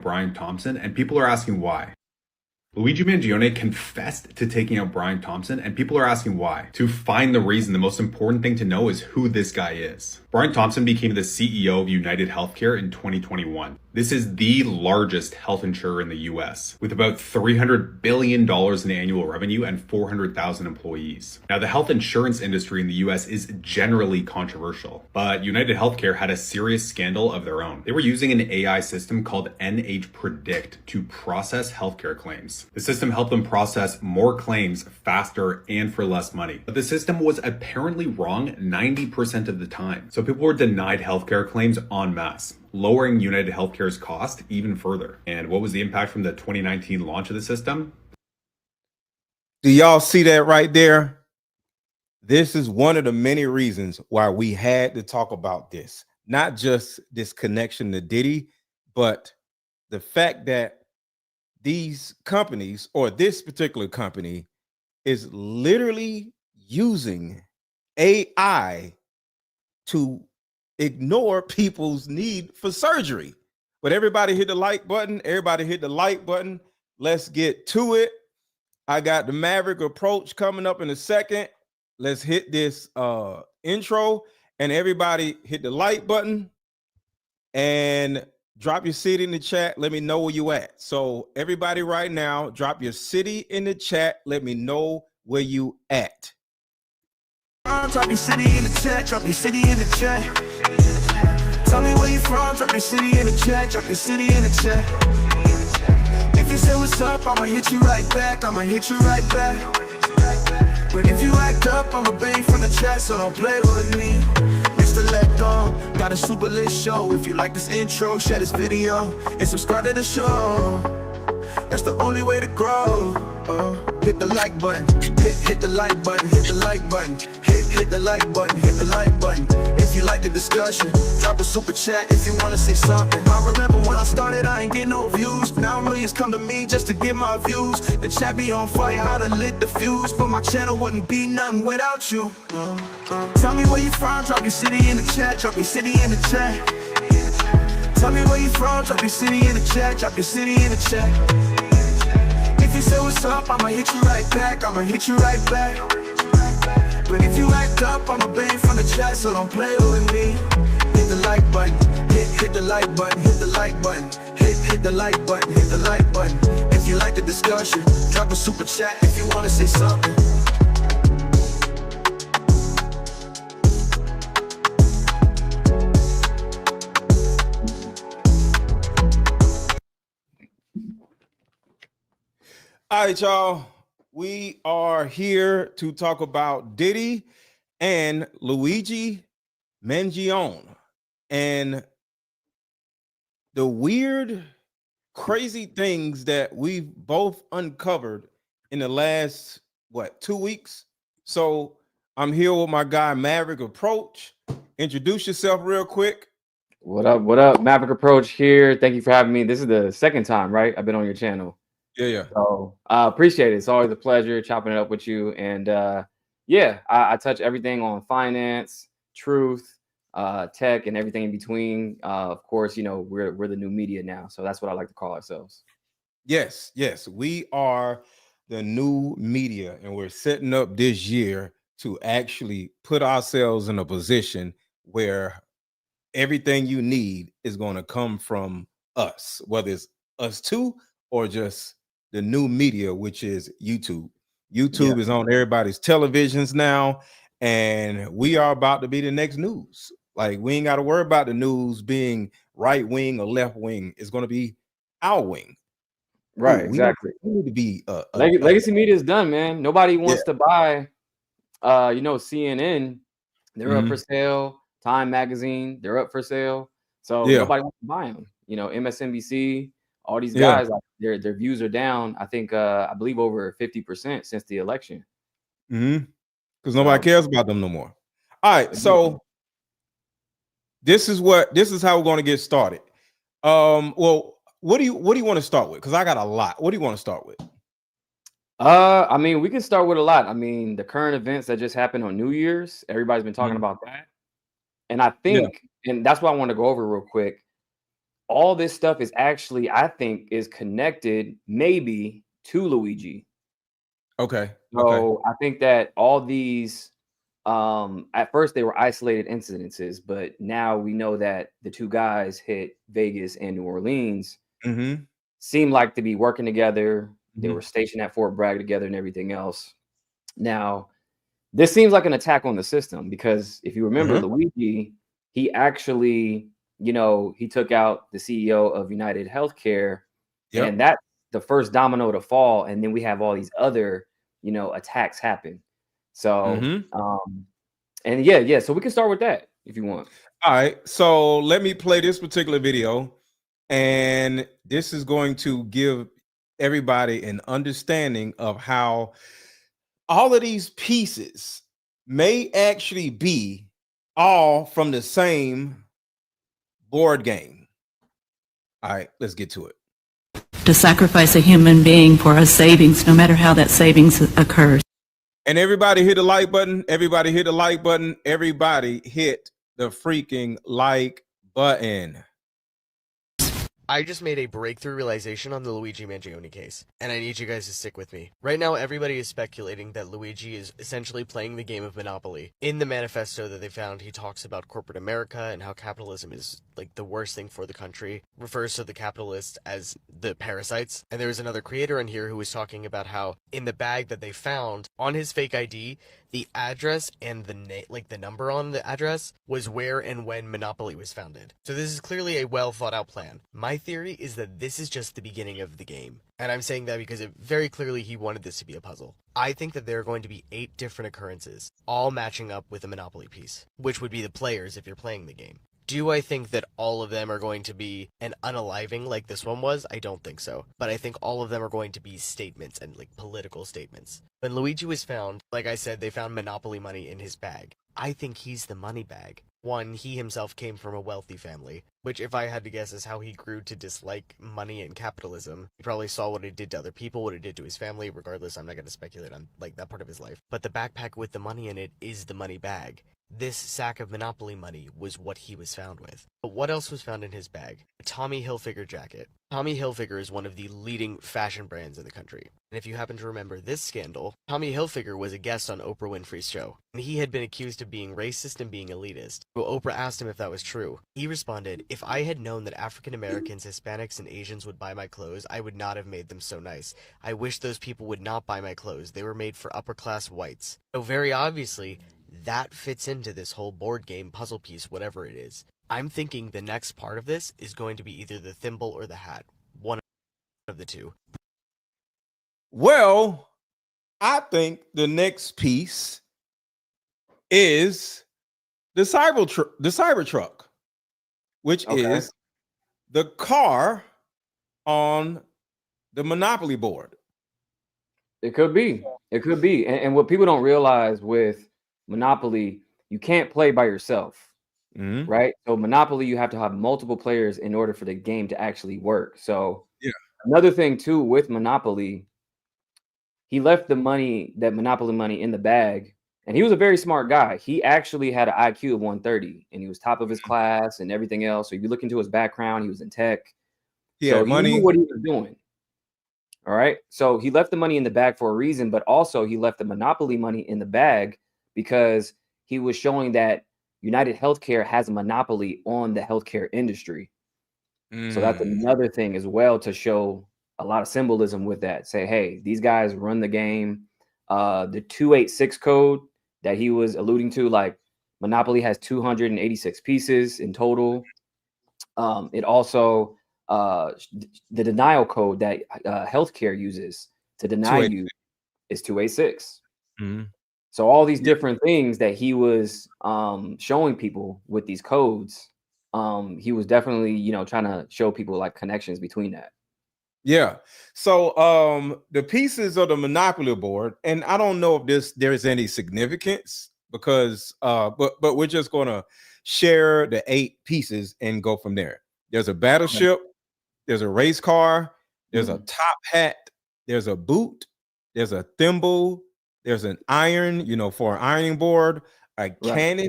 Brian Thompson, and people are asking why. Luigi Mangione confessed to taking out Brian Thompson, and people are asking why. To find the reason, the most important thing to know is who this guy is. Brian Thompson became the CEO of United Healthcare in 2021. This is the largest health insurer in the US, with about $300 billion in annual revenue and 400,000 employees. Now, the health insurance industry in the US is generally controversial, but United Healthcare had a serious scandal of their own. They were using an AI system called NH Predict to process healthcare claims. The system helped them process more claims faster and for less money. But the system was apparently wrong 90% of the time. So people were denied healthcare claims en masse, lowering United Healthcare's cost even further. And what was the impact from the 2019 launch of the system? Do y'all see that right there? This is one of the many reasons why we had to talk about this. Not just this connection to Diddy, but the fact that these companies, or this particular company, is literally using AI to ignore people's need for surgery. But everybody hit the like button. Everybody hit the like button. Let's get to it. I got the Maverick approach coming up in a second. Let's hit this intro, and everybody hit the like button and drop your city in the chat. Let me know where you at. So everybody right now, drop your city in the chat. Let me know where you at. Drop your city in the chat. Drop your city in the chat. Tell me where you from. Drop your city in the chat. Drop your city in the chat. If you say what's up, I'ma hit you right back. I'ma hit you right back. But if you act up, I'ma bang from the chat. So don't play with me. Got a super lit show. If you like this intro, share this video and subscribe to the show. That's the only way to grow. Hit the like button, hit the like button, hit the like button, hit the like button, hit the like button. If you like the discussion, drop a super chat if you wanna say something. I remember when I started, I ain't get no views. Now millions come to me just to get my views. The chat be on fire, I done lit the fuse. But my channel wouldn't be nothing without you. Tell me where you from, drop your city in the chat, drop your city in the chat. Tell me where you from, drop your city in the chat, drop your city in the chat. If you say what's up, I'ma hit you right back, I'ma hit you right back. But if you act up, I'ma bang from the chat, so don't play with me. Hit the like button, hit the like button, hit the like button, hit the like button, hit the like button. If you like the discussion, drop a super chat if you wanna say something. All right, y'all. We are here to talk about Diddy and Luigi Mangione and the weird, crazy things that we've both uncovered in the last, 2 weeks? So I'm here with my guy, Maverick Approach. Introduce yourself real quick. What up? What up? Maverick Approach here. Thank you for having me. This is the second time, right? I've been on your channel. Yeah. So I appreciate it. It's always a pleasure chopping it up with you. And I touch everything on finance, truth, tech, and everything in between. Of course, you know, we're the new media now. So that's what I like to call ourselves. Yes. We are the new media, and we're setting up this year to actually put ourselves in a position where everything you need is going to come from us, whether it's us two or just the new media, which is YouTube. YouTube is on everybody's televisions now, and we are about to be the next news. Like, we ain't got to worry about the news being right wing or left wing. It's going to be our wing. Right, exactly. We need to be legacy media is done, man. Nobody wants to buy CNN. They're up for sale. Time magazine, they're up for sale. So nobody wants to buy them. You know, MSNBC, all these guys, like their views are down. I think I believe over 50% since the election. Because nobody cares about them no more. All right, so this is how we're going to get started. Well, what do you want to start with? Because I got a lot. What do you want to start with? I mean, we can start with a lot. I mean, the current events that just happened on New Year's, everybody's been talking about that. And I think, and that's what I want to go over real quick. all this stuff is actually, I think, is connected maybe to Luigi. Okay. So I think that all these, at first they were isolated incidences, but now we know that the two guys hit Vegas and New Orleans, Mm-hmm. seemed like to be working together. They Mhm. were stationed at Fort Bragg together and everything else. Now, this seems like an attack on the system because if you remember Uh-huh. Luigi, he actually, he took out the CEO of United Healthcare, Yep. and that's the first domino to fall. And then we have all these other, attacks happen. So, Mm-hmm. and yeah. So we can start with that if you want. All right. So let me play this particular video, and this is going to give everybody an understanding of how all of these pieces may actually be all from the same board game. All right, let's get to it. To sacrifice a human being for a savings, no matter how that savings occurs. And everybody hit the like button. Everybody hit the like button. Everybody hit the freaking like button. I just made a breakthrough realization on the Luigi Mangione case, and I need you guys to stick with me. Right now, everybody is speculating that Luigi is essentially playing the game of Monopoly. In the manifesto that they found, he talks about corporate America and how capitalism is like the worst thing for the country, refers to the capitalists as the parasites. And there was another creator in here who was talking about how in the bag that they found on his fake ID, the address and the number on the address was where and when Monopoly was founded. So this is clearly a well thought out plan. My theory is that this is just the beginning of the game. And I'm saying that because very clearly he wanted this to be a puzzle. I think that there are going to be 8 different occurrences, all matching up with a Monopoly piece, which would be the players if you're playing the game. Do I think that all of them are going to be an unaliving like this one was? I don't think so. But I think all of them are going to be statements and like political statements. When Luigi was found, like I said, they found Monopoly money in his bag. I think he's the money bag. One, he himself came from a wealthy family, which if I had to guess is how he grew to dislike money and capitalism. He probably saw what it did to other people, what it did to his family. Regardless, I'm not going to speculate on like that part of his life. But the backpack with the money in it is the money bag. This sack of Monopoly money was what he was found with. But what else was found in his bag? A Tommy Hilfiger jacket. Tommy Hilfiger is one of the leading fashion brands in the country. And if you happen to remember this scandal, Tommy Hilfiger was a guest on Oprah Winfrey's show. And he had been accused of being racist and being elitist. So Oprah asked him if that was true. He responded, "If I had known that African Americans, Hispanics, and Asians would buy my clothes, I would not have made them so nice. I wish those people would not buy my clothes. They were made for upper class whites." So very obviously, that fits into this whole board game puzzle piece, whatever it is. I'm thinking the next part of this is going to be either the thimble or the hat. One of the two. Well, I think the next piece is the Cybertruck, which is the car on the Monopoly board. It could be. It could be. And what people don't realize with Monopoly, you can't play by yourself, right? So Monopoly, you have to have multiple players in order for the game to actually work. So yeah. Another thing too with Monopoly, he left the money, that Monopoly money, in the bag, and he was a very smart guy. He actually had an IQ of 130, and he was top of his class and everything else. So if you look into his background, he was in tech. He so had money. He knew what he was doing. All right. So he left the money in the bag for a reason, but also he left the Monopoly money in the bag because he was showing that United Healthcare has a monopoly on the healthcare industry. So that's another thing as well to show a lot of symbolism with that. Say, hey, these guys run the game. The 286 code that he was alluding to, like Monopoly has 286 pieces in total. It also the denial code that healthcare uses to deny you is 286. So all these different things that he was showing people with these codes, he was definitely, trying to show people like connections between that. Yeah. So the pieces of the Monopoly board, and I don't know if there's any significance because but we're just gonna share the 8 pieces and go from there. There's a battleship, there's a race car, there's a top hat, there's a boot, there's a thimble, there's an iron, for an ironing board, a cannon,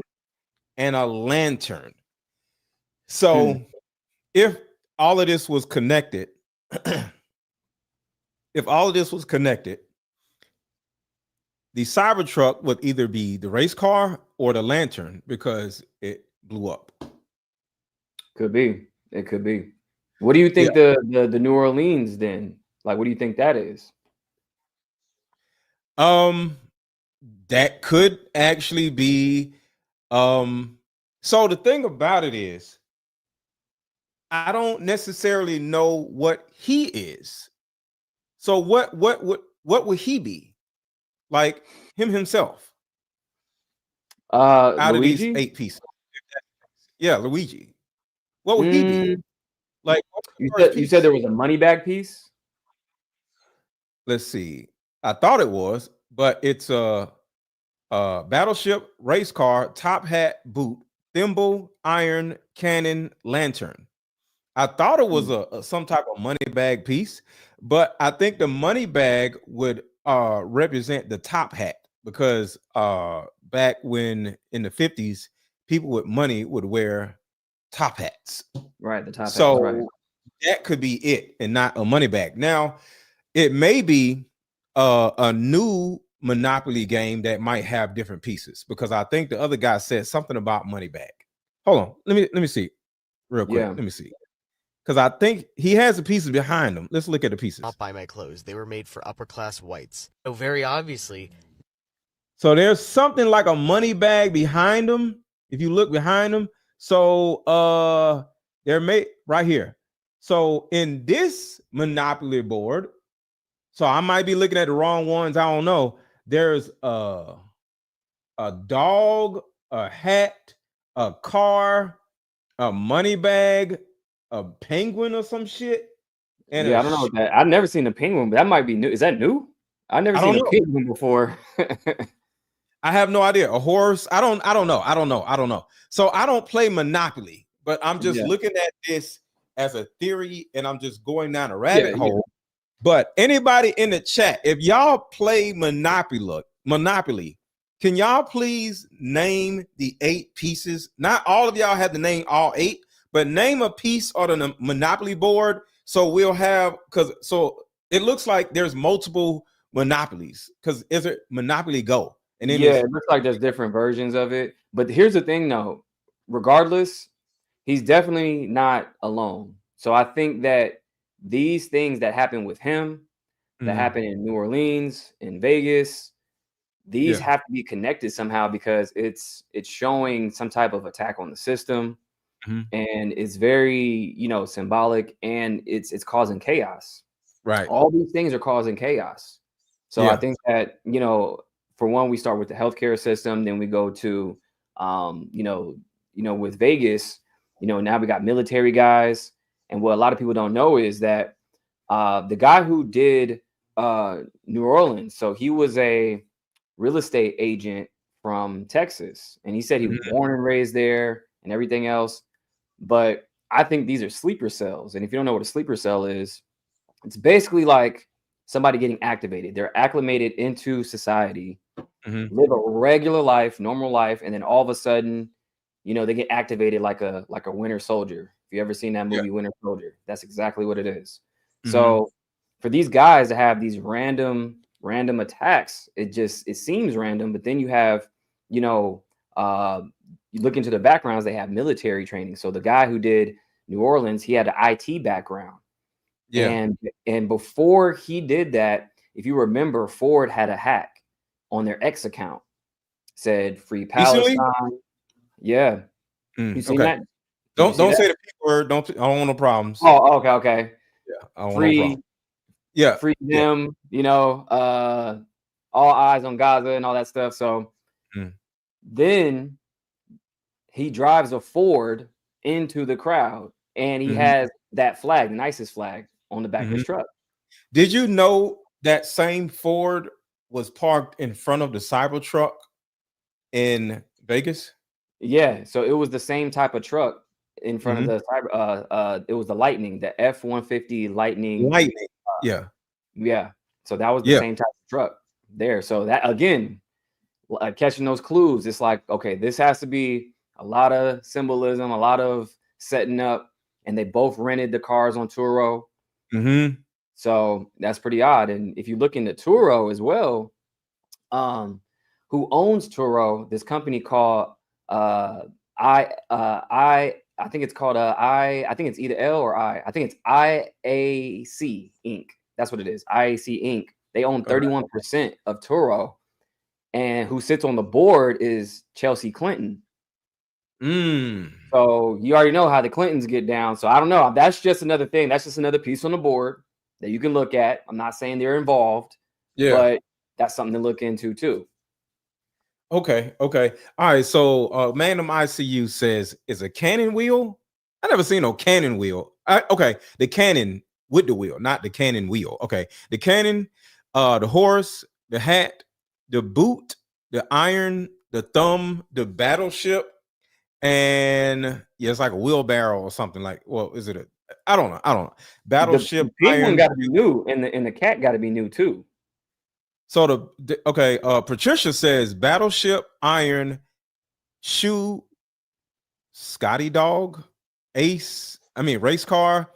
and a lantern. So if all of this was connected, if all of this was connected, the Cybertruck would either be the race car or the lantern because it blew up. Could be. It could be. What do you think the New Orleans then? Like, what do you think that is? That could actually be. So the thing about it is, I don't necessarily know what he is. So what would he be? Like himself. Out of these Luigi? 8 pieces. Yeah, Luigi. What would he be? Like You said there was a money bag piece? Let's see. I thought it was, but it's a battleship, race car, top hat, boot, thimble, iron, cannon, lantern. I thought it was a some type of money bag piece, but I think the money bag would represent the top hat because back when in the 50s, people with money would wear top hats. Right, the top hat. So Right. that could be it and not a money bag. Now, it may be a new Monopoly game that might have different pieces because I think the other guy said something about money bag. Hold on, let me see real quick. Yeah. Let me see because I think he has the pieces behind him. Let's look at the pieces. Not buy my clothes. They were made for upper class whites. So very obviously, So there's something like a money bag behind him. If you look behind him, so they're made right here. So in this Monopoly board, so I might be looking at the wrong ones. I don't know. There's a dog, a hat, a car, a money bag, a penguin or some shit. And Yeah, I don't know what that. I've never seen a penguin, but that might be new. Is that new? I've never seen a penguin before. I have no idea. A horse. I don't know. So I don't play Monopoly, but I'm just looking at this as a theory and I'm just going down a rabbit hole. But anybody in the chat, if y'all play Monopoly, can y'all please name the 8 pieces? Not all of y'all have to name all 8, but name a piece on the Monopoly board. So we'll have, so it looks like there's multiple Monopolies because is it Monopoly Go? And then it looks like there's different versions of it. But here's the thing though, regardless, he's definitely not alone. So I think that these things that happen with him, that happen in New Orleans, in Vegas, these have to be connected somehow because it's showing some type of attack on the system, and it's very symbolic, and it's causing chaos. Right. All these things are causing chaos. So I think that for one, we start with the healthcare system, then we go to with Vegas, now we got military guys. And what a lot of people don't know is that the guy who did New Orleans, so he was a real estate agent from Texas, and he said he was born and raised there and everything else. But I think these are sleeper cells. And if you don't know what a sleeper cell is, it's basically like somebody getting activated. They're acclimated into society, live a regular life, normal life, and then all of a sudden, they get activated like a Winter Soldier. If you ever seen that movie, Winter Soldier, that's exactly what it is. So for these guys to have these random attacks, it seems random, but then you have, you look into the backgrounds, they have military training. So the guy who did New Orleans, he had an IT background. And before he did that, if you remember, Ford had a hack on their X account, said free Palestine. Yeah. You seen that? Don't say the P word. I don't want no problems. Oh, okay. Yeah, I don't want no problem. Free them, all eyes on Gaza and all that stuff. So then he drives a Ford into the crowd and he has that flag, the ISIS flag, on the back of his truck. Did you know that same Ford was parked in front of the Cybertruck in Vegas? Yeah, so it was the same type of truck in front of the cyber. It was the Lightning, the F-150 Lightning. Yeah. So that was the same type of truck there. So that again, catching those clues, it's like, okay, this has to be a lot of symbolism, a lot of setting up and they both rented the cars on Turo. Mm-hmm. So that's pretty odd. And if you look into Turo as well, who owns Turo? This company called I think it's called I think it's either L or I. I think it's IAC Inc. That's what it is. IAC Inc. They own 31% of Turo, and who sits on the board is Chelsea Clinton. So you already know how the Clintons get down. So I don't know. That's just another thing. That's just another piece on the board that you can look at. I'm not saying they're involved, but that's something to look into too. Okay. All right. So Magnum ICU says, is a cannon wheel? I never seen no cannon wheel. Okay, the cannon with the wheel, not the cannon wheel. Okay, the cannon, the horse, the hat, the boot, the iron, the thumb, the battleship, and it's like a wheelbarrow or something. Like, well, is it I don't know. Battleship. The big one got to be new, and the cat got to be new too. So Patricia says battleship, iron, shoe, Scotty dog, race car.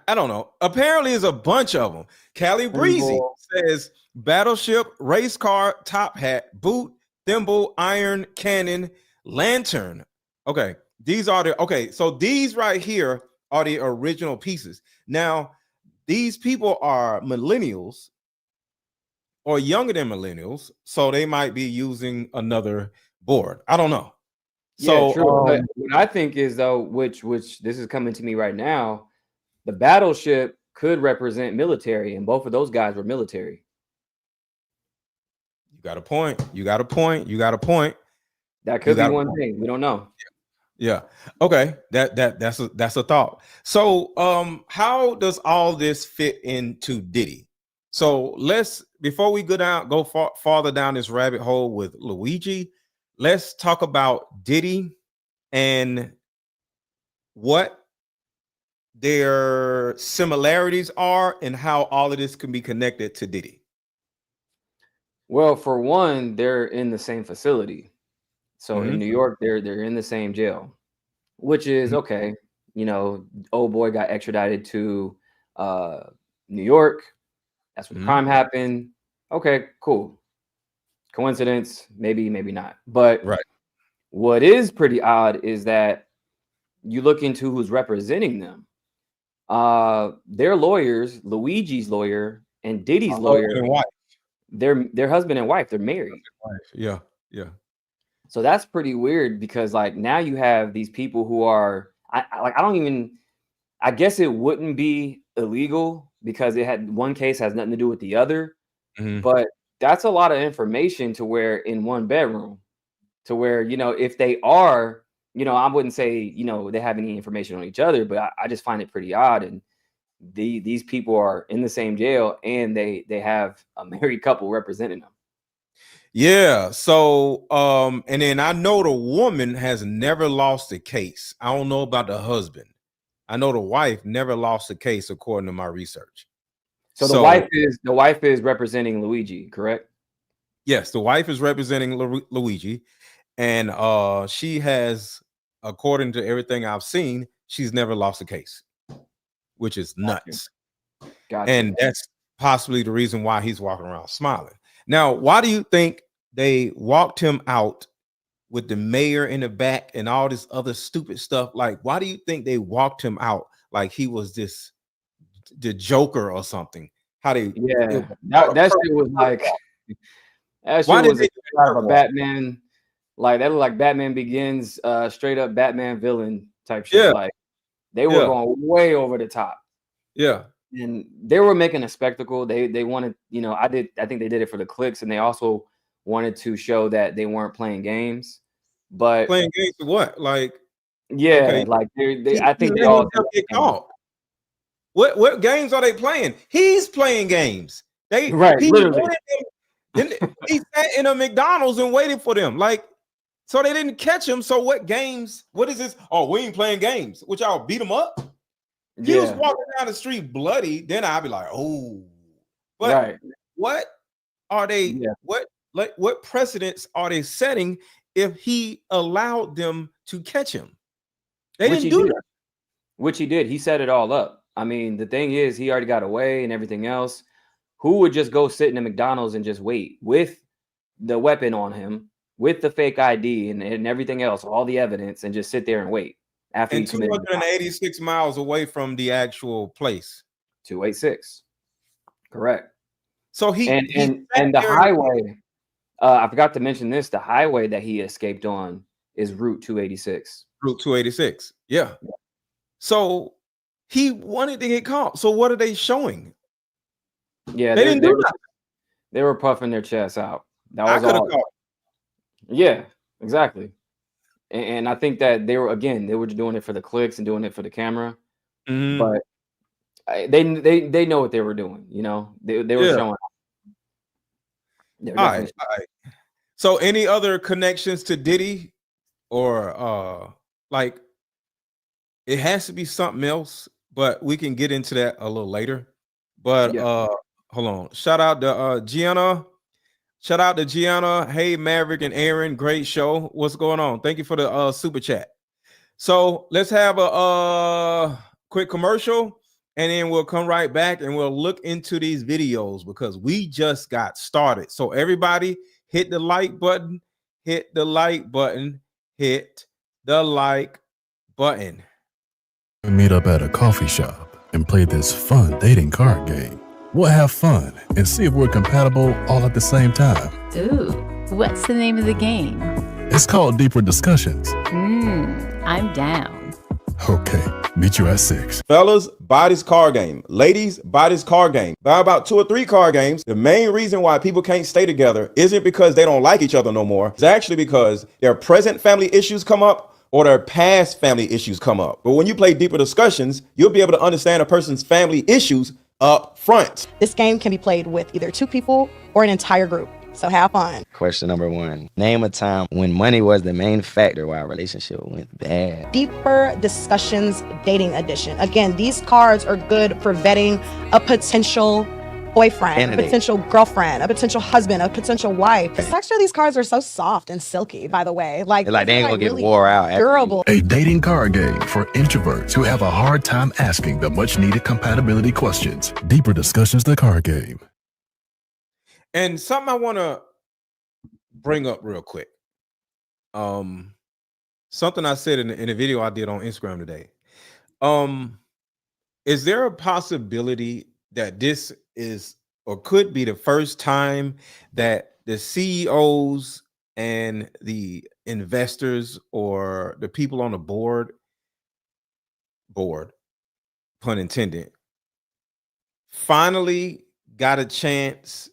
I don't know. Apparently, it's a bunch of them. Callie Breezy says battleship, race car, top hat, boot, thimble, iron, cannon, lantern. Okay, so these right here are the original pieces. Now, these people are millennials or younger than millennials, so they might be using another board. I don't know. So true. But what I think is, though, which this is coming to me right now, the battleship could represent military, and both of those guys were military. You got a point. That could be one thing. We don't know. Yeah. Okay. That's a thought. So how does all this fit into Diddy? So before we go farther down this rabbit hole with Luigi, let's talk about Diddy and what their similarities are and how all of this can be connected to Diddy. Well, for one, they're in the same facility. So in New York, they're in the same jail, which is okay. You know, old boy got extradited to New York. That's when the crime happened. Okay, cool. Coincidence, maybe not. But what is pretty odd is that you look into who's representing them. Their lawyers, Luigi's lawyer and Diddy's lawyer, they're husband and wife. They're married. Yeah. So that's pretty weird because like now you have these people who are I guess it wouldn't be illegal because one case has nothing to do with the other, but that's a lot of information to where in one bedroom to where, if they are, I wouldn't say, they have any information on each other, but I just find it pretty odd. And these people are in the same jail and they have a married couple representing them. Yeah. So, and then I know the woman has never lost a case. I don't know about the husband. I know the wife never lost a case, according to my research. So the wife is representing Luigi, correct? Yes, the wife is representing Luigi, and she has, according to everything I've seen, she's never lost a case, which is nuts. Gotcha. And that's possibly the reason why he's walking around smiling. Now, why do you think they walked him out with the mayor in the back and all this other stupid stuff? Like, why do you think they walked him out like he was the Joker or something? That shit was like that shit was a Batman, like that looked like Batman Begins, straight up Batman villain type shit. Yeah. Like they were going way over the top. Yeah. And they were making a spectacle. They wanted, I think they did it for the clicks, and they also wanted to show that they weren't playing games. But playing games for what? Like, like I think they all get caught. What games are they playing? He's playing games. Literally. He sat in a McDonald's and waited for them. Like, so they didn't catch him. So what games? What is this? Oh, we ain't playing games. Which y'all beat him up? He was walking down the street bloody, then I'd be like, oh. But what are they? What precedents are they setting if he allowed them to catch him? They didn't do that. which he did. He set it all up. I mean, the thing is, he already got away and everything else. Who would just go sit in a McDonald's and just wait with the weapon on him, with the fake ID and everything else, all the evidence, and just sit there and wait after And he committed the crime? 286 miles away from the actual place. 286. Correct. So he And sat the there- highway, I forgot to mention this, the highway that he escaped on is Route 286. Route 286. Yeah. So he wanted to get caught. So what are they showing? Yeah, They didn't do nothing. They were puffing their chests out. That I was could have all. caught. Yeah, exactly. And I think that they were just doing it for the clicks and doing it for the camera. Mhm. But they know what they were doing. You know, they were Yeah. showing. They were All definitely- right. So any other connections to Diddy or like it has to be something else, but we can get into that a little later. But Yeah. hold on. Shout out to Gianna. Shout out to Gianna. Hey, Maverick and Aaron. Great show. What's going on? Thank you for the super chat. So let's have a quick commercial and then we'll come right back and we'll look into these videos because we just got started. So everybody hit the like button, hit the like button, hit the like button. We meet up at a coffee shop and play this fun dating card game. We'll have fun and see if we're compatible all at the same time. Ooh, what's the name of the game? It's called Deeper Discussions. I'm down. Okay, meet you at 6. Fellas, buy this card game. Ladies, buy this card game. Buy about 2 or 3 card games. The main reason why people can't stay together isn't because they don't like each other no more. It's actually because their present family issues come up or their past family issues come up. But when you play Deeper Discussions, you'll be able to understand a person's family issues up front. This game can be played with either 2 people or an entire group. So have fun. Question number 1. Name a time when money was the main factor why a relationship went bad. Deeper Discussions Dating Edition. Again, these cards are good for vetting a potential boyfriend, Candidate. a potential girlfriend, a potential husband, a potential wife. The texture of these cards are so soft and silky, by the way. Like They ain't gonna get really wore out. after durable. A dating card game for introverts who have a hard time asking the much needed compatibility questions. Deeper Discussions, the card game. And something I want to bring up real quick. Something I said in a video I did on Instagram today. Is there a possibility that this is or could be the first time that the CEOs and the investors or the people on the board, pun intended, finally got a chance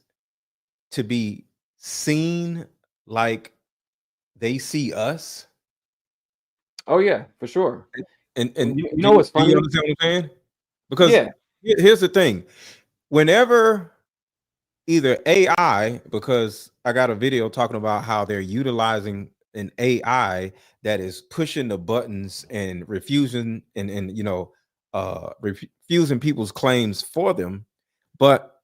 to be seen like they see us? Oh yeah, for sure. And You know what's do you funny? understand what I'm saying? Because Yeah. here's the thing. Whenever either AI, because I got a video talking about how they're utilizing an AI that is pushing the buttons and refusing refusing people's claims for them, but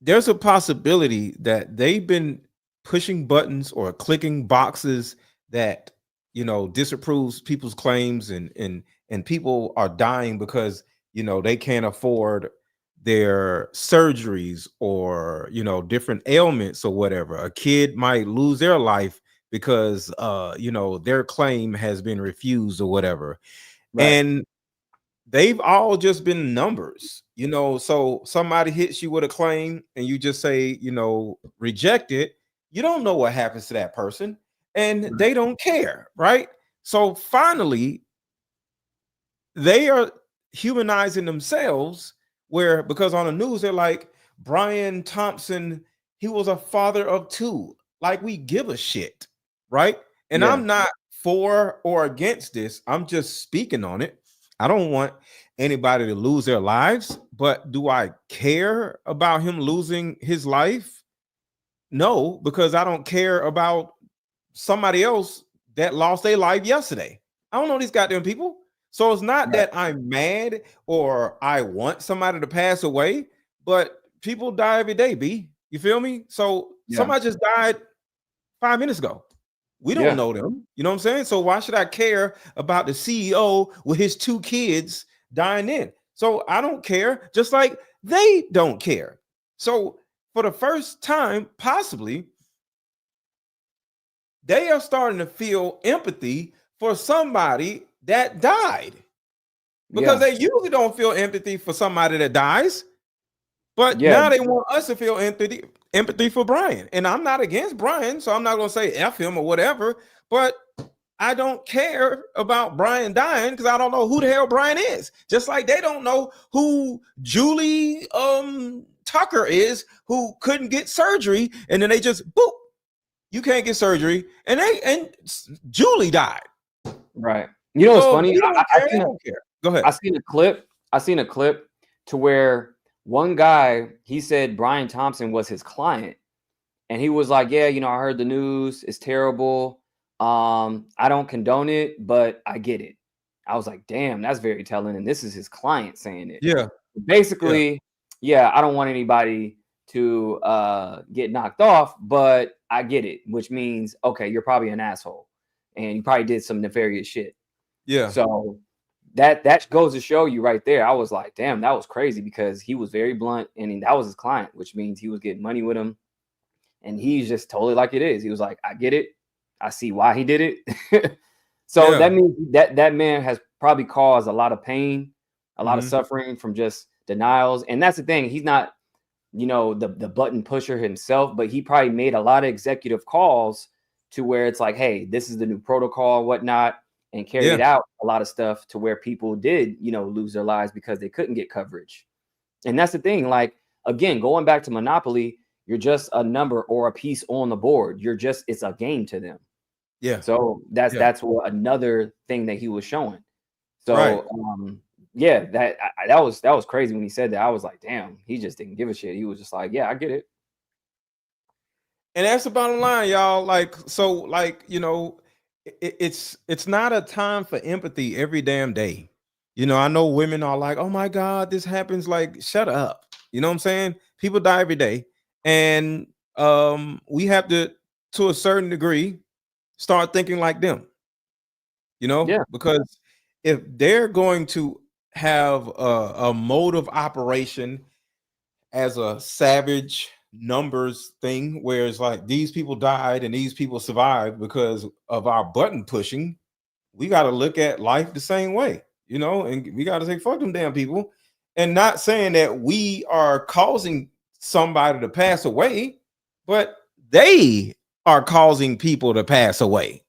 there's a possibility that they've been pushing buttons or clicking boxes that disapproves people's claims and people are dying because they can't afford their surgeries or different ailments or whatever. A kid might lose their life because their claim has been refused or whatever. Right. And they've all just been numbers, so somebody hits you with a claim and you just say, reject it. You don't know what happens to that person and they don't care, right? So finally, they are humanizing themselves because on the news, they're like, Brian Thompson, he was a father of 2. Like we give a shit, right? And Yeah. I'm not for or against this. I'm just speaking on it. I don't want anybody to lose their lives, but do I care about him losing his life? No, because I don't care about somebody else that lost their life yesterday. I don't know these goddamn people. So it's not that I'm mad or I want somebody to pass away, but people die every day, B. You feel me? So Yeah. somebody just died 5 minutes ago. We don't know them. You know what I'm saying? So why should I care about the CEO with his 2 kids dying in? So I don't care, just like they don't care. So for the first time, possibly, they are starting to feel empathy for somebody that died. Because they usually don't feel empathy for somebody that dies. But now they want us to feel empathy for Brian. And I'm not against Brian, so I'm not going to say F him or whatever. But I don't care about Brian dying because I don't know who the hell Brian is. Just like they don't know who Julie Tucker is, who couldn't get surgery. And then they just, boop, you can't get surgery. And Julie died. Right. You know what's funny? I don't care. Go ahead. I seen a clip to where one guy, he said Brian Thompson was his client, and he was like, yeah, you know, I heard the news, it's terrible. I don't condone it, but I get it. I was like, damn, that's very telling. And this is his client saying it. Yeah. Basically, I don't want anybody to get knocked off, but I get it, which means, okay, you're probably an asshole and you probably did some nefarious shit. Yeah. So that goes to show you right there. I was like, damn, that was crazy, because he was very blunt, and that was his client, which means he was getting money with him. And he's just totally like it is. He was like, I get it. I see why he did it. So that means that man has probably caused a lot of pain, a lot of suffering from just denials. And that's the thing. He's not, you know, the button pusher himself, but he probably made a lot of executive calls to where it's like, hey, this is the new protocol and whatnot, and carried out a lot of stuff to where people did, you know, lose their lives because they couldn't get coverage. And that's the thing. Like, again, going back to Monopoly, you're just a number or a piece on the board. It's a game to them. Yeah. So that's what another thing that he was showing. So that was crazy when he said that. I was like, damn, he just didn't give a shit. He was just like, yeah, I get it. And that's the bottom line, y'all. Like, so, like, you know, it's not a time for empathy every damn day. You know, I know women are like, oh my God, this happens. Like, shut up. You know what I'm saying? People die every day. And we have to a certain degree, start thinking like them. You know, because if they're going to have a mode of operation as a savage numbers thing, where it's like these people died and these people survived because of our button pushing, we got to look at life the same way, you know, and we got to say, fuck them damn people. And not saying that we are causing somebody to pass away, but they are causing people to pass away.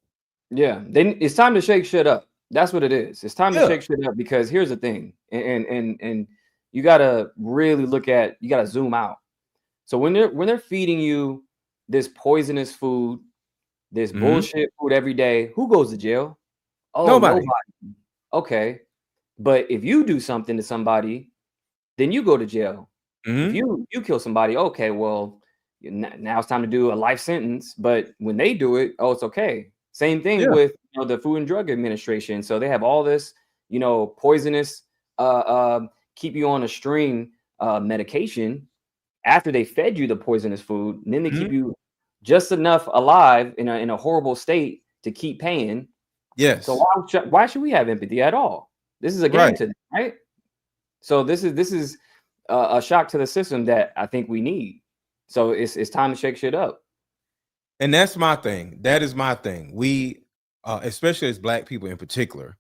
Yeah, then it's time to shake shit up. That's what it is. It's time to shake shit up, because here's the thing, and you gotta really you gotta zoom out. So when they're feeding you this poisonous food, this bullshit food every day, who goes to jail? Oh, nobody. Okay, but if you do something to somebody, then you go to jail. If you kill somebody, okay, well, now it's time to do a life sentence. But when they do it, oh, it's okay. Same thing with, you know, the Food and Drug Administration. So they have all this, you know, poisonous, keep you on a string medication after they fed you the poisonous food, and then they keep you just enough alive in a horrible state to keep paying. Yes. So why should we have empathy at all? This is a game to them, right? So this is a shock to the system that I think we need. So it's time to shake shit up. And that's my thing. That is my thing. We, especially as Black people in particular,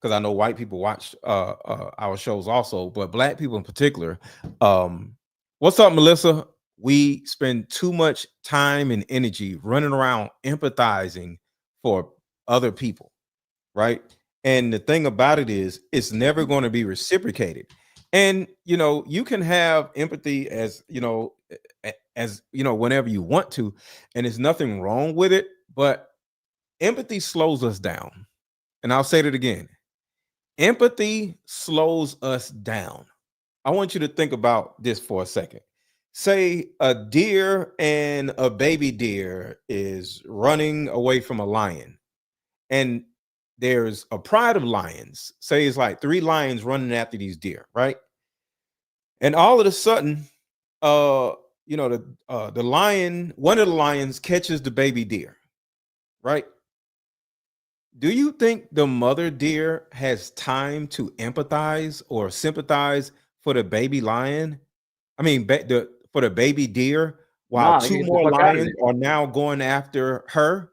because I know white people watch our shows also, but Black people in particular. What's up, Melissa? We spend too much time and energy running around empathizing for other people, right? And the thing about it is, it's never going to be reciprocated. And, you know, you can have empathy as you know, whenever you want to, and there's nothing wrong with it, but empathy slows us down. And I'll say it again. Empathy slows us down. I want you to think about this for a second. Say a deer and a baby deer is running away from a lion, and there's a pride of lions. Say it's like 3 lions running after these deer, right? And all of a sudden, you know, the lion, one of the lions catches the baby deer, right? Do you think the mother deer has time to empathize or sympathize for the baby lion? I mean, for the baby deer, while Nah, they two can get the more fuck out of lions there. are now going after her?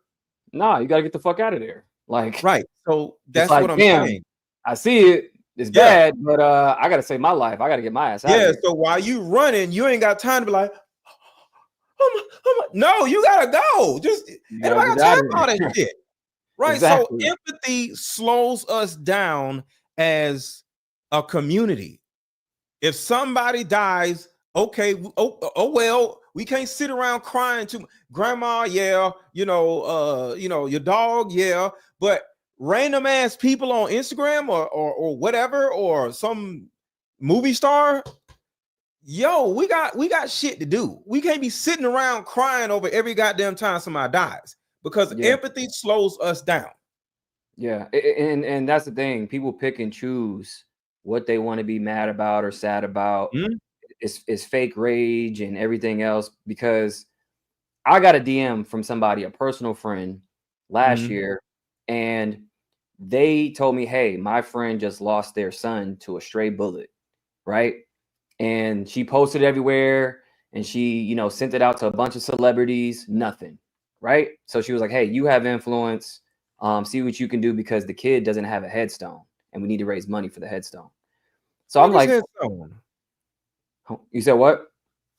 Nah, you gotta get the fuck out of there. Like, Right. So it's that's like, what I'm damn, saying. I see it. It's Yeah. bad, but I gotta save my life. I gotta get my ass out of Yeah. here. So while you running, you ain't got time to be like, no, you gotta go. Just You gotta anybody get got time out of for all that there. shit. Right. So Exactly. empathy slows us down as a community. If somebody dies, okay, oh well, we can't sit around crying to grandma, yeah, your dog, yeah, but random ass people on Instagram or whatever, or some movie star, yo, we got shit to do. We can't be sitting around crying over every goddamn time somebody dies because Yeah. empathy slows us down. Yeah. And that's the thing. People pick and choose what they want to be mad about or sad about. Mhm. It's fake rage and everything else. Because I got a DM from somebody, a personal friend, last Mhm. year, and they told me, hey, my friend just lost their son to a stray bullet, right? And she posted everywhere and she, sent it out to a bunch of celebrities, nothing, right? So she was like, hey, you have influence. See what you can do because the kid doesn't have a headstone and we need to raise money for the headstone. So I'm Fuck his like, headstone. you said what?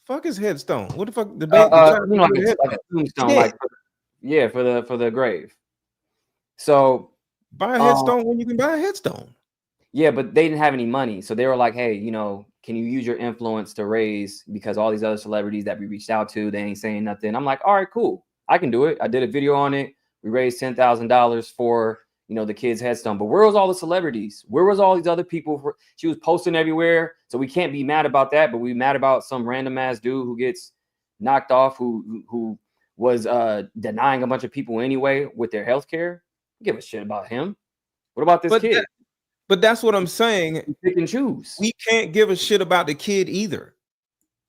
Fuck his headstone. What the fuck? The child Like with the a headstone. tombstone, Dead. yeah, for the grave. So Buy a headstone when you can buy a headstone. yeah, but they didn't have any money. So they were like, hey, can you use your influence to raise, because all these other celebrities that we reached out to, they ain't saying nothing. I'm like, all right, cool. I can do it. I did a video on it. We raised $10,000 for, the kid's headstone. But where was all the celebrities? Where was all these other people? She was posting everywhere. So we can't be mad about that, but we mad about some random ass dude who gets knocked off, who was denying a bunch of people anyway with their health care. Give a shit about him. What about this kid? But that's what I'm saying. You pick and choose. We can't give a shit about the kid either.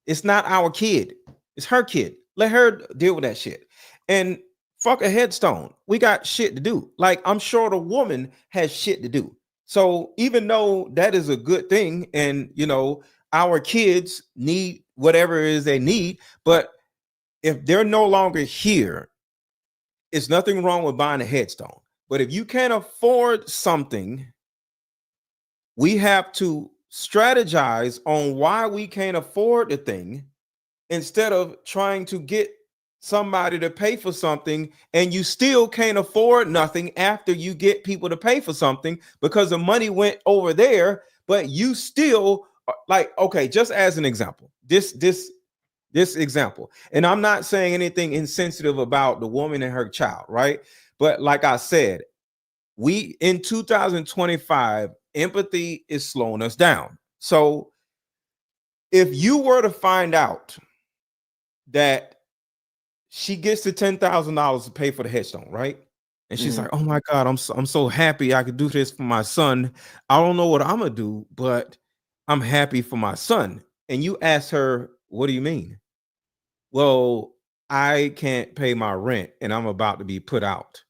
It's not our kid. It's her kid. Let her deal with that shit. And fuck a headstone. We got shit to do. Like, I'm sure the woman has shit to do. So even though that is a good thing, and our kids need whatever it is they need, but if they're no longer here, it's nothing wrong with buying a headstone. But if you can't afford something, we have to strategize on why we can't afford the thing instead of trying to get somebody to pay for something, and you still can't afford nothing after you get people to pay for something because the money went over there, but you still like, okay, just as an example, this example, and I'm not saying anything insensitive about the woman and her child, right? But like I said, we in 2025, empathy is slowing us down. So if you were to find out that she gets the $10,000 to pay for the headstone, right? And she's like, oh my God, I'm so happy I could do this for my son. I don't know what I'm gonna do, but I'm happy for my son. And you ask her, what do you mean? Well, I can't pay my rent and I'm about to be put out.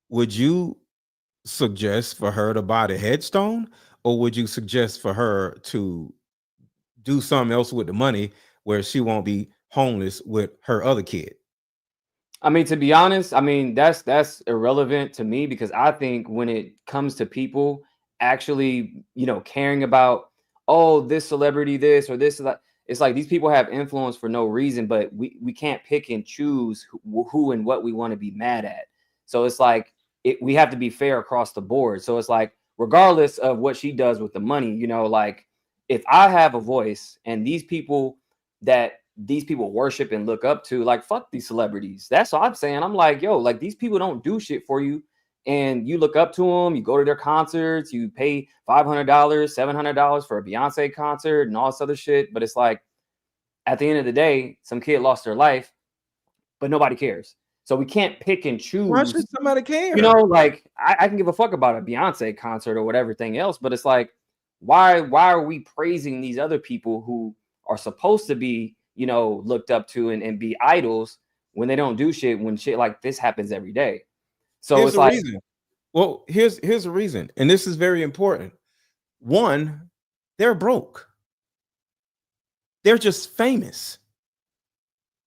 Would you suggest for her to buy the headstone, or would you suggest for her to do something else with the money where she won't be homeless with her other kid? I mean, to be honest, I mean, that's irrelevant to me, because I think when it comes to people actually, caring about, oh, this celebrity, this or this, that, it's like these people have influence for no reason, but we can't pick and choose who and what we want to be mad at. So it's like we have to be fair across the board. So it's like, regardless of what she does with the money, like if I have a voice and these people worship and look up to, like, fuck these celebrities. That's what I'm saying. I'm like, yo, like, these people don't do shit for you, and you look up to them, you go to their concerts, you pay $500, $700 for a Beyonce concert and all this other shit. But it's like, at the end of the day, some kid lost their life, but nobody cares. So we can't pick and choose. Why should somebody care? Like, I can give a fuck about a Beyonce concert or whatever thing else, but it's like, why are we praising these other people who are supposed to be, looked up to and be idols, when they don't do shit, when shit like this happens every day. So Here's it's the like, reason. Well, here's the reason, and this is very important. One, they're broke. They're just famous.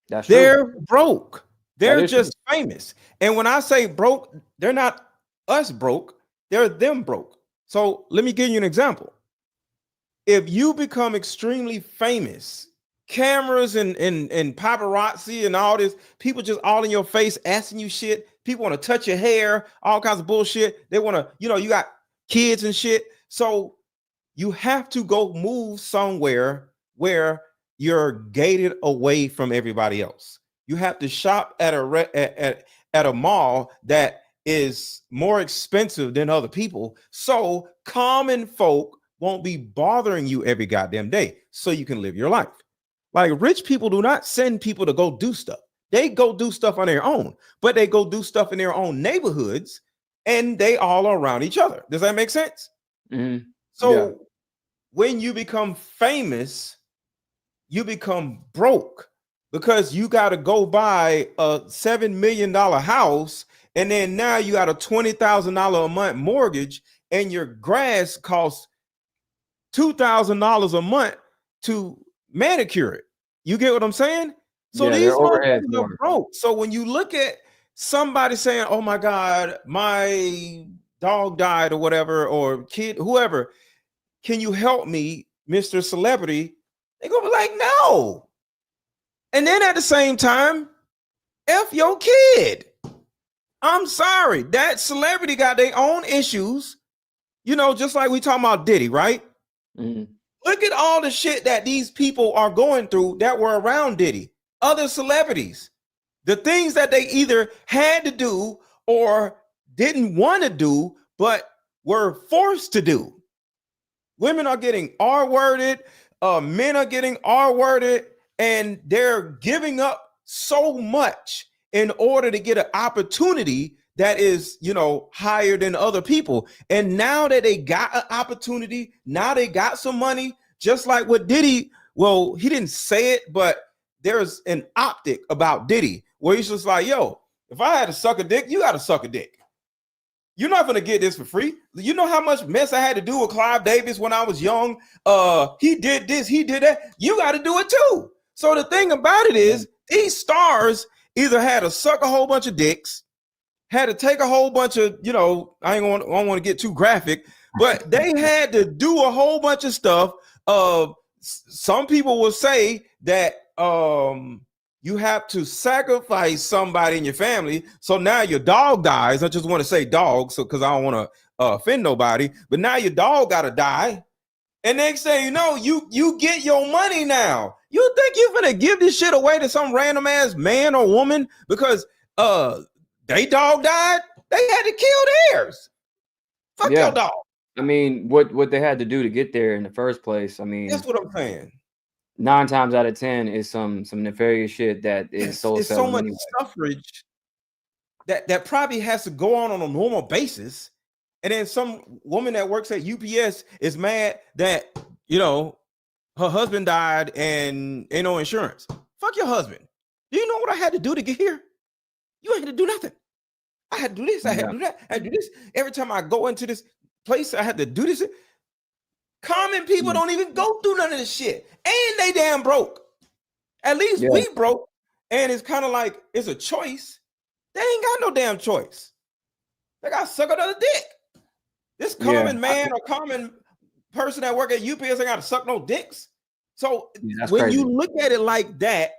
that's true. They're broke. That They're is true. just famous. And when I say broke, they're not us broke. They're them broke. So let me give you an example. If you become extremely famous, cameras and paparazzi and all this, people just all in your face asking you shit. People want to touch your hair, all kinds of bullshit. They want to, you got kids and shit. So you have to go move somewhere where you're gated away from everybody else. You have to shop at a mall that is more expensive than other people. So common folk won't be bothering you every goddamn day, so you can live your life. Like rich people do not send people to go do stuff. They go do stuff on their own, but they go do stuff in their own neighborhoods, and they all are around each other. Does that make sense? Mm-hmm. So when you become famous, you become broke because you got to go buy a $7 million house, and then now you got a $20,000 a month mortgage, and your grass costs $2,000 a month to manicure it. You get what I'm saying? So these motherfuckers are broke. So when you look at somebody saying, "Oh my God, my dog died," or whatever, or kid, whoever, can you help me, Mr. Celebrity? They're gonna be like, no. And then at the same time, F your kid. I'm sorry, that celebrity got their own issues. Just like we talking about Diddy, right? Mm-hmm. Look at all the shit that these people are going through that were around Diddy, other celebrities. The things that they either had to do or didn't want to do, but were forced to do. Women are getting R-worded, men are getting R-worded, and they're giving up so much in order to get an opportunity that is, higher than other people. And now that they got an opportunity, now they got some money, just like what Diddy, well, he didn't say it, but there's an optic about Diddy where he's just like, yo, if I had to suck a dick, you got to suck a dick. You're not going to get this for free. You know how much mess I had to do with Clive Davis when I was young? He did this, he did that. You got to do it too. So the thing about it is these stars either had to suck a whole bunch of dicks, had to take a whole bunch of, I don't want to get too graphic, but they had to do a whole bunch of stuff. Some people will say that you have to sacrifice somebody in your family. So now your dog dies. I just want to say dog, so because I don't want to offend nobody, but now your dog got to die. And next thing you know, you get your money now. You think you're gonna give this shit away to some random ass man or woman because they dog died? They had to kill theirs. Fuck your dog. I mean, what they had to do to get there in the first place. I mean, that's what I'm saying. 9 times out of 10 is some nefarious shit that is it's so much suffrage that probably has to go on a normal basis. And then some woman that works at UPS is mad that, her husband died and ain't no insurance. Fuck your husband. Do you know what I had to do to get here? You ain't had to do nothing. I had to do this. I had to do that. I had to do this. Every time I go into this place, I had to do this. Common people don't even go through none of this shit. And they damn broke. At least we broke. And it's kind of like it's a choice. They ain't got no damn choice. They got to suck another dick. This common man or common person that work at UPS ain't got to suck no dicks. So when crazy. You look at it like that,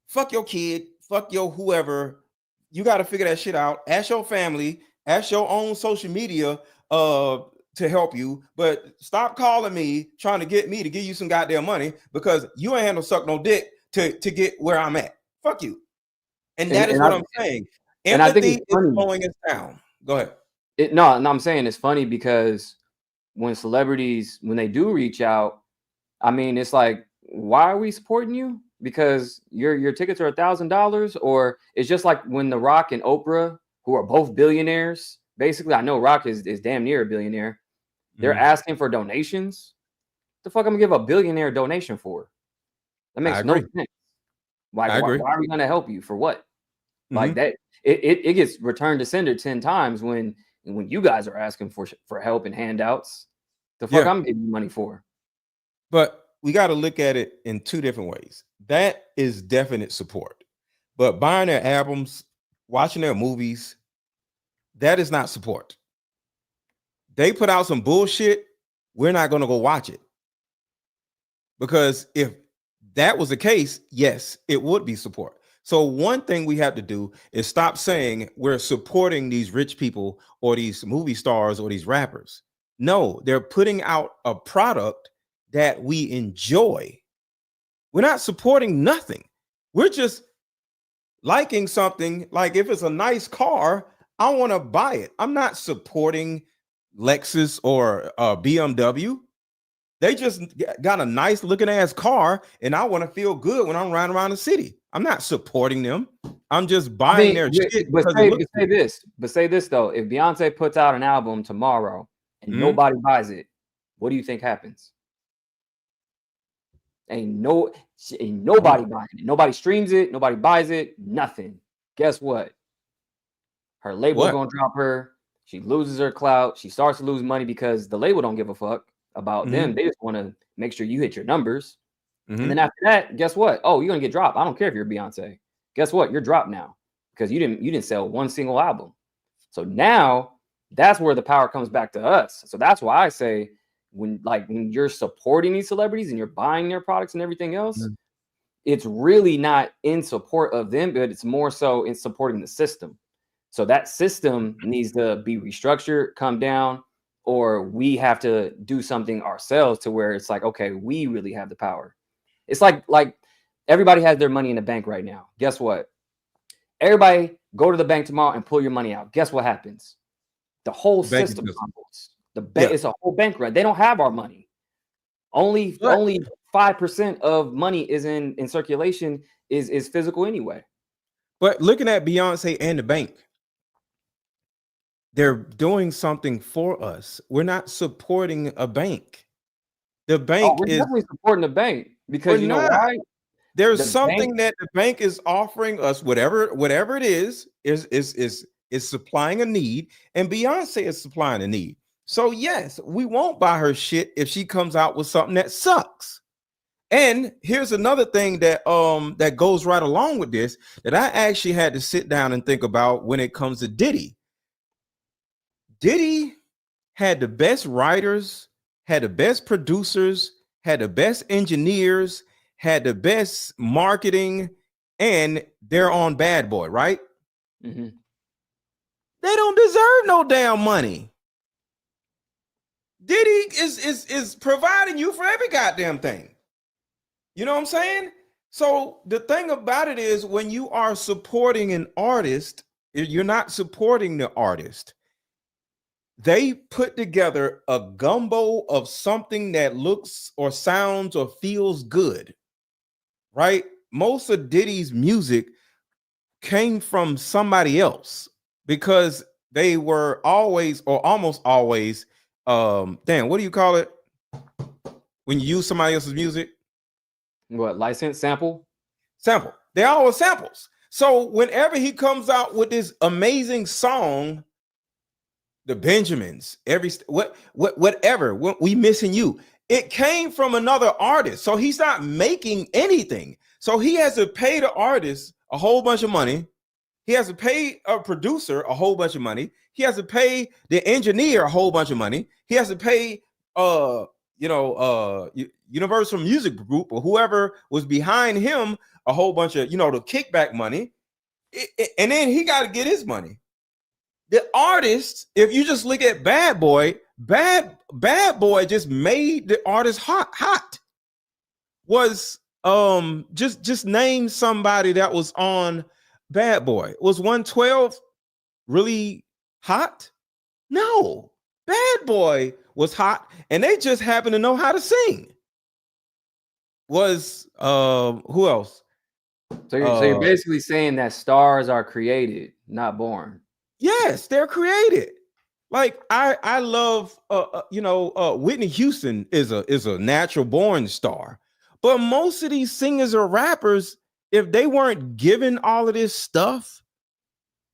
fuck your kid, fuck your whoever. You got to figure that shit out. Ask your family, ask your own social media to help you. But stop calling me trying to get me to give you some goddamn money because you ain't had no suck no dick to get where I'm at. Fuck you. And that is what I'm saying. Empathy is slowing us down. Go ahead. No, I'm saying it's funny because when celebrities, when they do reach out, I mean, it's like, why are we supporting you? Because your tickets are $1,000, or it's just like when The Rock and Oprah, who are both billionaires, basically, I know Rock is damn near a billionaire. They're asking for donations. The fuck I'm gonna give a billionaire donation for? That makes no sense. Like, I agree. why are we going to help you for what? Like Mhm. that, it gets returned to sender 10 times when you guys are asking for help and handouts. The fuck Yeah. I'm giving you money for? But we got to look at it in two different ways. That is definite support. But buying their albums, watching their movies, that is not support. They put out some bullshit, we're not going to go watch it. Because if that was the case, yes, it would be support. So one thing we have to do is stop saying we're supporting these rich people or these movie stars or these rappers. No, they're putting out a product that we enjoy. We're not supporting nothing. We're just liking something. Like if it's a nice car, I want to buy it. I'm not supporting Lexus or BMW. They just got a nice looking ass car, and I want to feel good when I'm riding around the city. I'm not supporting them. I'm just buying their shit. But say this though: if Beyonce puts out an album tomorrow and nobody buys it, what do you think happens? Ain't nobody buying it. Nobody streams it. Nobody buys it. Nothing. Guess what? Her label's gonna drop her. She loses her clout. She starts to lose money because the label don't give a fuck about them. They just want to make sure you hit your numbers. And then after that, guess what? Oh, you're gonna get dropped. I don't care if you're Beyonce. Guess what? You're dropped now because you didn't sell one single album. So now that's where the power comes back to us. So that's why I say when you're supporting these celebrities and you're buying their products and everything else, it's really not in support of them, but it's more so in supporting the system. So that system needs to be restructured, come down, or we have to do something ourselves to where it's like, okay, we really have the power. It's like everybody has their money in the bank right now. Guess what? Everybody go to the bank tomorrow and pull your money out. Guess what happens? The whole system crumbles. It's a whole bank run. They don't have our money. Only 5% of money is in circulation is physical anyway. But looking at Beyonce and the bank, they're doing something for us. We're not supporting a bank. The bank we're is definitely supporting the bank because you know why? There's something that the bank is offering us, whatever it is supplying a need, and Beyonce is supplying a need. So yes, we won't buy her shit if she comes out with something that sucks. And here's another thing that that goes right along with this that I actually had to sit down and think about when it comes to Diddy. Diddy had the best writers, had the best producers, had the best engineers, had the best marketing, and they're on Bad Boy, right? Mm-hmm. They don't deserve no damn money. Diddy is providing you for every goddamn thing. You know what I'm saying? So the thing about it is when you are supporting an artist, you're not supporting the artist. They put together a gumbo of something that looks or sounds or feels good, right? Most of Diddy's music came from somebody else because they were always or almost always, what do you call it when you use somebody else's music? What, license, sample? Sample. They're all samples. So whenever he comes out with this amazing song, the Benjamins, whatever, we missing you. It came from another artist. So he's not making anything. So he has to pay the artist a whole bunch of money. He has to pay a producer a whole bunch of money. He has to pay the engineer a whole bunch of money. He has to pay Universal Music Group or whoever was behind him a whole bunch of, the kickback money. And then he got to get his money. The artist, if you just look at Bad Boy, Bad Boy just made the artist hot. Was just name somebody that was on Bad Boy. Was 112 really hot? No. Bad Boy was hot, and they just happen to know how to sing. Was who else? So you're basically saying that stars are created, not born. Yes, they're created. Like I love Whitney Houston is a natural born star, but most of these singers or rappers, if they weren't given all of this stuff,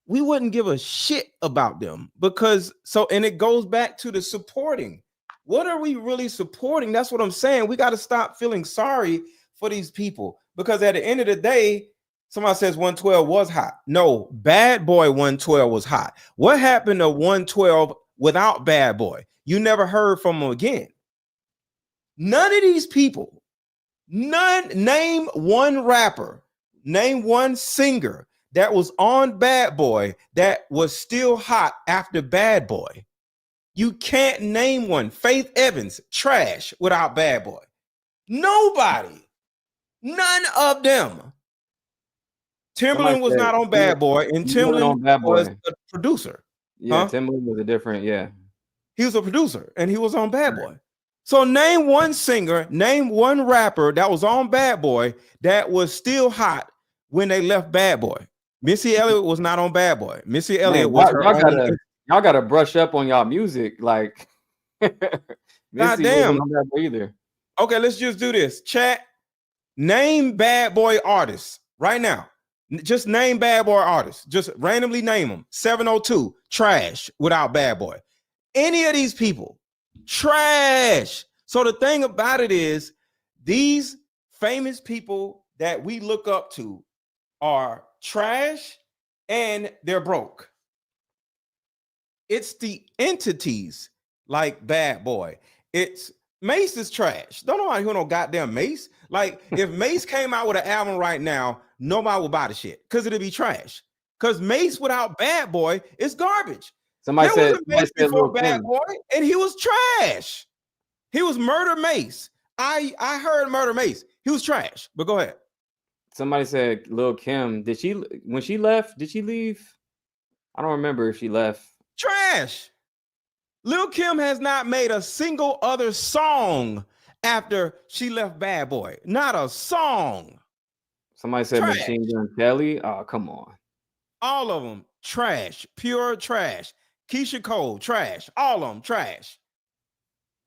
we wouldn't give a shit about them. Because and it goes back to the supporting. What are we really supporting? That's what I'm saying. We got to stop feeling sorry for these people, because at the end of the day, somebody says 112 was hot. No, Bad Boy 112 was hot. What happened to 112 without Bad Boy? You never heard from him again. None of these people, name one rapper, name one singer that was on Bad Boy that was still hot after Bad Boy. You can't name one. Faith Evans, trash without Bad Boy. Nobody. None of them. Timberland was not on Bad Boy, and Timberland was a producer. Yeah, Timberland was a different, He was a producer, and he was on Bad Boy. So name one singer, name one rapper that was on Bad Boy that was still hot when they left Bad Boy. Missy Elliott was not on Bad Boy. Missy Elliott was her own. Y'all gotta brush up on y'all music, like. Goddamn. Either. Okay, let's just do this. Chat. Name Bad Boy artists right now. Just name Bad Boy artists. Just randomly name them. 702, trash without Bad Boy. Any of these people, trash. So the thing about it is, these famous people that we look up to are trash and they're broke. It's the entities like Bad Boy. It's Mace is trash. Don't know who no goddamn Mace. Like if Mace came out with an album right now, nobody would buy the shit because it'd be trash. Because Mace without Bad Boy is garbage. Somebody there said was a Mace before Bad Boy, and he was trash. He was Murder Mace. I heard Murder Mace. He was trash. But go ahead. Somebody said Lil Kim. When she left, did she leave? I don't remember if she left. Trash. Lil Kim has not made a single other song after she left Bad Boy. Not a song. Somebody said trash. Machine Gun Kelly. Oh, come on. All of them trash. Pure trash. Keisha Cole, trash. All of them trash.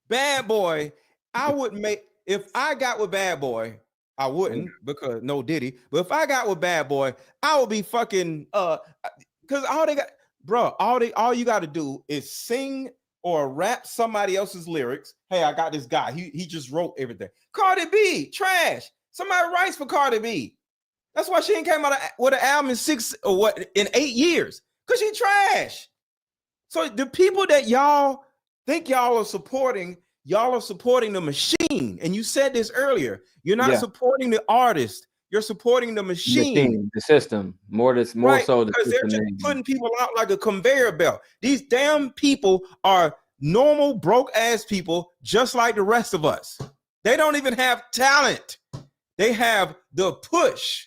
Bad Boy, I wouldn't make, if I got with Bad Boy, I wouldn't, because no Diddy, but if I got with Bad Boy, I would be fucking because all they got, bro, all you got to do is sing or rap somebody else's lyrics. Hey, I got this guy. He just wrote everything. Cardi B, trash. Somebody writes for Cardi B. That's why she ain't came out with an album in 8 years. Because she trash. So the people that y'all think y'all are supporting the machine. And you said this earlier. You're not supporting the artist. You're supporting the machine. The system. More right, so because they're just putting people out like a conveyor belt. These damn people are normal, broke ass people, just like the rest of us. They don't even have talent. They have the push.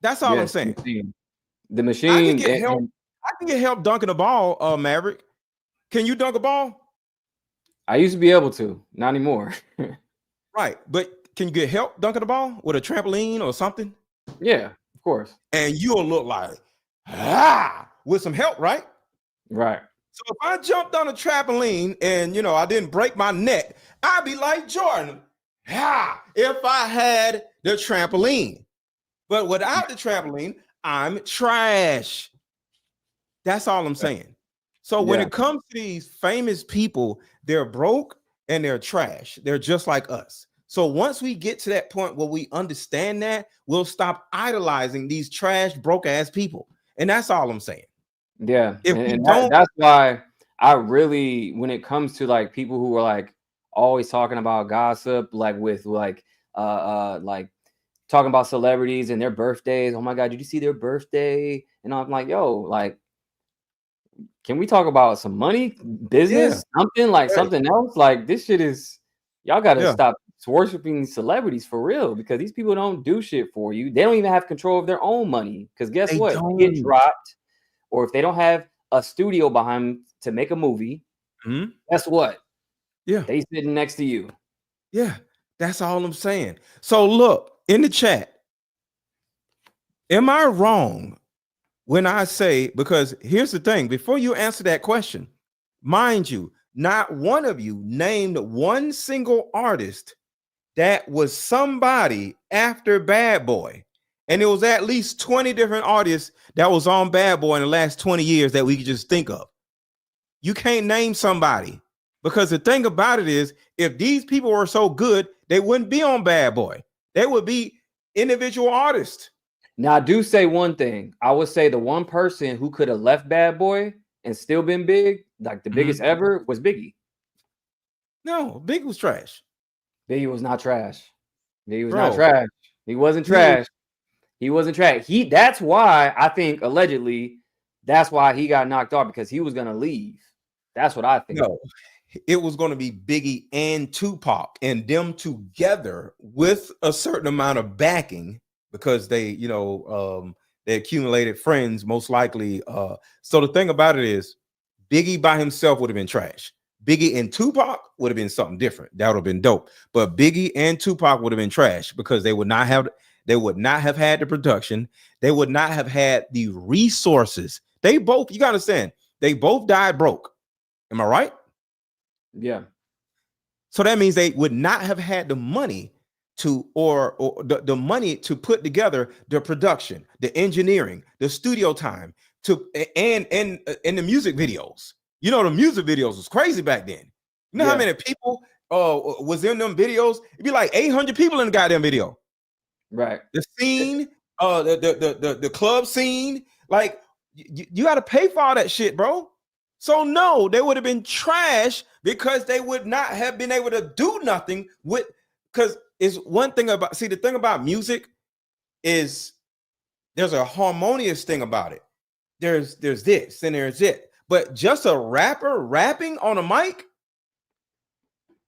That's all I'm saying. The machine. I can get help dunking a ball, Maverick. Can you dunk a ball? I used to be able to, not anymore. Right, but can you get help dunking the ball with a trampoline or something? Yeah, of course. And you'll look like with some help, right? Right. So if I jumped on a trampoline and I didn't break my neck, I'd be like Jordan. If I had the trampoline. But without the trampoline, I'm trash. That's all I'm saying. So when it comes to these famous people, they're broke and they're trash. They're just like us. So once we get to that point where we understand that, we'll stop idolizing these trash, broke ass people. And that's all I'm saying. Yeah. That's why I really, when it comes to like people who are like always talking about gossip, like with like talking about celebrities and their birthdays. Oh my God, did you see their birthday? And I'm like, yo, like, can we talk about some money, business, something else? Like this shit is, y'all got to stop worshiping celebrities for real, because these people don't do shit for you. They don't even have control of their own money. Because guess what? If they get dropped, or if they don't have a studio behind them to make a movie, guess what? Yeah, they sitting next to you. Yeah, that's all I'm saying. So look in the chat. Am I wrong when I say, because here's the thing, before you answer that question, mind you, not one of you named one single artist that was somebody after Bad Boy. And there was at least 20 different artists that was on Bad Boy in the last 20 years that we could just think of. You can't name somebody, because the thing about it is, if these people were so good, they wouldn't be on Bad Boy. They would be individual artists. Now, I do say one thing. I would say the one person who could have left Bad Boy and still been big, like the biggest ever, was Biggie. No, Biggie was trash. Biggie was not trash. Biggie was not trash. He wasn't trash. He wasn't trash. That's why I think allegedly that's why he got knocked off, because he was gonna leave. That's what I think. No, it was going to be Biggie and Tupac, and them together with a certain amount of backing, because they, they accumulated friends, most likely. So the thing about it is, Biggie by himself would have been trash. Biggie and Tupac would have been something different. That would have been dope. But Biggie and Tupac would have been trash, because they would not have had the production. They would not have had the resources. They both, you gotta understand, they both died broke. Am I right? Yeah. So that means they would not have had the money to, or the money to put together the production, the engineering, the studio time, and the music videos. The music videos was crazy back then. You know how many people was in them videos? It'd be like 800 people in the goddamn video. Right. The scene, the club scene, like you got to pay for all that shit, bro. So no, they would have been trash, because they would not have been able to do nothing with, because it's one thing about, the thing about music is there's a harmonious thing about it. There's this and there's it. But just a rapper rapping on a mic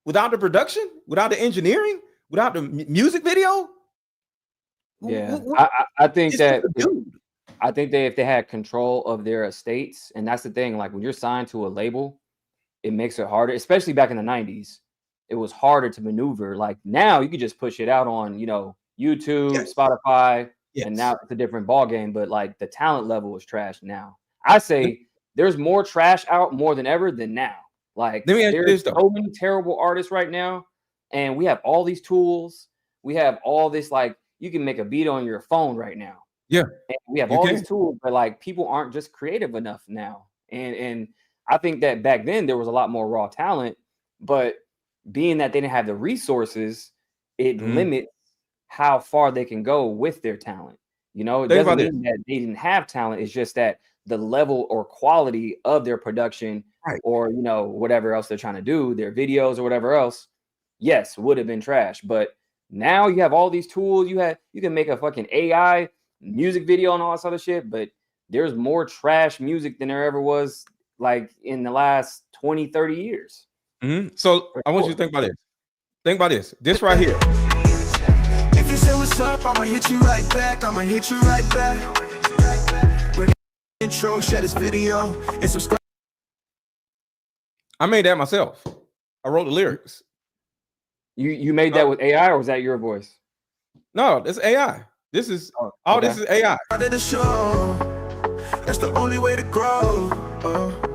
without the production, without the engineering, without the music video. Yeah, I think that if they had control of their estates, and that's the thing, like when you're signed to a label, it makes it harder, especially back in the 90s. It was harder to maneuver. Like now you could just push it out on, YouTube, Spotify, and now it's a different ball game. But like the talent level is trash now. I say there's more trash out more than ever than now. Like there's so many terrible artists right now, and we have all these tools. We have all this, like you can make a beat on your phone right now. Yeah, and we have all these tools, but like people aren't just creative enough now. And I think that back then there was a lot more raw talent, but being that they didn't have the resources, it limits how far they can go with their talent. It doesn't mean that they didn't have talent. It's just that the level or quality of their production, or whatever else they're trying to do, their videos or whatever else, yes, would have been trash. But now you have all these tools. You can make a fucking AI music video and all this other shit, but there's more trash music than there ever was, like in the last 20, 30 years. So I want you to think about this. Think about this. This right here. If you say what's up, I'ma hit you right back. I'ma hit you right back. With intro, share this video, and subscribe. I made that myself. I wrote the lyrics. You made that with AI, or was that your voice? No, it's AI. This is this is AI. The show. That's the only way to grow.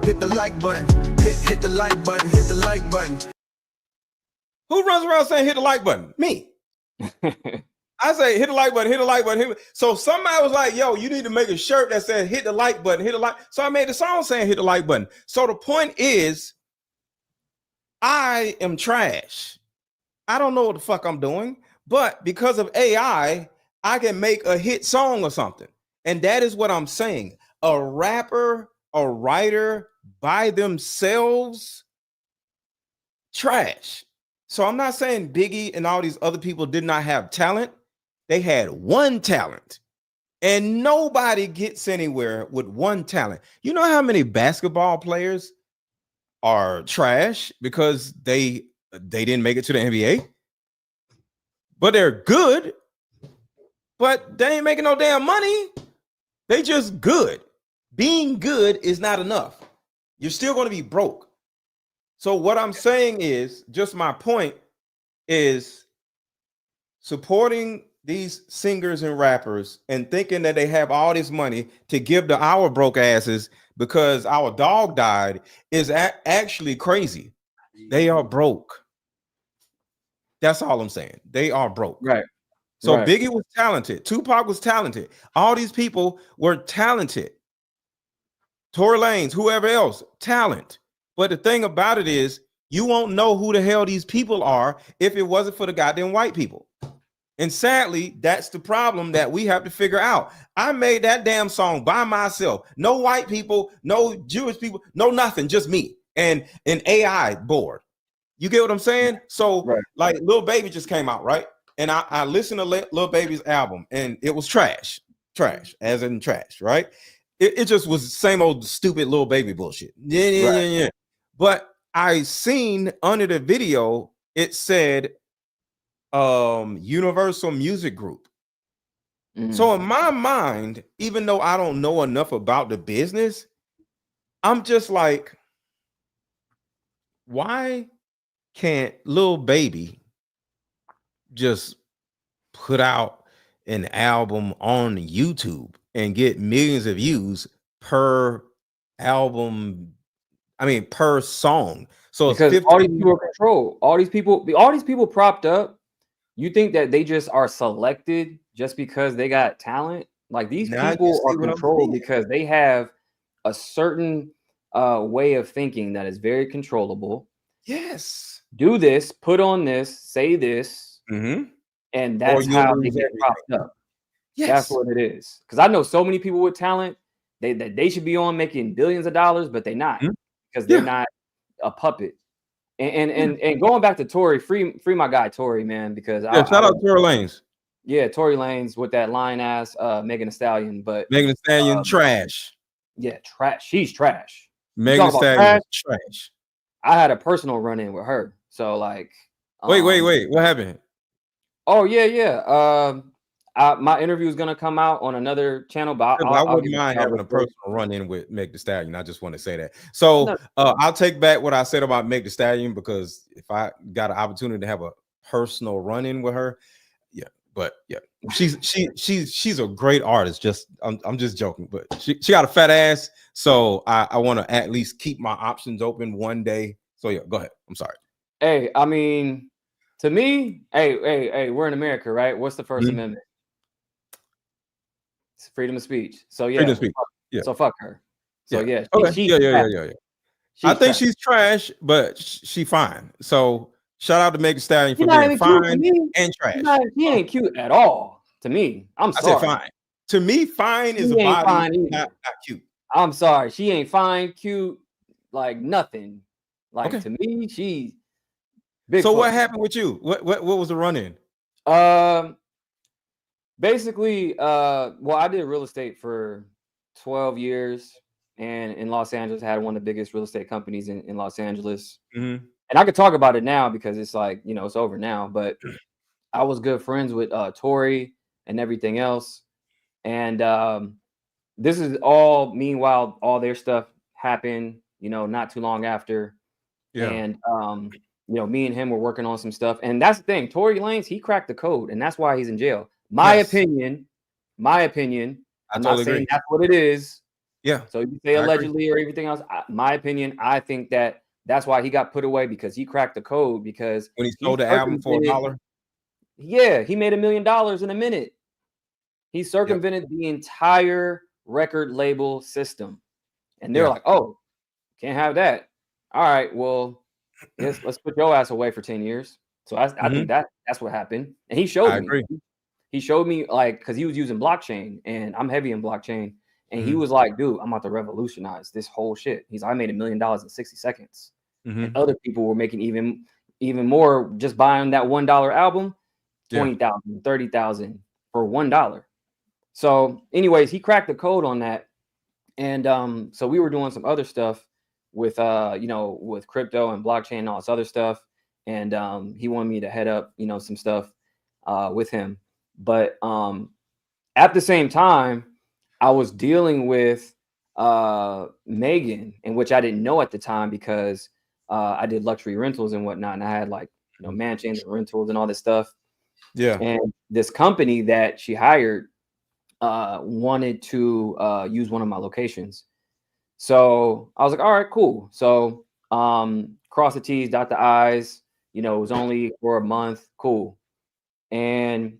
Hit the like button. Hit the like button. Hit the like button. Who runs around saying hit the like button? Me. I say hit the like button. Hit the like button. So somebody was like, "Yo, you need to make a shirt that says hit the like button. Hit the like." So I made a song saying hit the like button. So the point is, I am trash. I don't know what the fuck I'm doing, but because of AI, I can make a hit song or something. And that is what I'm saying. A rapper, a writer by themselves, trash. So I'm not saying Biggie and all these other people did not have talent. They had one talent. And nobody gets anywhere with one talent. You know how many basketball players are trash because they didn't make it to the NBA? But they're good. But they ain't making no damn money. They just good. Being good is not enough. You're still going to be broke. So what I'm saying is, just my point is, supporting these singers and rappers and thinking that they have all this money to give to our broke asses because our dog died is actually crazy. They are broke. That's all I'm saying. They are broke. Right. So Right. Biggie was talented. Tupac was talented. All these people were talented. Tory Lanez, whoever else, talent. But the thing about it is, you won't know who the hell these people are if it wasn't for the goddamn white people. And sadly, that's the problem that we have to figure out. I made that damn song by myself. No white people, no Jewish people, no nothing, just me and an AI board. You get what I'm saying? So, Right. like, Lil Baby just came out, right? And I listened to Lil Baby's album, and it was trash, as in trash, right? It just was the same old stupid Lil Baby bullshit. Yeah. But I seen under the video, it said Universal Music Group. So in my mind, even though I don't know enough about the business, I'm just like, why can't Lil Baby just put out an album on YouTube and get millions of views per album? I mean, per song. So because it's all these people are controlled. All these people propped up. You think that they just are selected just because they got talent? Like, these people are controlled because they have a certain way of thinking that is very controllable. Yes. Do this, put on this, say this, and that's how they get propped up. Yes. That's what it is. Because I know so many people with talent that they should be on making billions of dollars, but they're not, because they're not a puppet. And going back to Tory, free my guy Tory, man, because shout out Tory Lanez. Yeah, Tory Lanez with that line ass Megan Thee Stallion, but Megan Thee Stallion trash. Yeah, trash. She's trash. Megan Thee Stallion trash. I had a personal run-in with her. So like, wait, what happened? Oh yeah. My interview is gonna come out on another channel, but I wouldn't mind having a personal run-in with Meg Thee Stallion. I just want to say that. So I'll take back what I said about Meg Thee Stallion, because if I got an opportunity to have a personal run-in with her, she's a great artist. Just I'm just joking, but she got a fat ass, so I want to at least keep my options open one day. So yeah, go ahead. I'm sorry. Hey, I mean, to me, hey, we're in America, right? What's the First Amendment? It's freedom of speech. So yeah, freedom of speech. Yeah. So fuck her. So yeah, yeah. I think she's trash, but she fine. So shout out to Meg Thee Stallion for being fine and trash. She ain't cute at all to me. I'm sorry. I said fine. To me, fine is a body, not cute. I'm sorry. She ain't fine, cute, like nothing. Like to me, she's big. So what happened with you? What was the run-in? Basically, well, I did real estate for 12 years, and in Los Angeles, I had one of the biggest real estate companies in Los Angeles. And I could talk about it now because it's like, it's over now, but I was good friends with Tory and everything else. And this is all, meanwhile, all their stuff happened, not too long after. Yeah. And, me and him were working on some stuff. And that's the thing. Tory Lanez, he cracked the code, and that's why he's in jail. My opinion. I'm not saying that's what it is. Yeah. So you say allegedly or everything else. My opinion, I think that's why he got put away, because he cracked the code. Because when he sold the album for $1, yeah, he made $1 million in a minute. He circumvented the entire record label system, and they're like, "Oh, can't have that." All right, well, let's put your ass away for 10 years. So I think that's what happened, and he showed me. He showed me, like, because he was using blockchain, and I'm heavy in blockchain. And he was like, dude, I'm about to revolutionize this whole shit. I made $1 million in 60 seconds. And other people were making even more just buying that $1 album, 20,000, 30,000 for $1. So anyways, he cracked the code on that. And so we were doing some other stuff with with crypto and blockchain and all this other stuff. And he wanted me to head up, some stuff with him. But at the same time, I was dealing with Megan, in which I didn't know at the time, because I did luxury rentals and whatnot, and I had like mansions and rentals and all this stuff. Yeah. And this company that she hired wanted to use one of my locations. So I was like, all right, cool. So cross the T's, dot the I's, You know, it was only for a month. Cool. And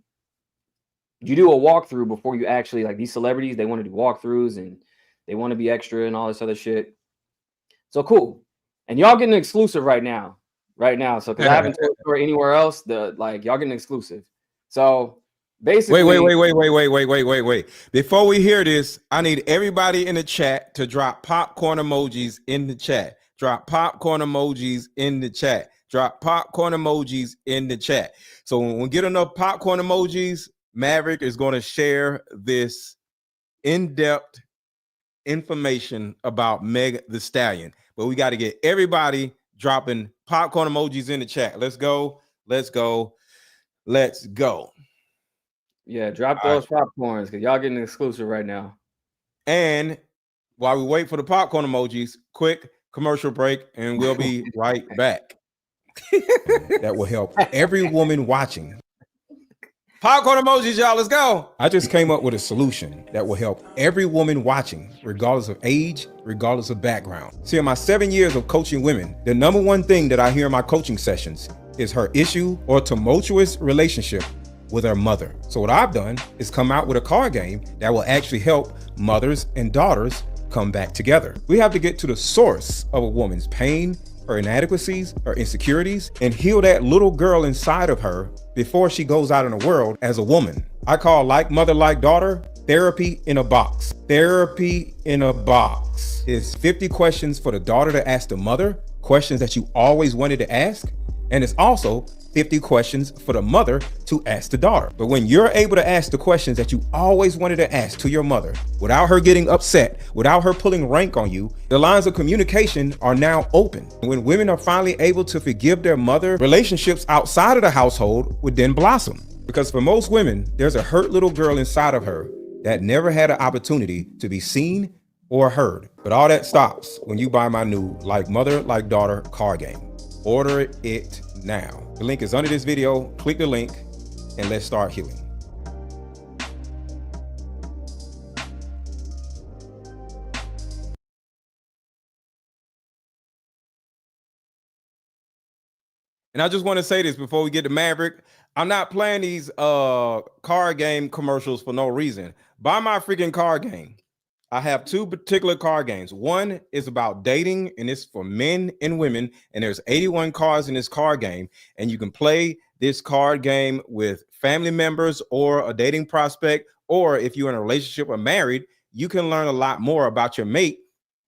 you do a walkthrough before you actually, like, these celebrities, they want to do walkthroughs and they want to be extra and all this other shit. So cool. And y'all getting an exclusive right now. So because I haven't told the story anywhere else, y'all getting an exclusive. So basically, wait. Before we hear this, I need everybody in the chat to drop popcorn emojis in the chat. Drop popcorn emojis in the chat. Drop popcorn emojis in the chat. So when we get enough popcorn emojis, Maverick is going to share this in-depth information about Meg the Stallion. But we got to get everybody dropping popcorn emojis in the chat. Let's go. Yeah, drop those popcorns because y'all getting exclusive right now. And while we wait for the popcorn emojis, quick commercial break, and we'll be right back. That will help every woman watching. Popcorn emojis, y'all, let's go. I just came up with a solution that will help every woman watching, regardless of age, regardless of background. See, in my 7 years of coaching women, the number one thing that I hear in my coaching sessions is her issue or tumultuous relationship with her mother. So what I've done is come out with a card game that will actually help mothers and daughters come back together. We have to get to the source of a woman's pain, her inadequacies, her insecurities, and heal that little girl inside of her before she goes out in the world as a woman. I call Like Mother, Like Daughter therapy in a box. Therapy in a box is 50 questions for the daughter to ask the mother, questions that you always wanted to ask. And it's also 50 questions for the mother to ask the daughter. But when you're able to ask the questions that you always wanted to ask to your mother without her getting upset, without her pulling rank on you, the lines of communication are now open. When women are finally able to forgive their mother, relationships outside of the household would then blossom. Because for most women, there's a hurt little girl inside of her that never had an opportunity to be seen or heard. But all that stops when you buy my new Like Mother, Like Daughter card game. Order it now. The link is under this video. Click the link and let's start healing. And I just want to say this before we get to Maverick. I'm not playing these card game commercials for no reason. Buy my freaking card game. I have two particular card games. One is about dating, and it's for men and women. And there's 81 cards in this card game. And you can play this card game with family members or a dating prospect. Or if you're in a relationship or married, you can learn a lot more about your mate.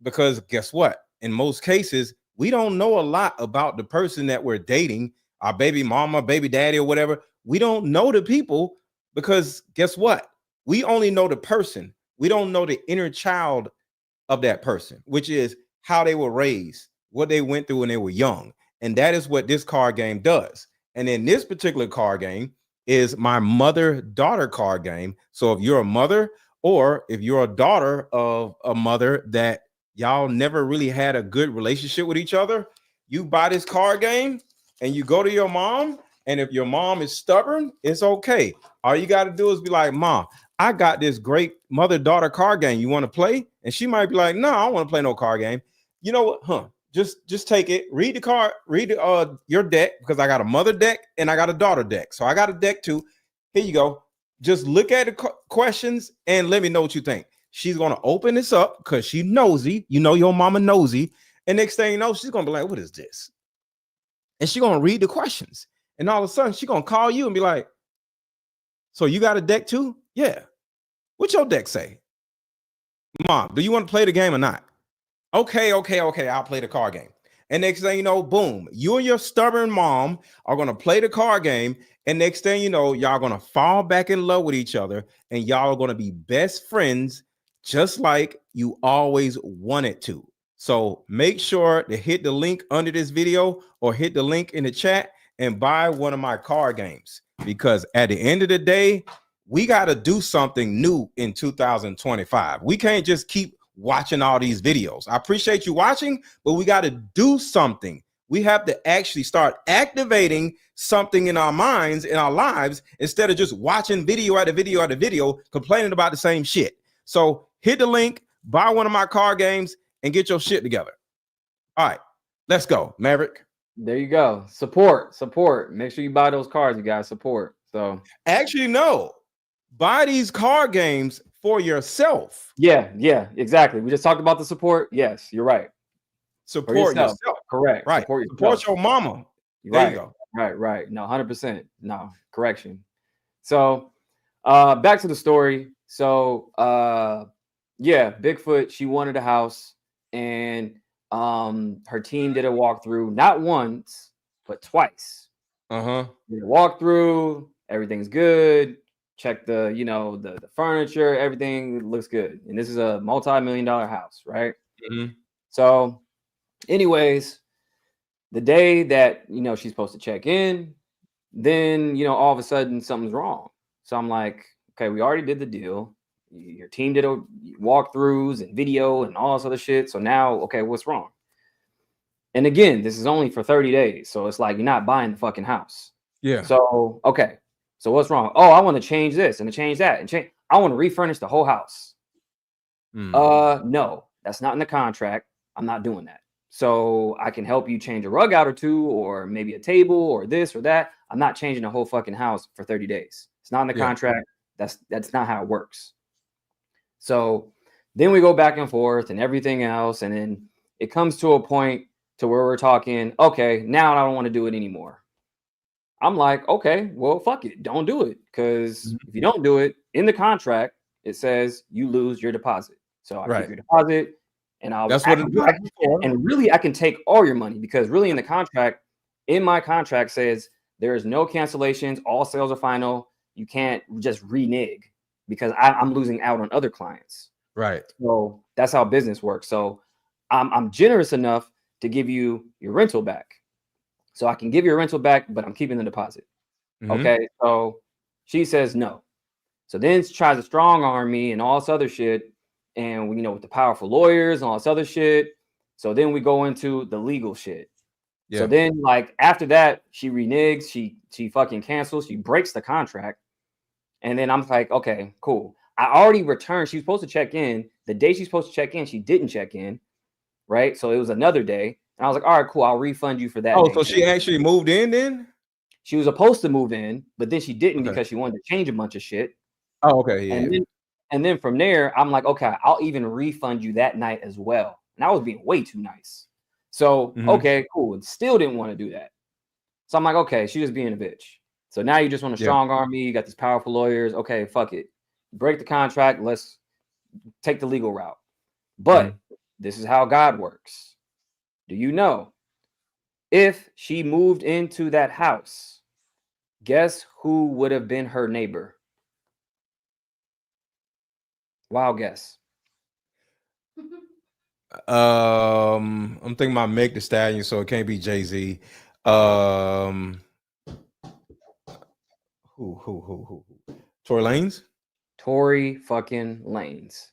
Because guess what? In most cases, we don't know a lot about the person that we're dating, our baby mama, baby daddy, or whatever. We don't know the people because guess what? We only know the person. We don't know the inner child of that person, which is how they were raised, what they went through when they were young. And that is what this card game does. And then this particular card game is my mother-daughter card game. So if you're a mother or if you're a daughter of a mother that y'all never really had a good relationship with each other, you buy this card game and you go to your mom. And if your mom is stubborn, it's okay. All you got to do is be like, Mom, I got this great mother-daughter card game. You want to play? And she might be like, no, I don't want to play no card game. You know what? Just take it. Read the card. Read your deck, because I got a mother deck and I got a daughter deck. So I got a deck too. Here you go. Just look at the questions and let me know what you think. She's going to open this up because she nosy. You know your mama nosy. And next thing you know, she's going to be like, what is this? And she's going to read the questions. And all of a sudden, she's going to call you and be like, so you got a deck too? Yeah. What your deck say? Mom, do you want to play the game or not? Okay. I'll play the card game. And next thing you know, boom, you and your stubborn mom are going to play the card game. And next thing you know, y'all going to fall back in love with each other. And y'all are going to be best friends, just like you always wanted to. So make sure to hit the link under this video or hit the link in the chat and buy one of my card games. Because at the end of the day, we got to do something new in 2025. We can't just keep watching all these videos. I appreciate you watching, but we got to do something. We have to actually start activating something in our minds, in our lives, instead of just watching video after video after video, complaining about the same shit. So hit the link, buy one of my card games, and get your shit together. All right, let's go, Maverick. There you go. Support. Make sure you buy those cards, you guys. Support. So Actually, no. Buy these card games for yourself. yeah, exactly. We just talked about the support. Yes, you're right. Support yourself. Correct. Right. Support your mama. There you go. Right. No, 100%. No, correction. So back to the story. So yeah, Bigfoot, she wanted a house, and her team did a walkthrough, not once, but twice. Did a walkthrough, everything's good. Check the, the furniture, everything looks good. And this is a multi-million-dollar house, right? So anyways, the day that, she's supposed to check in, then, all of a sudden something's wrong. So I'm like, okay, we already did the deal. Your team did a walkthroughs and video and all this other shit. So now, okay, what's wrong? And again, this is only for 30 days. So it's like, you're not buying the fucking house. Yeah. So, okay. So what's wrong? Oh, I want to change this and to change that and change. I want to refurnish the whole house. No, that's not in the contract. I'm not doing that. So I can help you change a rug out or two, or maybe a table or this or that. I'm not changing the whole fucking house for 30 days. It's not in the contract. That's not how it works. So then we go back and forth and everything else. And then it comes to a point to where we're talking, okay, now I don't want to do it anymore. I'm like, okay, well, fuck it. Don't do it. Because if you don't do it, in the contract, it says you lose your deposit. So I keep your deposit, and that's what it's like. And really, I can take all your money, because really in the contract, in my contract says there is no cancellations. All sales are final. You can't just renege, because I'm losing out on other clients. Right. So that's how business works. So I'm generous enough to give you your rental back. So I can give you a rental back, but I'm keeping the deposit. Okay. So she says no. So then she tries to strong arm me and all this other shit. And with the powerful lawyers and all this other shit. So then we go into the legal shit. Yeah. So then, like, after that, she reneges, she fucking cancels, she breaks the contract. And then I'm like, okay, cool. I already returned. She was supposed to check in. The day she's supposed to check in, she didn't check in. Right. So it was another day. And I was like, all right, cool. I'll refund you for that. Oh, so she actually moved in then? She was supposed to move in, but then she didn't because she wanted to change a bunch of shit. Oh, okay. Yeah. And then from there, I'm like, okay, I'll even refund you that night as well. And I was being way too nice. So, okay, cool. And still didn't want to do that. So I'm like, okay, she's just being a bitch. So now you just want to strong arm me. You got these powerful lawyers. Okay, fuck it. Break the contract. Let's take the legal route. But this is how God works. Do you know, if she moved into that house, guess who would have been her neighbor? Wild guess. I'm thinking about Meg the Stallion, so it can't be Jay-Z. Who? Tory Lanez? Tory fucking Lanez.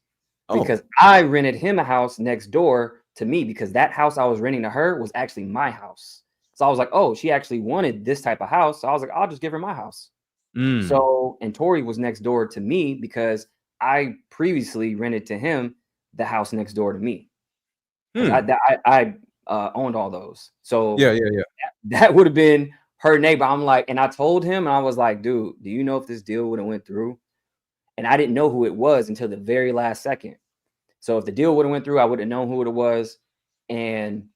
Because I rented him a house next door to me, because that house I was renting to her was actually my house. So I was like, oh, she actually wanted this type of house. So I was like, I'll just give her my house. So, and Tory was next door to me because I previously rented to him the house next door to me. I owned all those. So yeah. That would have been her neighbor. I'm like, and I told him, and I was like, dude, do you know if this deal would have went through? And I didn't know who it was until the very last second. So if the deal would have went through, I would have known who it was. And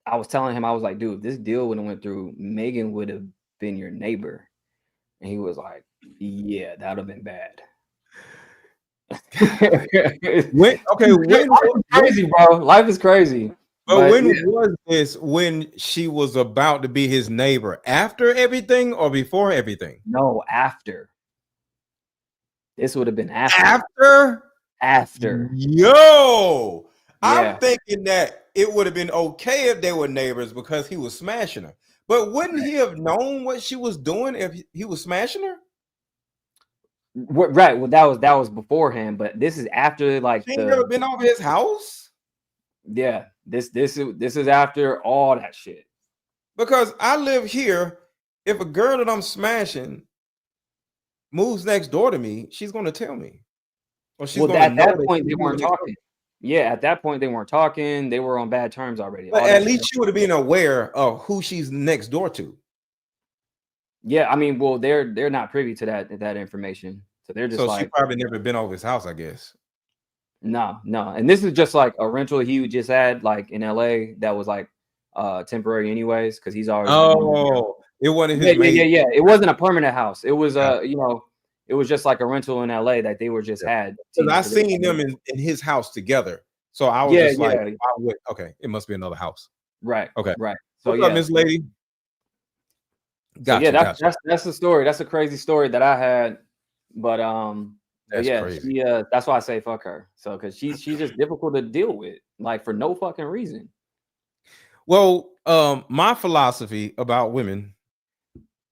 I was telling him, I was like, dude, if this deal would have went through, Megan would have been your neighbor. And he was like, yeah, that would have been bad. When crazy, bro. Life is crazy. But when was this? When she was about to be his neighbor? After everything or before everything? No, after. This would have been after. After. Yo, I'm thinking that it would have been okay if they were neighbors because he was smashing her. But wouldn't he have known what she was doing if he was smashing her? Right. Well, that was beforehand, but this is after, like, she ain't never been over his house. Yeah, this is after all that shit. Because I live here. If a girl that I'm smashing moves next door to me, she's going to tell me. Or she's at that point they weren't talking. Yeah, at that point they weren't talking. They were on bad terms already. But All at that least shit. you would have been aware of who she's next door to. Yeah, I mean, well, they're not privy to that information, so they're just So she like, probably never been over his house, I guess. no, no. And this is just like a rental he just had like in LA that was like temporary anyways, because he's always been moving there. Oh, it wasn't Yeah, his yeah, yeah, maid. yeah. It wasn't a permanent house. It was Yeah. you know, it was just like a rental in LA that they were just had. Because I to the- seen them in his house together. So I was Yeah, just like, yeah. okay, it must be another house. Right. Okay. Right. So What's yeah. up, Miss Lady? So Got yeah, you, got you. that's the story. That's a crazy story that I had. But That's yeah, crazy. she that's why I say fuck her. So because she's just difficult to deal with, like for no fucking reason. Well, my philosophy about women,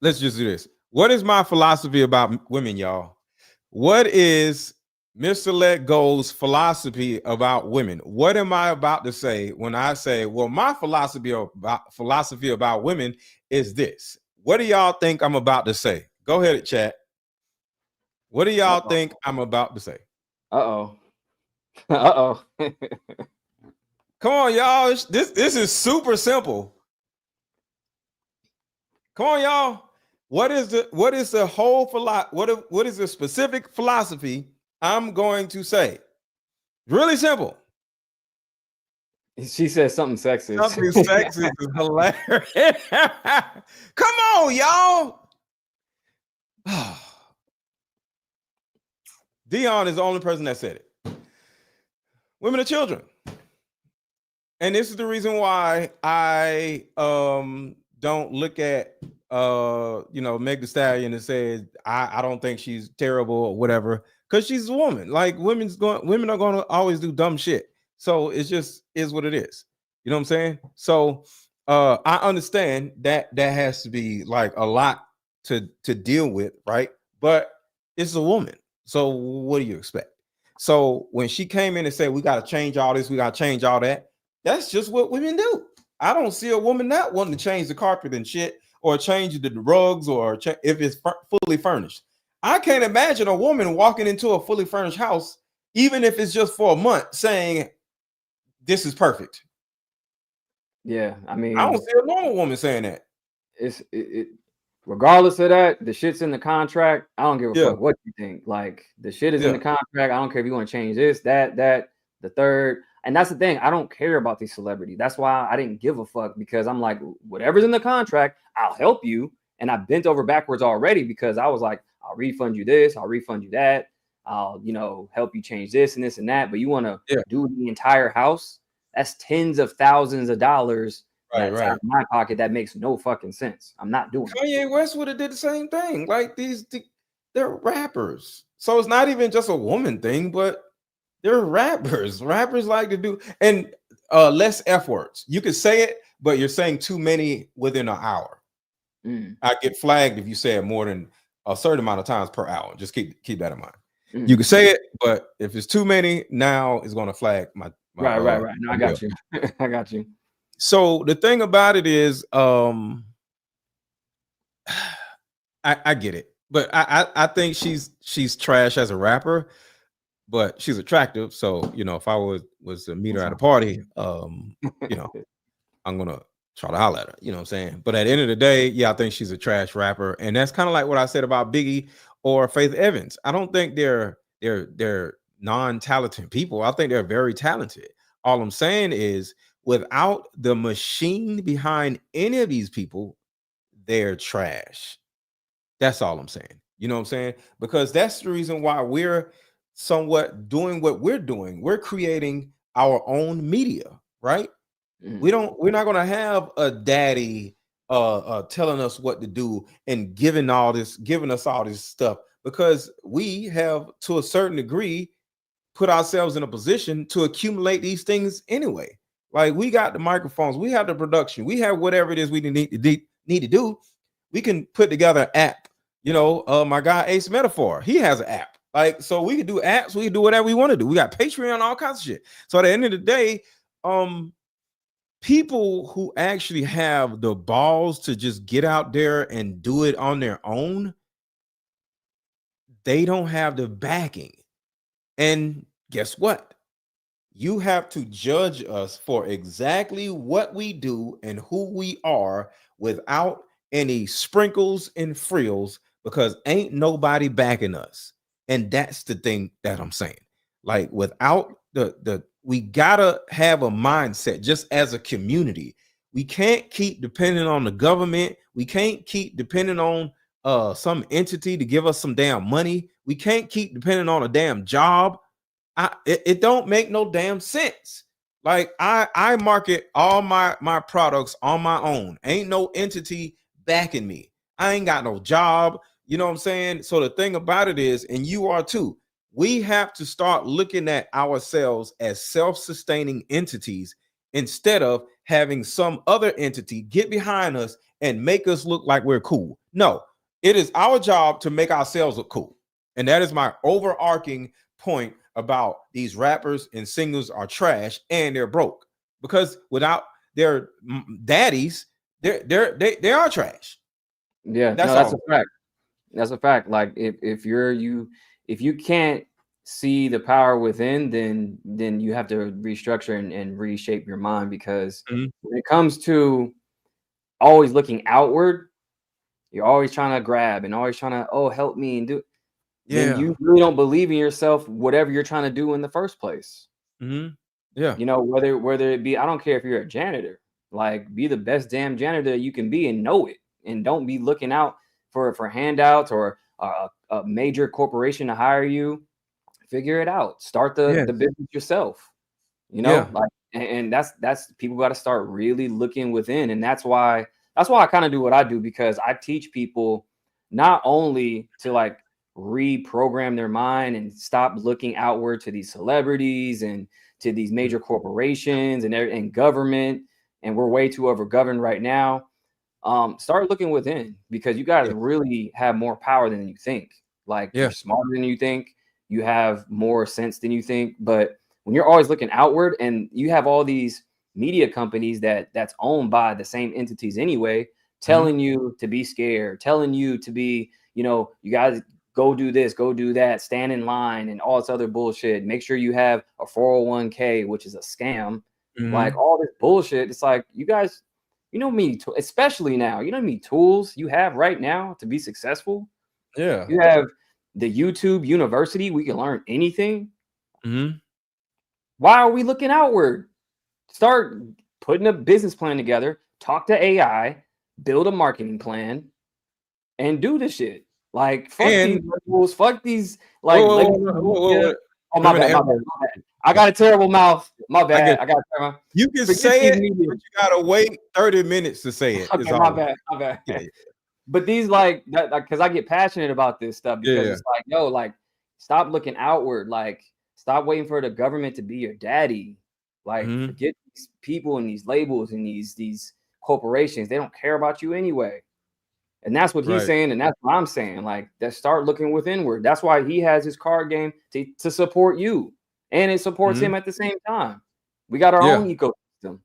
let's just do this. What is my philosophy about women, y'all? What is Mr. Let Go's philosophy about women? What am I about to say when I say, well, my philosophy about women is this? What do y'all think I'm about to say? Go ahead, chat. What do y'all think I'm about to say? Uh-oh. Uh-oh. Come on, y'all. This is super simple. Come on, y'all. What is the whole what is the specific philosophy I'm going to say? Really simple. She said something sexist. Something sexist is hilarious. Come on, y'all. Dion is the only person that said it. Women are children. And this is the reason why I don't look at Meg Thee Stallion and say I don't think she's terrible or whatever, because she's a woman. Like women are gonna always do dumb shit. So it's just is what it is. You know what I'm saying? So I understand that has to be like a lot to deal with, right? But it's a woman. So what do you expect? So when she came in and said we got to change all this, we got to change all that, that's just what women do. I don't see a woman not wanting to change the carpet and shit, or change the rugs, or if it's fully furnished. I can't imagine a woman walking into a fully furnished house, even if it's just for a month, saying this is perfect. Yeah, I mean, I don't see a normal woman saying that. It regardless of that, the shit's in the contract. I don't give a fuck what you think. Like the shit is in the contract. I don't care if you want to change this, that, the third. And that's the thing. I don't care about these celebrities. That's why I didn't give a fuck, because I'm like, whatever's in the contract, I'll help you. And I bent over backwards already, because I was like, I'll refund you this, I'll refund you that. I'll, help you change this and this and that. But you want to do the entire house? That's tens of thousands of dollars. That's out of my pocket. That makes no fucking sense. I'm not doing it. Kanye West would have did the same thing. Like they're rappers. So it's not even just a woman thing, but they're rappers. Rappers like to do, and less F words. You could say it, but you're saying too many within an hour. I get flagged if you say it more than a certain amount of times per hour. Just keep that in mind. You can say it, but if it's too many, now it's going to flag my right. No, I got you. I got you. So the thing about it is, I get it, but I think she's trash as a rapper, but she's attractive. So if I was to meet her at a party, I'm gonna try to holler at her. You know what I'm saying? But at the end of the day, yeah, I think she's a trash rapper, and that's kind of like what I said about Biggie or Faith Evans. I don't think they're non-talented people. I think they're very talented. All I'm saying is, without the machine behind any of these people, they're trash. That's all I'm saying. You know what I'm saying? Because that's the reason why we're somewhat doing what we're doing. We're creating our own media, right? We're not going to have a daddy telling us what to do and giving us all this stuff, because we have, to a certain degree, put ourselves in a position to accumulate these things anyway. Like, we got the microphones, we have the production, we have whatever it is we need to do. We can put together an app. My guy Ace Metaphor, he has an app. Like, so we can do apps, we can do whatever we want to do. We got Patreon, all kinds of shit. So at the end of the day, people who actually have the balls to just get out there and do it on their own, they don't have the backing. And guess what? You have to judge us for exactly what we do and who we are without any sprinkles and frills, because ain't nobody backing us. And that's the thing that I'm saying. Like, without the we gotta have a mindset just as a community. We can't keep depending on the government. We can't keep depending on some entity to give us some damn money. We can't keep depending on a damn job. It don't make no damn sense. Like, I market all my products on my own. Ain't no entity backing me. I ain't got no job. You know what I'm saying? So the thing about it is, and you are too, we have to start looking at ourselves as self-sustaining entities instead of having some other entity get behind us and make us look like we're cool. No, it is our job to make ourselves look cool. And that is my overarching point about these rappers and singers are trash and they're broke, because without their daddies, they are trash. Yeah, that's a fact. That's a fact. Like, if you can't see the power within, then you have to restructure and reshape your mind, because when it comes to always looking outward, you're always trying to grab and always trying to, help me and do. Then you really don't believe in yourself, whatever you're trying to do in the first place. Yeah. You know, whether it be, I don't care if you're a janitor, like, be the best damn janitor you can be and know it. And don't be looking out for handouts or a major corporation to hire you. Figure it out. Start the business yourself. You know, like, and that's people got to start really looking within. And that's why I kind of do what I do, because I teach people not only to, like, reprogram their mind and stop looking outward to these celebrities and to these major corporations and government, and we're way too overgoverned right now. Start looking within, because you guys really have more power than you think. Like, you're smarter than you think, you have more sense than you think. But when you're always looking outward, and you have all these media companies that's owned by the same entities anyway, telling you to be scared, telling you to be, you guys go do this, go do that, stand in line, and all this other bullshit. Make sure you have a 401k, which is a scam. Like, all this bullshit. It's like, you guys, me, especially now, me tools you have right now to be successful. Yeah. You have the YouTube University. We can learn anything. Why are we looking outward? Start putting a business plan together, talk to AI, build a marketing plan, and do this shit. Like, fuck these rules, fuck these, like, oh, my bad. I got a terrible mouth. My bad. I got a terrible. You can say it, but you gotta wait 30 minutes to say it. Okay, my bad. Yeah. But these, like, that, because I get passionate about this stuff, because it's like, yo, like, stop looking outward. Like, stop waiting for the government to be your daddy. Like, forget these people and these labels and these corporations. They don't care about you anyway. And that's what he's saying, and that's what I'm saying. Like, that start looking withinward. That's why he has his card game to support you, and it supports him at the same time. We got our own ecosystem.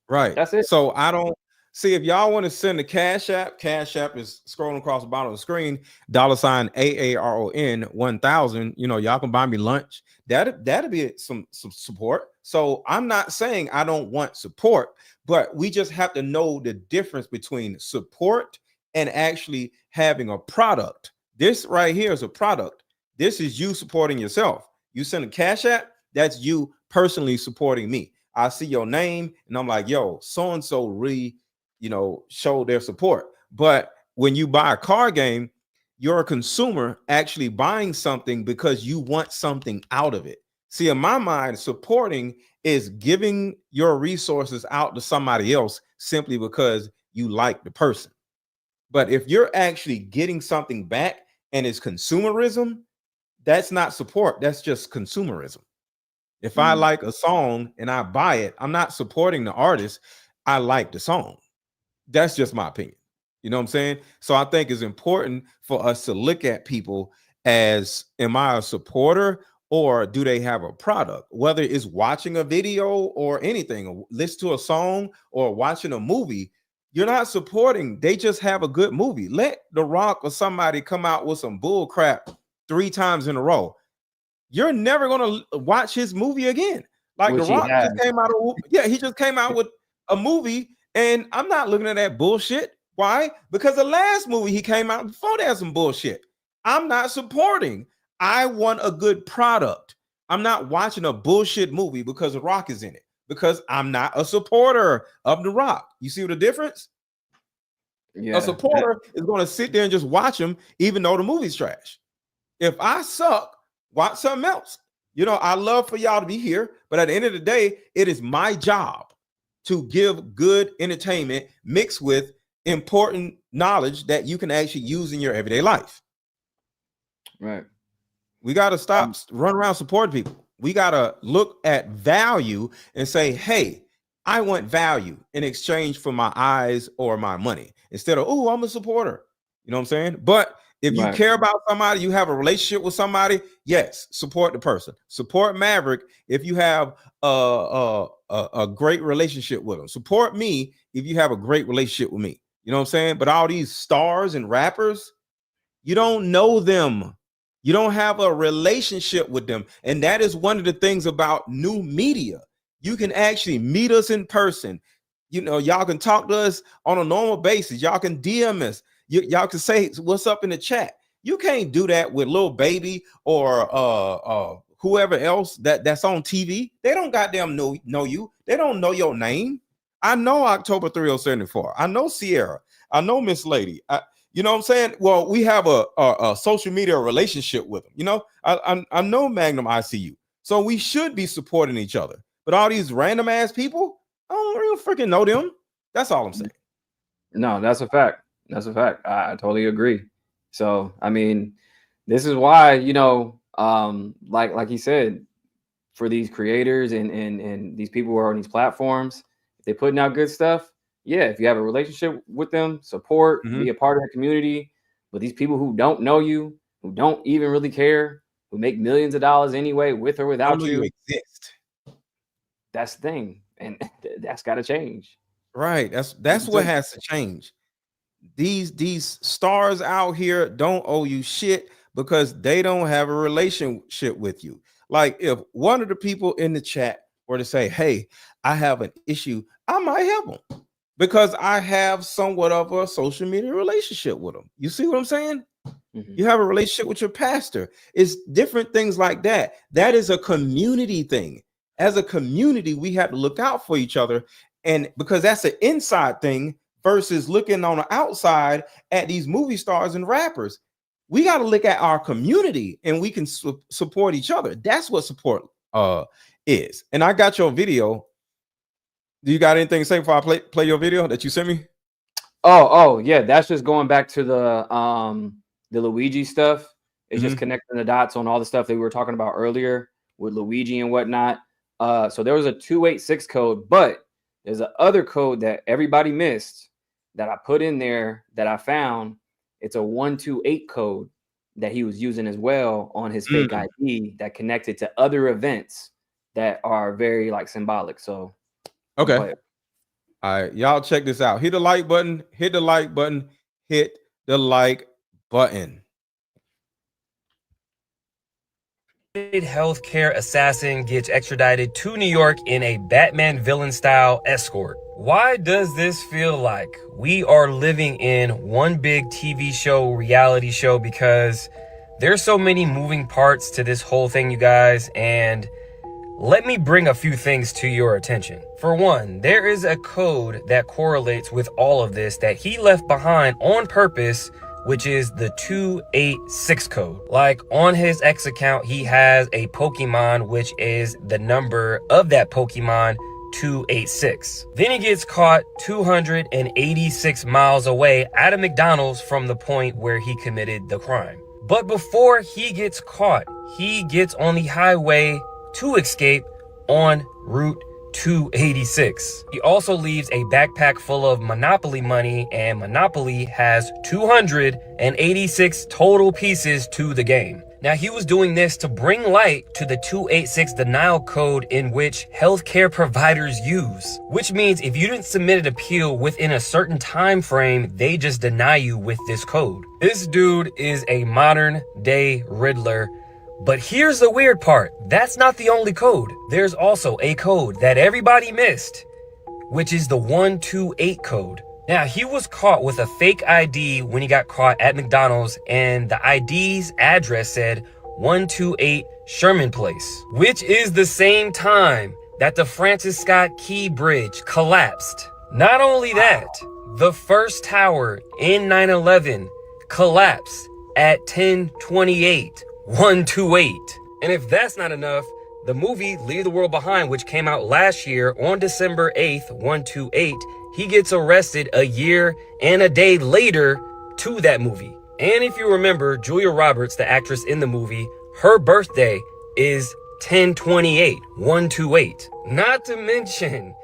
Right. That's it. So I don't see, if y'all want to send a Cash App is scrolling across the bottom of the screen, $AARON 1000. Y'all can buy me lunch. That'll be some support. So I'm not saying I don't want support, but we just have to know the difference between support and actually having a product. This right here is a product. This is you supporting yourself. You send a Cash App, that's you personally supporting me. I see your name and I'm like, yo, so-and-so really, show their support. But when you buy a card game, you're a consumer actually buying something because you want something out of it. See, in my mind, supporting is giving your resources out to somebody else simply because you like the person. But if you're actually getting something back and it's consumerism, that's not support. That's just consumerism. If I like a song and I buy it, I'm not supporting the artist. I like the song. That's just my opinion. You know what I'm saying? So I think it's important for us to look at people as, am I a supporter or do they have a product? Whether it's watching a video or anything, or listen to a song or watching a movie, you're not supporting. They just have a good movie. Let The Rock or somebody come out with some bull crap 3 times in a row. You're never going to watch his movie again. Like Which The he Rock has. just came out of, yeah, he just came out with a movie, and I'm not looking at that bullshit. Why? Because the last movie he came out before that some bullshit. I'm not supporting. I want a good product. I'm not watching a bullshit movie because The Rock is in it, because I'm not a supporter of The Rock. You see the difference? Yeah. A supporter is going to sit there and just watch him, even though the movie's trash. If I suck, watch something else. You know, I love for y'all to be here, but at the end of the day, it is my job to give good entertainment mixed with important knowledge that you can actually use in your everyday life. Right. We got to stop run around supporting people. We got to look at value and say, hey, I want value in exchange for my eyes or my money, instead of, oh, I'm a supporter. You know what I'm saying? But if you care about somebody, you have a relationship with somebody, yes, support the person. Support Maverick if you have a great relationship with them. Support me if you have a great relationship with me. You know what I'm saying? But all these stars and rappers, you don't know them. You don't have a relationship with them. And that is one of the things about new media. You can actually meet us in person. You know, y'all can talk to us on a normal basis. Y'all can DM us. Y'all can say what's up in the chat. You can't do that with Lil Baby or whoever else that's on TV. They don't goddamn know you. They don't know your name. I know October 3074. I know Sierra. I know Miss Lady. You know what I'm saying? Well, we have a social media relationship with them. You know, I know Magnum ICU. So we should be supporting each other. But all these random ass people, I don't really freaking know them. That's all I'm saying. No, that's a fact. That's a fact. I totally agree. So, I mean, this is why, you know, like he said, for these creators and these people who are on these platforms, if they're putting out good stuff, yeah, if you have a relationship with them, support, be a part of the community. But these people who don't know you, who don't even really care, who make millions of dollars anyway, with or without you exist. That's the thing, and that's got to change. Right. That's what has to change. These stars out here don't owe you shit because they don't have a relationship with you. Like if one of the people in the chat were to say, hey, I have an issue, I might help them because I have somewhat of a social media relationship with them. You see what I'm saying? You have a relationship with your pastor. It's different things like that. That is a community thing. As a community, we have to look out for each other. And because that's an inside thing versus looking on the outside at these movie stars and rappers. We got to look at our community and we can support each other. That's what support is. And I got your video. Do you got anything to say before I play your video that you sent me? Oh yeah, that's just going back to the Luigi stuff. It's just connecting the dots on all the stuff that we were talking about earlier with Luigi and whatnot. So there was a 286 code, but there's a other code that everybody missed that I put in there that I found. It's a 128 code that he was using as well on his fake ID that connected to other events that are very like symbolic. So okay. All right, y'all check this out. Hit the like button, hit the like button, hit the like button. Healthcare assassin gets extradited to New York in a Batman villain style escort. Why does this feel like we are living in one big TV show, reality show? Because there's so many moving parts to this whole thing, you guys, and let me bring a few things to your attention. For one, there is a code that correlates with all of this that he left behind on purpose, which is the 286 code. Like on his X account, he has a Pokemon, which is the number of that Pokemon, 286. Then he gets caught 286 miles away at a McDonald's from the point where he committed the crime. But before he gets caught, he gets on the highway to escape on Route 286. He also leaves a backpack full of Monopoly money, and Monopoly has 286 total pieces to the game. Now, he was doing this to bring light to the 286 denial code in which healthcare providers use, which means if you didn't submit an appeal within a certain time frame, they just deny you with this code. This dude is a modern day Riddler, But here's the weird part. That's not the only code. There's also a code that everybody missed, which is the 128 code. Now, he was caught with a fake ID when he got caught at McDonald's, and the ID's address said 128 Sherman Place, which is the same time that the Francis Scott Key Bridge collapsed. Not only that, the first tower in 9/11 collapsed at 1028 128. And if that's not enough, the movie Leave the World Behind, which came out last year on December 8th, 128, he gets arrested a year and a day later to that movie. And if you remember, Julia Roberts, the actress in the movie, her birthday is 1028 128. Not to mention,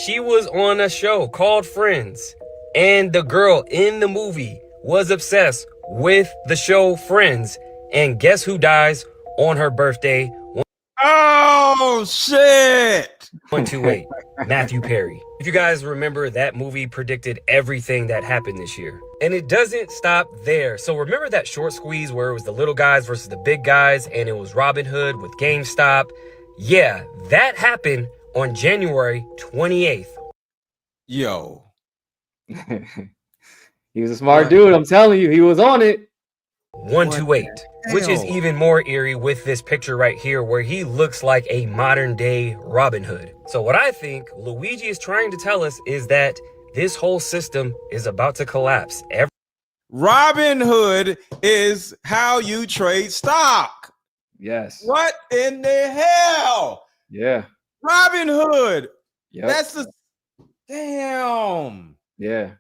she was on a show called Friends, and the girl in the movie was obsessed with the show Friends. And guess who dies on her birthday? Oh, shit. 128, Matthew Perry. If you guys remember, that movie predicted everything that happened this year. And it doesn't stop there. So remember that short squeeze where it was the little guys versus the big guys, and it was Robin Hood with GameStop? Yeah, that happened on January 28th. Yo. He was a smart dude. I'm telling you, he was on it. 128, which is even more eerie with this picture right here where he looks like a modern day Robin Hood. So what I think Luigi is trying to tell us is that this whole system is about to collapse. Robin Hood is how you trade stock. Yes. What in the hell? Yeah. Robin Hood. Yep. That's the damn. Yeah.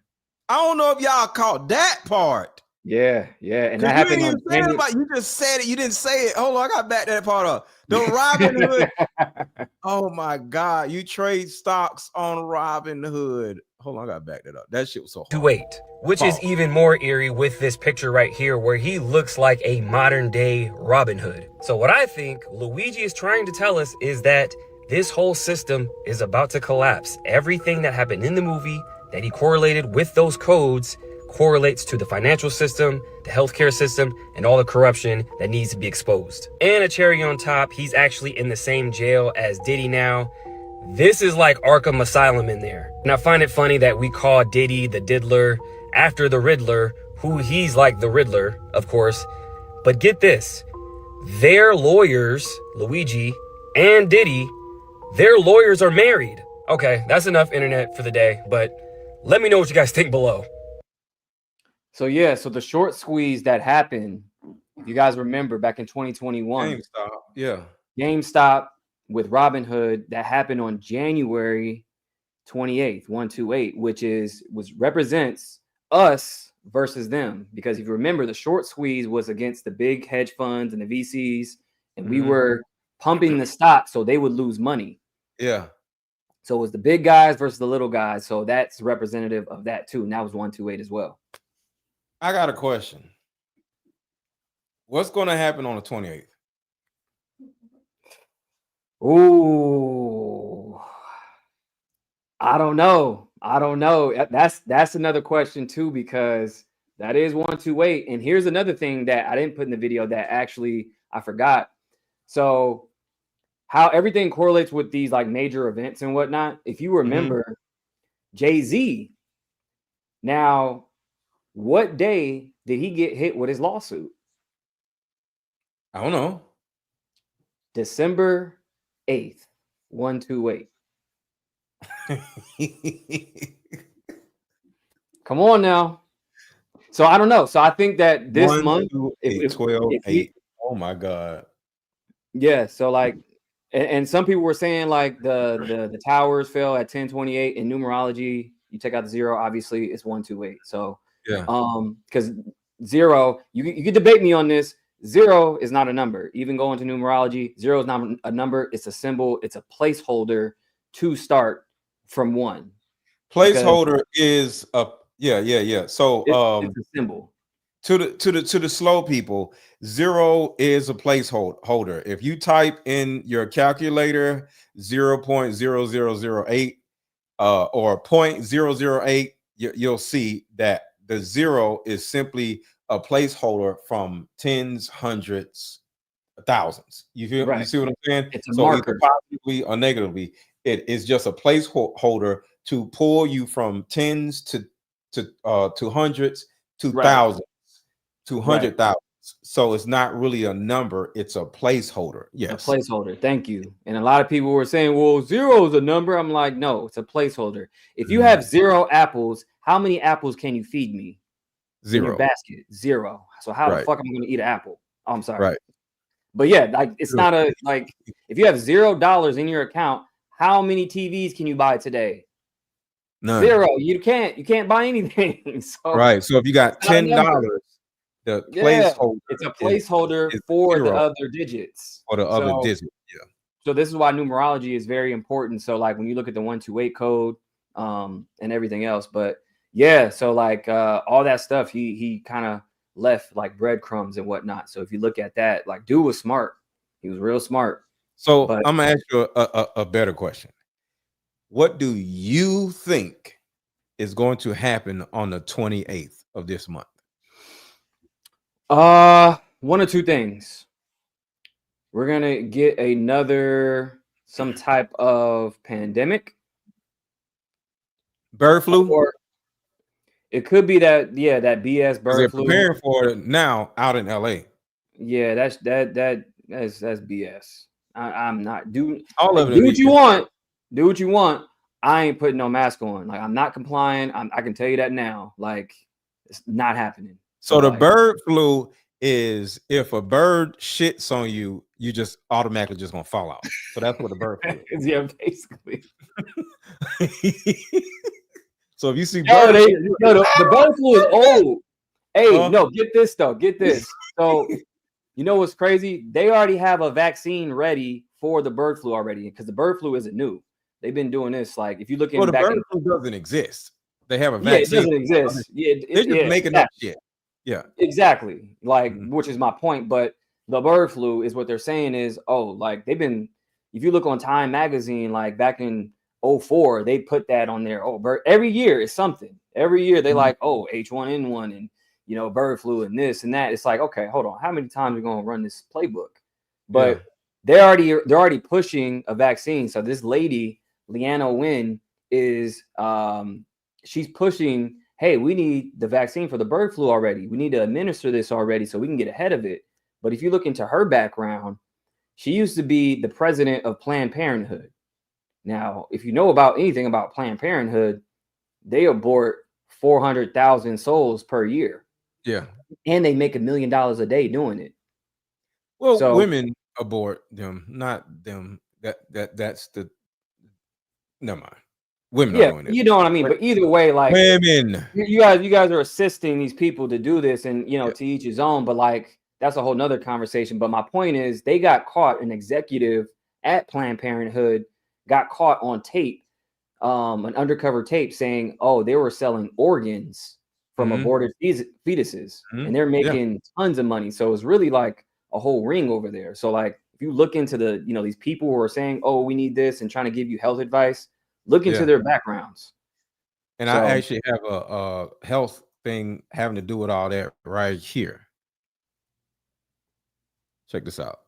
I don't know if y'all caught that part. Yeah, and that happened on January. You just said it. You didn't say it. Hold on, I got back that part up. The Robin Hood. Oh my God, you trade stocks on Robin Hood. Hold on, I got back that up. That shit was so hard. 228, which is even more eerie with this picture right here where he looks like a modern day Robin Hood. So what I think Luigi is trying to tell us is that this whole system is about to collapse. Everything that happened in the movie that he correlated with those codes correlates to the financial system, the healthcare system, and all the corruption that needs to be exposed. And a cherry on top, he's actually in the same jail as Diddy now. This is like Arkham Asylum in there. And I find it funny that we call Diddy the Diddler after the Riddler, who he's like the Riddler, of course. But get this, their lawyers, Luigi and Diddy, their lawyers are married. Okay, that's enough internet for the day, but let me know what you guys think below. So yeah, so the short squeeze that happened, if you guys remember back in 2021, GameStop with Robin Hood, that happened on January 28th, 128, which represents us versus them. Because if you remember, the short squeeze was against the big hedge funds and the VCs, and we were pumping the stock so they would lose money. Yeah. So it was the big guys versus the little guys. So that's representative of that too. And that was 128 as well. I got a question. What's going to happen on the 28th? Ooh, I don't know. That's another question too, because that is 128. And here's another thing that I didn't put in the video that actually I forgot. So how everything correlates with these like major events and whatnot. If you remember, Jay-Z, now, what day did he get hit with his lawsuit? I don't know. December 8th, 128. Come on now. So I don't know. So I think that this month, 12, 8. Oh my God. Yeah. So like, and some people were saying like the towers fell at 1028. In numerology, you take out the 0, obviously it's 128. So yeah, because 0, you could debate me on this. 0 is not a number. Even going to numerology, 0 is not a number. It's a symbol. It's a placeholder to start from 1. Placeholder is a yeah. So it's a symbol. To the slow people, 0 is a placeholder. If you type in your calculator 0.0008 or 0.008, you'll see that the 0 is simply a placeholder from tens, hundreds, thousands. You feel? Right. You see what I'm saying? It's a So marker. either positively or negatively, it is just a placeholder to pull you from tens to hundreds to Right. thousands to Right. 100,000. So it's not really a number; it's a placeholder. Yes, A placeholder. Thank you. And a lot of people were saying, well, 0 is a number. I'm like, no, it's a placeholder. If you have 0 apples, how many apples can you feed me? In your 0. basket? 0. So how the Right. fuck am I going to eat an apple? Oh, I'm sorry. Right. But yeah, like it's not a like if you have $0 in your account, how many TVs can you buy today? None. 0. You can't buy anything. So Right. So if you got it's not a number. $10, the Yeah, placeholder it's a placeholder is for the 0 other digits. for the other So digit. Yeah. so this is why numerology is very important. So like when you look at the 128 code and everything else, but yeah, so like all that stuff, he kind of left like breadcrumbs and whatnot. So if you look at that, like dude was smart. He was real smart. So But I'm gonna ask you a better question. What do you think is going to happen on the 28th of this month? one or two things. We're gonna get some type of pandemic. Bird flu? Or it could be that that BS Because they're bird flu. preparing for it now out in LA. Yeah, that's BS. I'm not doing. All of it. Do what you want. Do what you want. I ain't putting no mask on. Like I'm not complying. I can tell you that now. Like it's not happening. So the like, bird flu is if a bird shits on you, you just automatically just gonna fall out. So that's what the bird flu is. yeah, basically. So if you see No, birds, the bird flu is old. Hey, Huh? no, get this though. Get this. So you know what's crazy? They already have a vaccine ready for the bird flu already because the bird flu isn't new. They've been doing this. Like if you look well, the back bird in, flu doesn't exist. They have a yeah, it vaccine. doesn't exist. Yeah, They're just making up shit. Yeah, exactly. Like, which is my point. But the bird flu is what they're saying is, oh, like they've been. If you look on Time magazine, like back in 04, they put that on there. Oh, every year is something. Every year they like, oh, H1N1 and bird flu and this and that. It's like, okay, hold on, how many times are we gonna run this playbook? But they're already pushing a vaccine. So this lady, Leanna Wynn, is she's pushing, hey, we need the vaccine for the bird flu already. We need to administer this already so we can get ahead of it. But if you look into her background, she used to be the president of Planned Parenthood. Now, if you know about anything about Planned Parenthood, they abort 400,000 souls per year. Yeah. And they make $1 million a day doing it. Well, So, women abort them, not them. That's the never mind. Women are doing it. you know what I mean. But either way, like women, you guys are assisting these people to do this, and to each his own. But like that's a whole nother conversation. But my point is, they got caught. An executive at Planned Parenthood got caught on tape, an undercover tape, saying, "Oh, they were selling organs from aborted fetuses, and they're making tons of money." So it's really like a whole ring over there. So like, if you look into the these people who are saying, "Oh, we need this," and trying to give you health advice, look into their backgrounds. And I actually have a health thing having to do with all that right here. Check this out.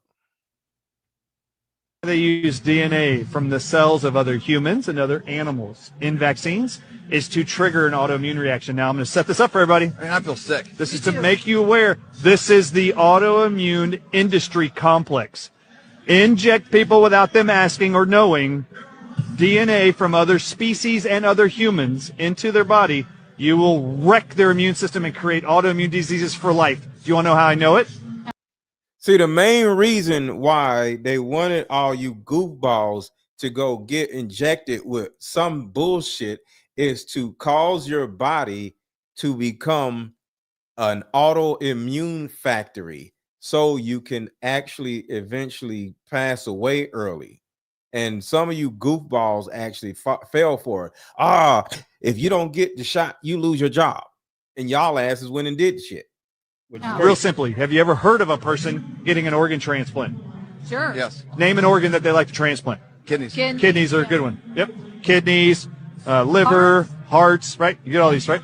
They use DNA from the cells of other humans and other animals in vaccines is to trigger an autoimmune reaction. Now I'm going to set this up for everybody. I feel sick. This is to make you aware. This is the autoimmune industry complex. Inject people without them asking or knowing DNA from other species and other humans into their body. You will wreck their immune system and create autoimmune diseases for life. Do you want to know how I know it? See, the main reason why they wanted all you goofballs to go get injected with some bullshit is to cause your body to become an autoimmune factory so you can actually eventually pass away early. And some of you goofballs actually fell for it. If you don't get the shot, you lose your job. And y'all asses went and did shit. Real simply, have you ever heard of a person getting an organ transplant? Sure. Yes. Name an organ that they like to transplant. Kidneys. Kidneys are a good one. Yep. Kidneys, liver, hearts, right? You get all these, right?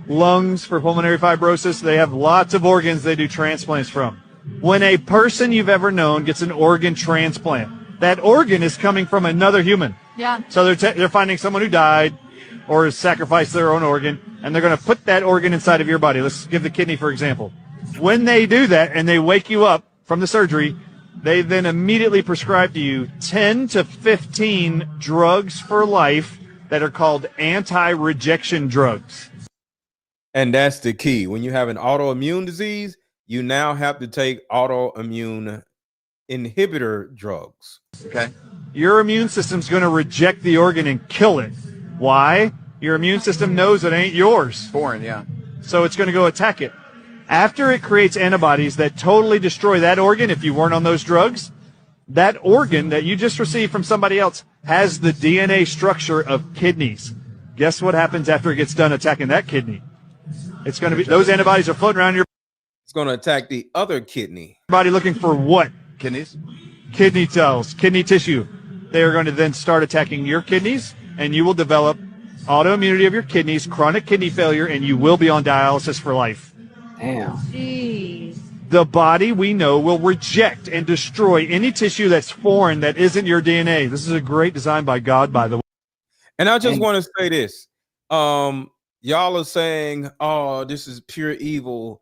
Lungs for pulmonary fibrosis. They have lots of organs they do transplants from. When a person you've ever known gets an organ transplant, that organ is coming from another human. Yeah. So they're finding someone who died or has sacrificed their own organ, and they're going to put that organ inside of your body. Let's give the kidney, for example. When they do that and they wake you up from the surgery, they then immediately prescribe to you 10 to 15 drugs for life that are called anti-rejection drugs. And that's the key. When you have an autoimmune disease, you now have to take autoimmune inhibitor drugs. Okay. Your immune system's going to reject the organ and kill it. Why? Your immune system knows it ain't yours. Foreign, yeah. So it's going to go attack it. After it creates antibodies that totally destroy that organ, if you weren't on those drugs, that organ that you just received from somebody else has the DNA structure of kidneys. Guess what happens after it gets done attacking that kidney? It's going to be, those antibodies are floating around your It's going to attack the other kidney. body looking for what? Kidneys? Kidney cells, kidney tissue. They are going to then start attacking your kidneys, and you will develop autoimmunity of your kidneys, chronic kidney failure, and you will be on dialysis for life. Damn. Jeez. The body, we know, will reject and destroy any tissue that's foreign that isn't your DNA. This is a great design by God, by the way. And I just want to say this. Y'all are saying, oh, this is pure evil,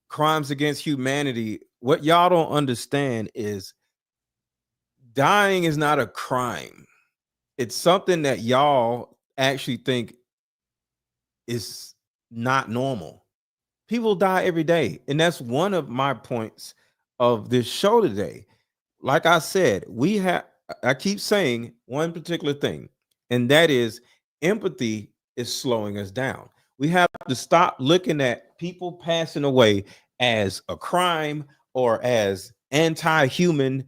crimes against humanity. What y'all don't understand is dying is not a crime. It's something that y'all actually think is not normal. People die every day. And that's one of my points of this show today. Like I said, I keep saying one particular thing, and that is empathy is slowing us down. We have to stop looking at people passing away as a crime or as anti-human.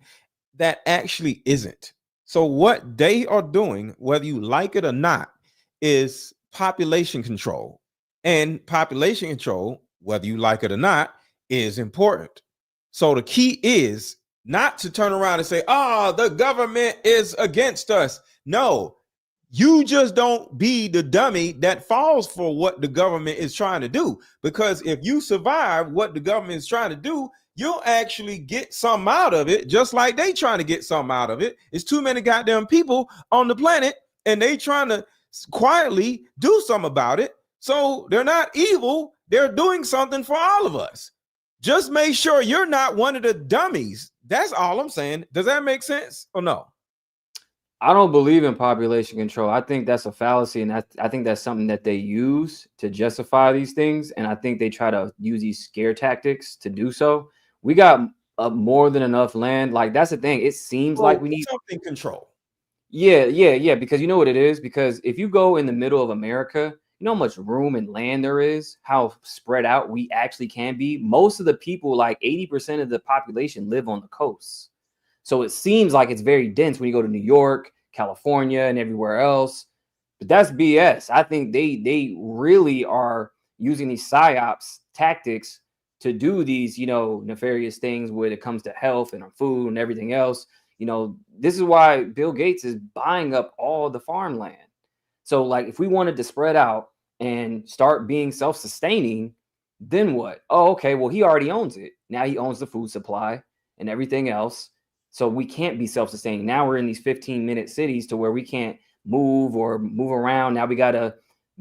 That actually isn't. So what they are doing, whether you like it or not, is population control. And population control, whether you like it or not, is important. So the key is not to turn around and say, oh, the government is against us. No, you just don't be the dummy that falls for what the government is trying to do. Because if you survive what the government is trying to do, you'll actually get something out of it, just like they trying to get something out of it. It's too many goddamn people on the planet, and they trying to quietly do something about it. So they're not evil. They're doing something for all of us. Just make sure you're not one of the dummies. That's all I'm saying. Does that make sense or no? I don't believe in population control. I think that's a fallacy, and I think that's something that they use to justify these things, and I think they try to use these scare tactics to do so. We got more than enough land. Like, that's the thing. It seems like we need something control. Yeah. Because you know what it is? Because if you go in the middle of America, you know how much room and land there is, how spread out we actually can be. Most of the people, like 80% of the population, live on the coast. So it seems like it's very dense when you go to New York, California, and everywhere else. But that's BS. I think they really are using these psyops tactics to do these, nefarious things when it comes to health and food and everything else. This is why Bill Gates is buying up all the farmland. So, like, if we wanted to spread out and start being self-sustaining, then what? Oh, okay, well, he already owns it. Now he owns the food supply and everything else. So we can't be self-sustaining. Now we're in these 15-minute cities to where we can't move around. Now we got to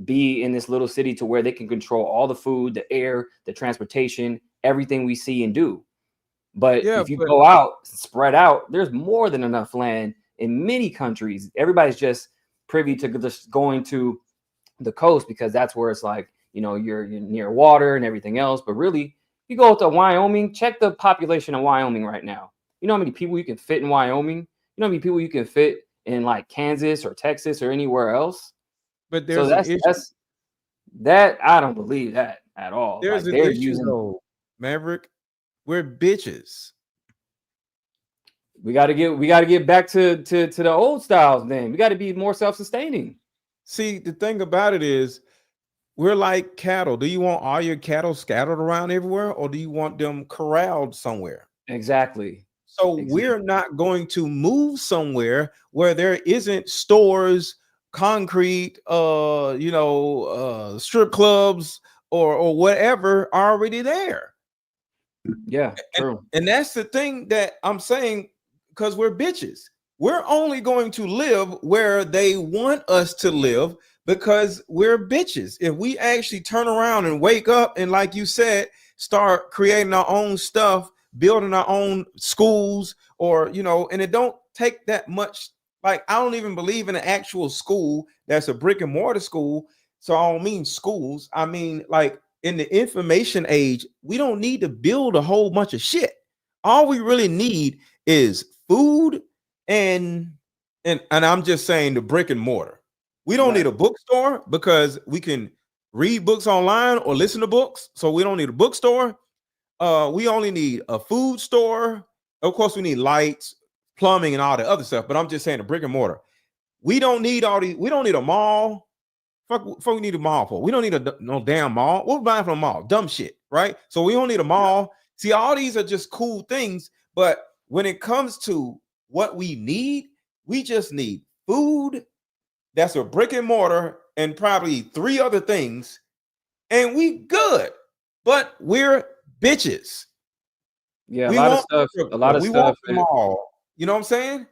be in this little city to where they can control all the food, the air, the transportation, everything we see and do. But if you go out, spread out, there's more than enough land in many countries. Everybody's just privy to just going to the coast because that's where it's like, you're near water and everything else. But really, you go to Wyoming, check the population of Wyoming right now. You know how many people you can fit in Wyoming? You know how many people you can fit in like Kansas or Texas or anywhere else? But there's that I don't believe that at all. There's an issue though, Maverick. We're bitches. We got to get back to the old styles. Then we got to be more self-sustaining. See, the thing about it is, we're like cattle. Do you want all your cattle scattered around everywhere, or do you want them corralled somewhere? Exactly. So we're not going to move somewhere where there isn't stores, concrete, strip clubs or whatever already there. Yeah, true. And that's the thing that I'm saying, because we're bitches. We're only going to live where they want us to live because we're bitches. If we actually turn around and wake up and, like you said, start creating our own stuff, building our own schools, or, you know, and it don't take that much. Like, I don't even believe in an actual school that's a brick and mortar school. So I don't mean schools. I mean, like, in the information age, we don't need to build a whole bunch of shit. All we really need is food and I'm just saying the brick and mortar. We don't need a bookstore because we can read books online or listen to books. So we don't need a bookstore. We only need a food store. Of course, we need lights, plumbing, and all the other stuff. But I'm just saying the brick and mortar. We don't need all these. We don't need a mall. Fuck, we need a mall for. We don't need no damn mall. What we buying from a mall? Dumb shit, right? So we don't need a mall. See, all these are just cool things. But when it comes to what we need, we just need food. That's a brick and mortar and probably 3 other things, and we good. But we're bitches. Yeah, We a lot of want stuff. the A lot of we stuff. want the mall. You know what I'm saying?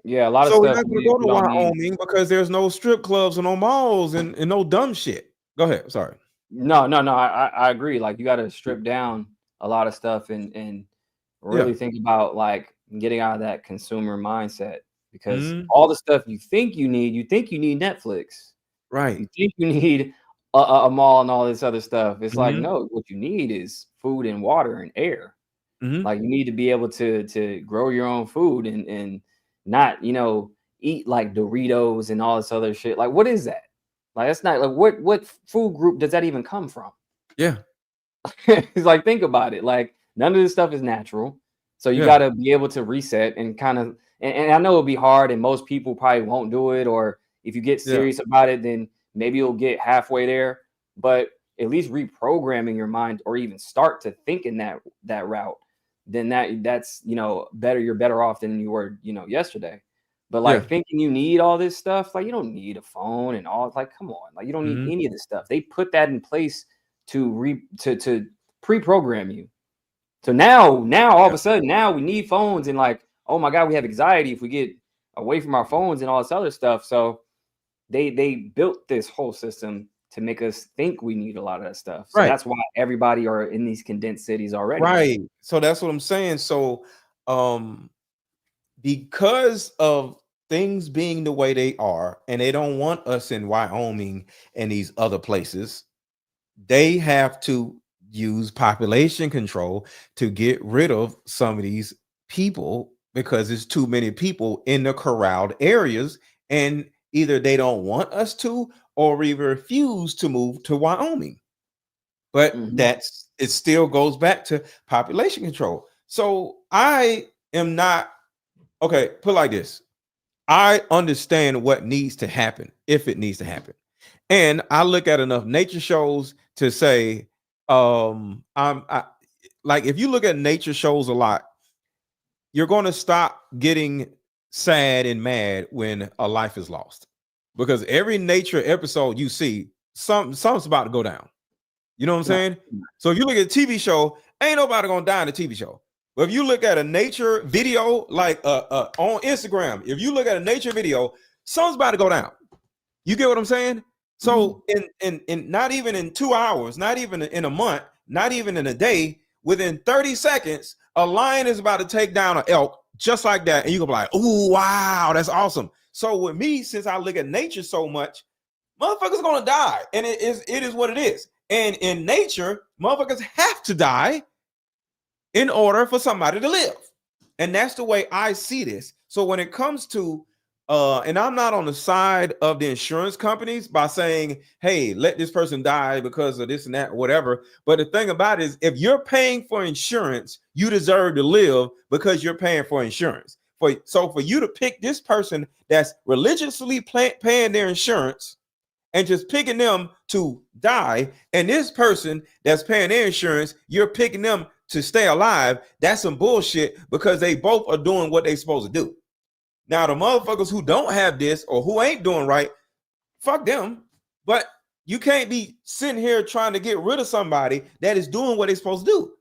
Yeah, a lot of So we're stuff not going to we, go we to don't need. Wyoming because there's no strip clubs or no malls and no dumb shit. Go ahead. Sorry. No. I agree. Like, you got to strip down a lot of stuff and really think about, like, getting out of that consumer mindset, because all the stuff you think you need Netflix, right? You think you need a mall and all this other stuff. It's like, no, what you need is food and water and air. Like, you need to be able to grow your own food and not, eat like Doritos and all this other shit. Like, what is that? Like, that's not like, what food group does that even come from? Yeah. It's like, think about it. Like, none of this stuff is natural. So you got to be able to reset and kind of, and I know it'll be hard and most people probably won't do it. Or if you get serious about it, then maybe you'll get halfway there. But at least reprogramming your mind, or even start to think in that route, then that's, better. You're better off than you were, yesterday. But like, thinking you need all this stuff, like, you don't need a phone and all. Like, come on, like, you don't need any of this stuff. They put that in place to pre-program you. So now all of a sudden, now we need phones, and like, oh my God, we have anxiety if we get away from our phones and all this other stuff. So they built this whole system to make us think we need a lot of that stuff. So that's why everybody are in these condensed cities already. Right. So that's what I'm saying. So because of things being the way they are, and they don't want us in Wyoming and these other places, they have to use population control to get rid of some of these people, because there's too many people in the corralled areas, and either they don't want us to, or we refuse to move to Wyoming. But it still goes back to population control. So I am not, okay, put it like this. I understand what needs to happen, if it needs to happen. And I look at enough nature shows to say, like, if you look at nature shows a lot, you're going to stop getting sad and mad when a life is lost, because every nature episode you see, something's about to go down. You know what I'm saying? So if you look at a TV show, ain't nobody gonna die in a TV show. But if you look at a nature video, like on Instagram, if you look at a nature video, something's about to go down. You get what I'm saying? So in not even in 2 hours, not even in a month, not even in a day, within 30 seconds, a lion is about to take down an elk just like that. And you can be like, oh, wow, that's awesome. So with me, since I look at nature so much, motherfuckers gonna die. And it is what it is. And in nature, motherfuckers have to die in order for somebody to live. And that's the way I see this. So when it comes to and I'm not on the side of the insurance companies by saying, hey, let this person die because of this and that, whatever. But the thing about it is, if you're paying for insurance, you deserve to live because you're paying for insurance. So for you to pick this person that's religiously paying their insurance and just picking them to die, and this person that's paying their insurance, you're picking them to stay alive, that's some bullshit, because they both are doing what they're supposed to do. Now, the motherfuckers who don't have this or who ain't doing right, fuck them. But you can't be sitting here trying to get rid of somebody that is doing what they're supposed to do.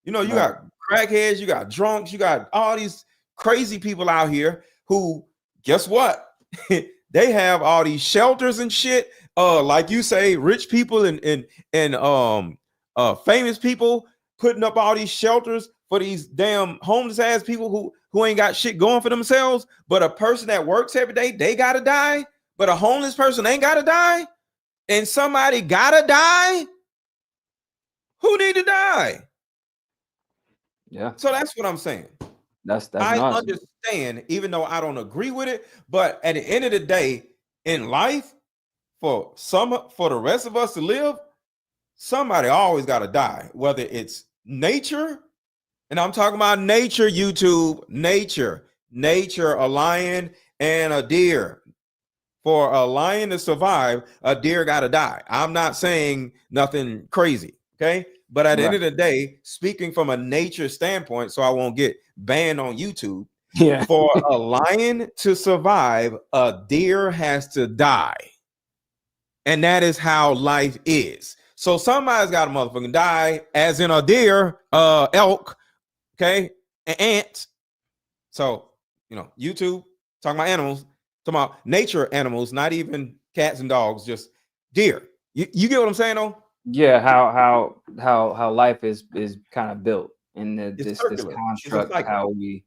You know, you Right. got crackheads, you got drunks, you got all these crazy people out here who, guess what? They have all these shelters and shit. Like you say, rich people and famous people putting up all these shelters for these damn homeless ass people who ain't got shit going for themselves. But a person that works every day, they gotta die. But a homeless person ain't gotta die, and somebody gotta die. Who need to die? Yeah. So that's what I'm saying. That's I nuts. understand, even though I don't agree with it, but at the end of the day, in life, for the rest of us to live, somebody always got to die. Whether it's nature, and I'm talking about nature, YouTube, nature, a lion and a deer. For a lion to survive, a deer got to die. I'm not saying nothing crazy, okay? But at the end of the day, speaking from a nature standpoint, so I won't get banned on YouTube, Yeah. for a lion to survive, a deer has to die. And that is how life is. So somebody's got to motherfucking die, as in a deer, elk, okay, an ant. So, you know, YouTube, talking about animals, talking about nature animals, not even cats and dogs, just deer. You get what I'm saying, though? Yeah, how life is kind of built in this circular. construct, how we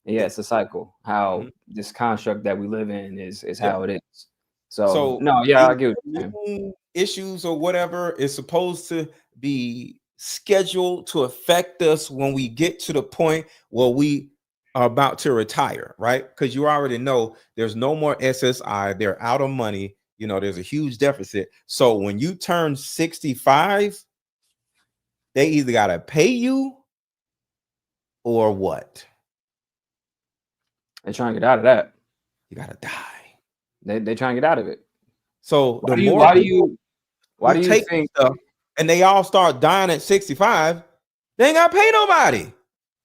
it's a cycle. How this construct that we live in is how it is. So no, yeah, I get what you're saying. Issues or whatever is supposed to be scheduled to affect us when we get to the point where we are about to retire, right? Because you already know there's no more SSI, they're out of money. You know, there's a huge deficit. So when you turn 65, they either got to pay you or what? They're trying to get out of that. You got to die. They trying to get out of it. So why do you take think stuff and they all start dying at 65, they ain't got to pay nobody.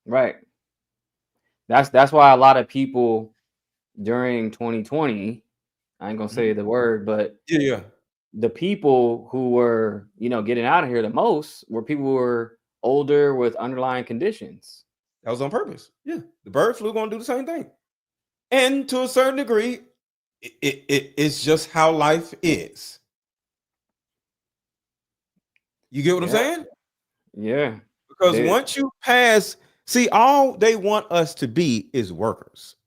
Right. That's why a lot of people during 2020, I ain't gonna say the word, but the people who were, getting out of here the most were people who were older with underlying conditions. That was on purpose. Yeah. The bird flu gonna do the same thing. And to a certain degree, it's just how life is. You get what I'm saying? Yeah. Because once you pass, see, all they want us to be is workers.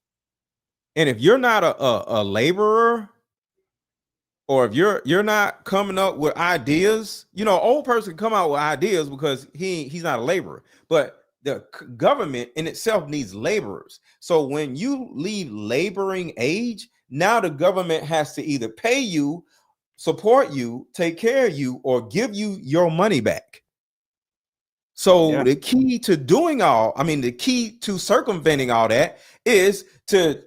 And if you're not a laborer, or if you're not coming up with ideas, old person come out with ideas because he's not a laborer. But the government in itself needs laborers. So when you leave laboring age, now the government has to either pay you, support you, take care of you, or give you your money back. So the key to the key to circumventing all that is to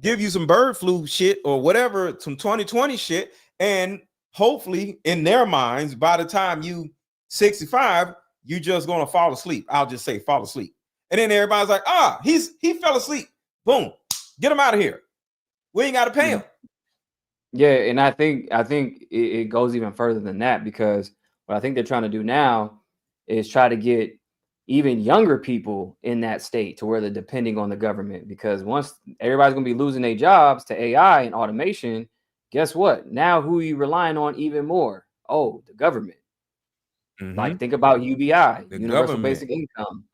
give you some bird flu shit or whatever, some 2020 shit. And hopefully in their minds, by the time you 65, you just going to fall asleep. I'll just say fall asleep. And then everybody's like, he fell asleep. Boom. Get him out of here. We ain't got to pay him. Yeah. And I think it goes even further than that, because what I think they're trying to do now is try to get even younger people in that state to where they're depending on the government, because once everybody's going to be losing their jobs to AI and automation, guess what? Now who are you relying on even more? Oh, the government. Like, think about UBI, Universal Basic Income.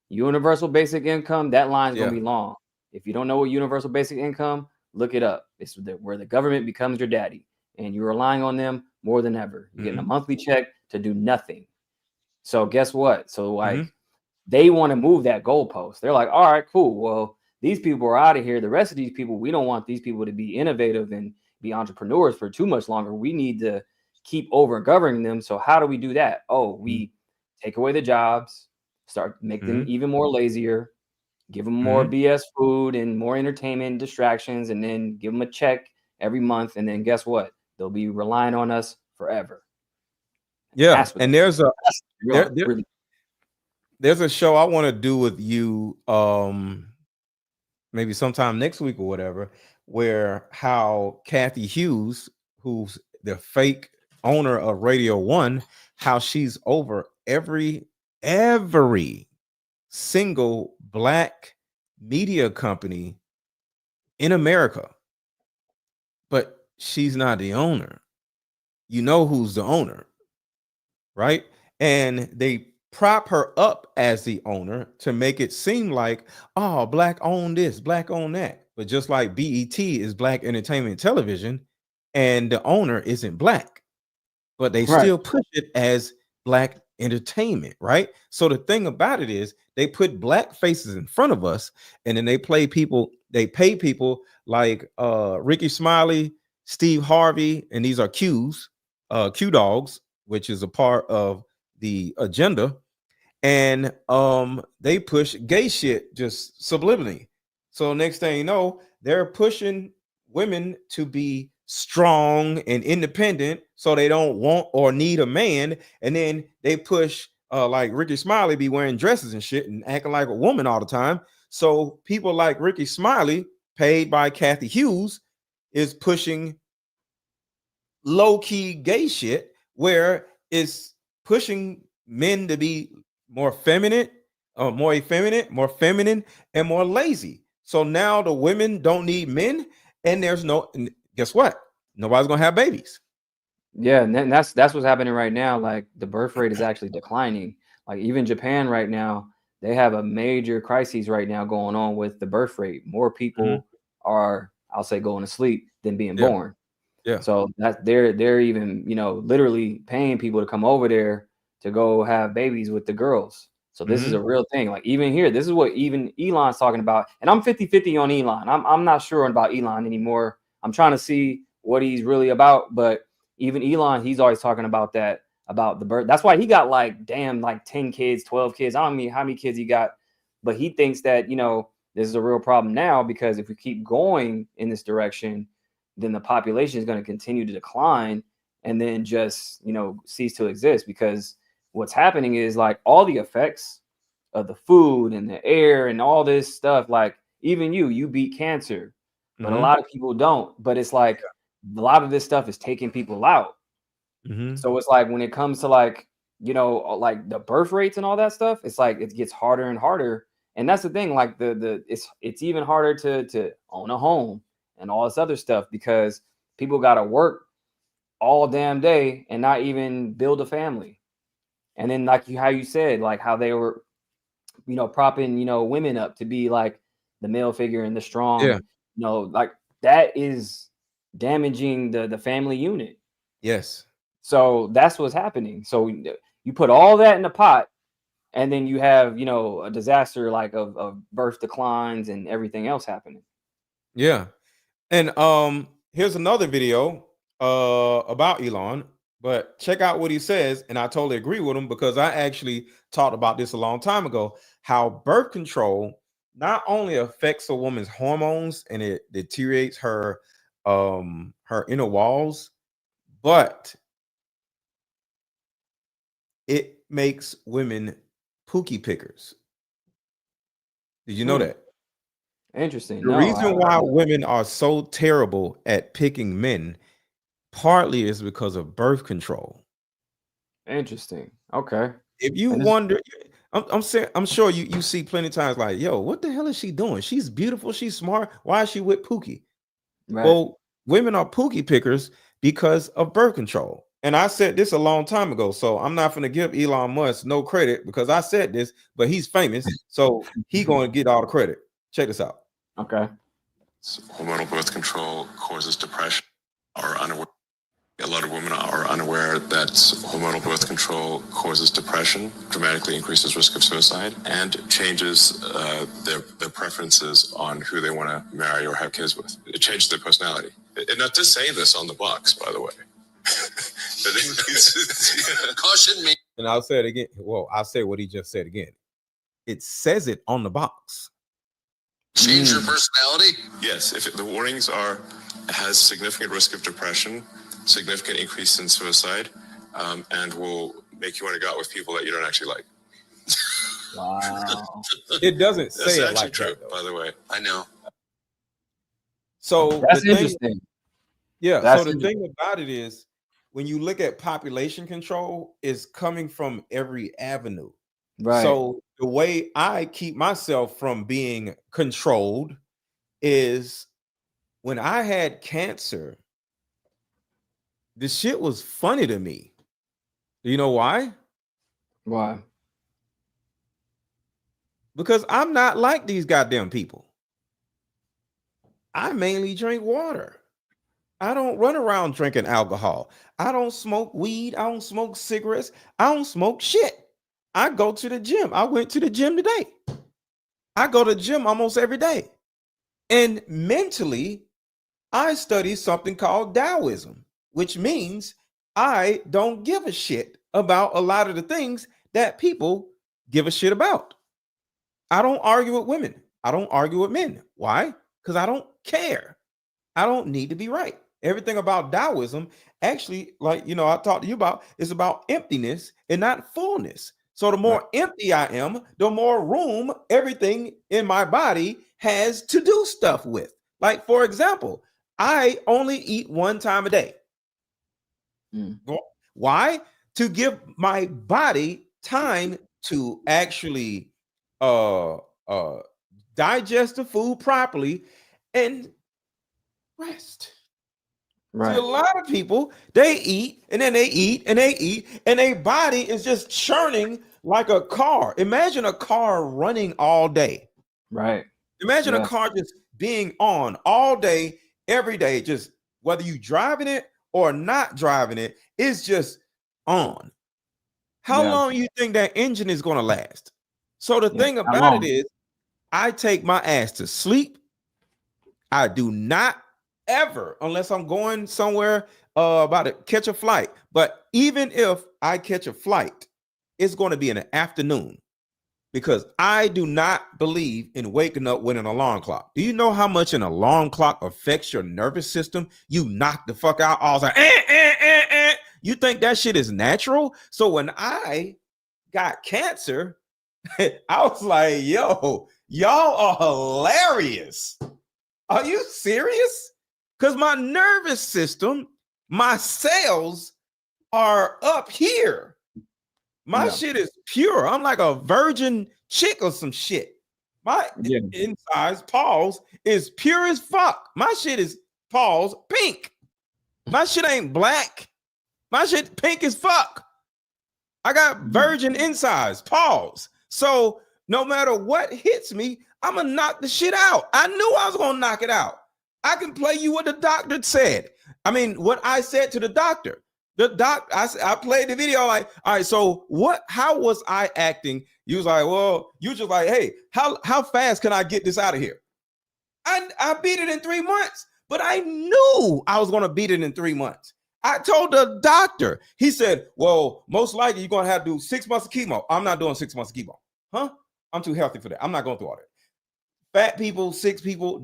Universal Basic Income, that line's going to be long. If you don't know what Universal Basic Income, look it up. It's where the government becomes your daddy and you're relying on them more than ever. You're getting a monthly check to do nothing. So guess what? So they want to move that goalpost. They're like, all right, cool. Well, these people are out of here. The rest of these people, we don't want these people to be innovative and be entrepreneurs for too much longer. We need to keep over governing them. So how do we do that? Oh, we take away the jobs, start make them even more lazier, give them more BS food and more entertainment distractions, and then give them a check every month. And then guess what? They'll be relying on us forever. Yeah. And there's a show I want to do with you maybe sometime next week or whatever, where how Kathy Hughes, who's the fake owner of Radio One, how she's over every every single black media company in America, but she's not the owner. You know who's the owner, right? And they prop her up as the owner to make it seem like, oh, black own this, black own that. But just like BET is Black Entertainment Television, and the owner isn't black, but they Right. still push it as black entertainment, right? So the thing about it is they put black faces in front of us, and then they pay people like Ricky Smiley, Steve Harvey, and these are Q's, Q dogs, which is a part of the agenda. And they push gay shit just subliminally. So next thing you know, they're pushing women to be strong and independent so they don't want or need a man. And then they push like Ricky Smiley be wearing dresses and shit and acting like a woman all the time. So people like Ricky Smiley, paid by Kathy Hughes, is pushing low-key gay shit where it's pushing men to be more feminine, more effeminate, more feminine, and more lazy. So now the women don't need men, and and guess what? Nobody's gonna have babies. Yeah, and then that's what's happening right now. Like the birth rate is actually declining. Like even Japan right now, they have a major crisis right now going on with the birth rate. More people are, I'll say, going to sleep than being born. Yeah. So that they're even, literally paying people to come over there to go have babies with the girls. So this is a real thing. Like even here, this is what even Elon's talking about. And I'm 50-50 on Elon. I'm not sure about Elon anymore. I'm trying to see what he's really about. But even Elon, he's always talking about that, about the birth. That's why he got like 10 kids, 12 kids. I don't know how many kids he got, but he thinks that, this is a real problem now, because if we keep going in this direction, then the population is going to continue to decline and then just, cease to exist. Because what's happening is like all the effects of the food and the air and all this stuff, like even you beat cancer, but a lot of people don't. But it's like a lot of this stuff is taking people out. So it's like when it comes to like, like the birth rates and all that stuff, it's like it gets harder and harder. And that's the thing, like it's even harder to own a home and all this other stuff, because people got to work all damn day and not even build a family. And then like how you said, like how they were, propping, women up to be like the male figure and the strong, like that is damaging the family unit. Yes. So that's what's happening. So you put all that in the pot, and then you have, a disaster like of birth declines and everything else happening. Yeah. And here's another video about Elon, but check out what he says, and I totally agree with him, because I actually talked about this a long time ago, how birth control not only affects a woman's hormones and it deteriorates her inner walls, but it makes women pookie pickers. Did you know that? Interesting. The reason why women are so terrible at picking men partly is because of birth control. Interesting. Okay. If you wonder, I'm sure you see plenty of times like, yo, what the hell is she doing? She's beautiful, she's smart. Why is she with Pookie? Right. Well, women are Pookie pickers because of birth control. And I said this a long time ago, so I'm not going to give Elon Musk no credit because I said this, but he's famous, so he's going to get all the credit. Check this out. Okay. Hormonal birth control causes depression or unaware. A lot of women are unaware that hormonal birth control causes depression, dramatically increases risk of suicide, and changes their preferences on who they want to marry or have kids with. It changes their personality. And not to say this on the box, by the way. Caution me. And I'll say it again. Well, I'll say what he just said again. It says it on the box. Change your personality? Yes. If the warnings has significant risk of depression, significant increase in suicide, and will make you want to go out with people that you don't actually like. Wow. It doesn't say That's it like true, that, by the way. I know. So that's interesting. So the thing about it is, when you look at population control, is coming from every avenue. Right. So the way I keep myself from being controlled is when I had cancer, the shit was funny to me. Do you know why? Why? Because I'm not like these goddamn people. I mainly drink water. I don't run around drinking alcohol. I don't smoke weed. I don't smoke cigarettes. I don't smoke shit. I go to the gym. I went to the gym today. I go to the gym almost every day. And mentally, I study something called Taoism, which means I don't give a shit about a lot of the things that people give a shit about. I don't argue with women. I don't argue with men. Why? Because I don't care. I don't need to be right. Everything about Taoism, actually, like, you know, I talked to you about, is about emptiness and not fullness. So the more empty I am, the more room everything in my body has to do stuff with. Like, for example, I only eat one time a day. Why? To give my body time to actually digest the food properly and rest. Right. See, a lot of people, they eat and then they eat and they eat and their body is just churning like a car. Imagine a car running all day. Right. Imagine a car just being on all day, every day, just whether you driving it or not driving it, it's just on. How long do you think that engine is going to last? So the thing about it is, I take my ass to sleep. I do not ever, unless I'm going somewhere about to catch a flight. But even if I catch a flight, it's going to be in the afternoon because I do not believe in waking up with an alarm clock. Do you know how much an alarm clock affects your nervous system? You knock the fuck out. I was like, You think that shit is natural? So when I got cancer, I was like, yo, y'all are hilarious. Are you serious? Because my nervous system, my cells are up here. My shit is pure. I'm like a virgin chick or some shit. My insides, pause, is pure as fuck. My shit is, pause, pink. My shit ain't black. My shit pink as fuck. I got virgin insides, pause. So no matter what hits me, I'm gonna knock the shit out. I knew I was gonna knock it out. I can play you what the doctor said. I mean, what I said to the doctor. I played the video like, all right, so how was I acting? You was like, well, you just like, hey, how fast can I get this out of here? I beat it in 3 months, but I knew I was gonna beat it in 3 months. I told the doctor, he said, well, most likely you're going to have to do 6 months of chemo. I'm not doing 6 months of chemo. Huh? I'm too healthy for that. I'm not going through all that. Fat people, sick people,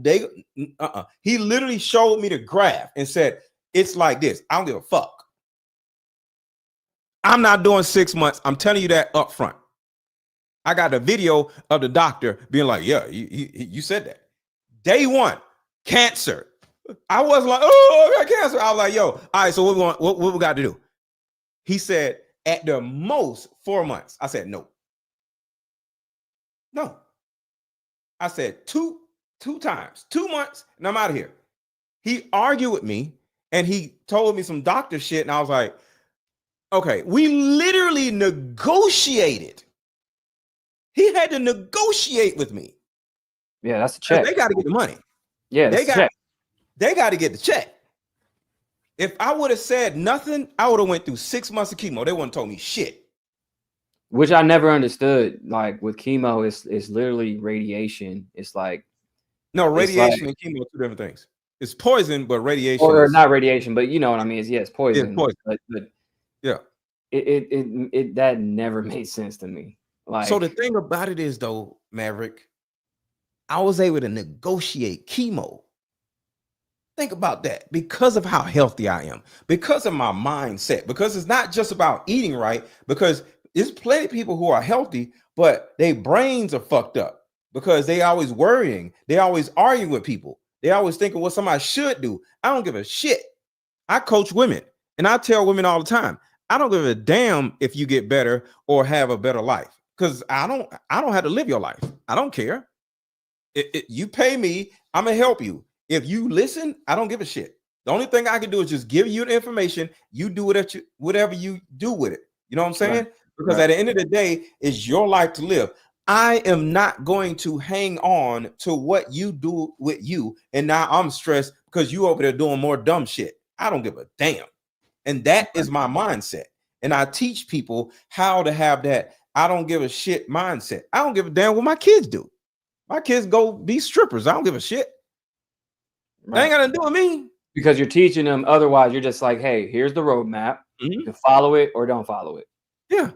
He literally showed me the graph and said, it's like this. I don't give a fuck. I'm not doing 6 months. I'm telling you that up front. I got a video of the doctor being like, yeah, you said that. Day one, cancer. I was like, oh, I got cancer. I was like, yo, all right, so what we got to do? He said, at the most 4 months. I said, no. I said two times, 2 months, and I'm out of here. He argued with me, and he told me some doctor shit, and I was like, okay, we literally negotiated. He had to negotiate with me. Yeah, that's a check. They got to get the money. Yeah, they got to get the check. If I would have said nothing, I would have went through 6 months of chemo. They wouldn't told me shit. Which I never understood. Like with chemo, it's literally radiation. It's like no radiation and chemo are two different things. It's poison, but radiation or not radiation, but you know what I mean. It's poison. Yeah, poison. But yeah, it that never made sense to me. Like, so the thing about it is though, Maverick, I was able to negotiate chemo. Think about that because of how healthy I am, because of my mindset, because it's not just about eating right, because there's plenty of people who are healthy, but their brains are fucked up because they always worrying. They always arguing with people. They always thinking what somebody should do. I don't give a shit. I coach women and I tell women all the time, I don't give a damn if you get better or have a better life because I don't have to live your life. I don't care. You pay me, I'm gonna help you. If you listen, I don't give a shit. The only thing I can do is just give you the information. You do whatever you do with it. You know what I'm saying? Right. Because at the end of the day, it's your life to live. I am not going to hang on to what you do with you. And now I'm stressed because you over there doing more dumb shit. I don't give a damn. And that is my mindset. And I teach people how to have that I don't give a shit mindset. I don't give a damn what my kids do. My kids go be strippers. I don't give a shit. They ain't got nothing to do with me. Because you're teaching them. Otherwise, you're just like, hey, here's the roadmap. You can follow it or don't follow it. Yeah.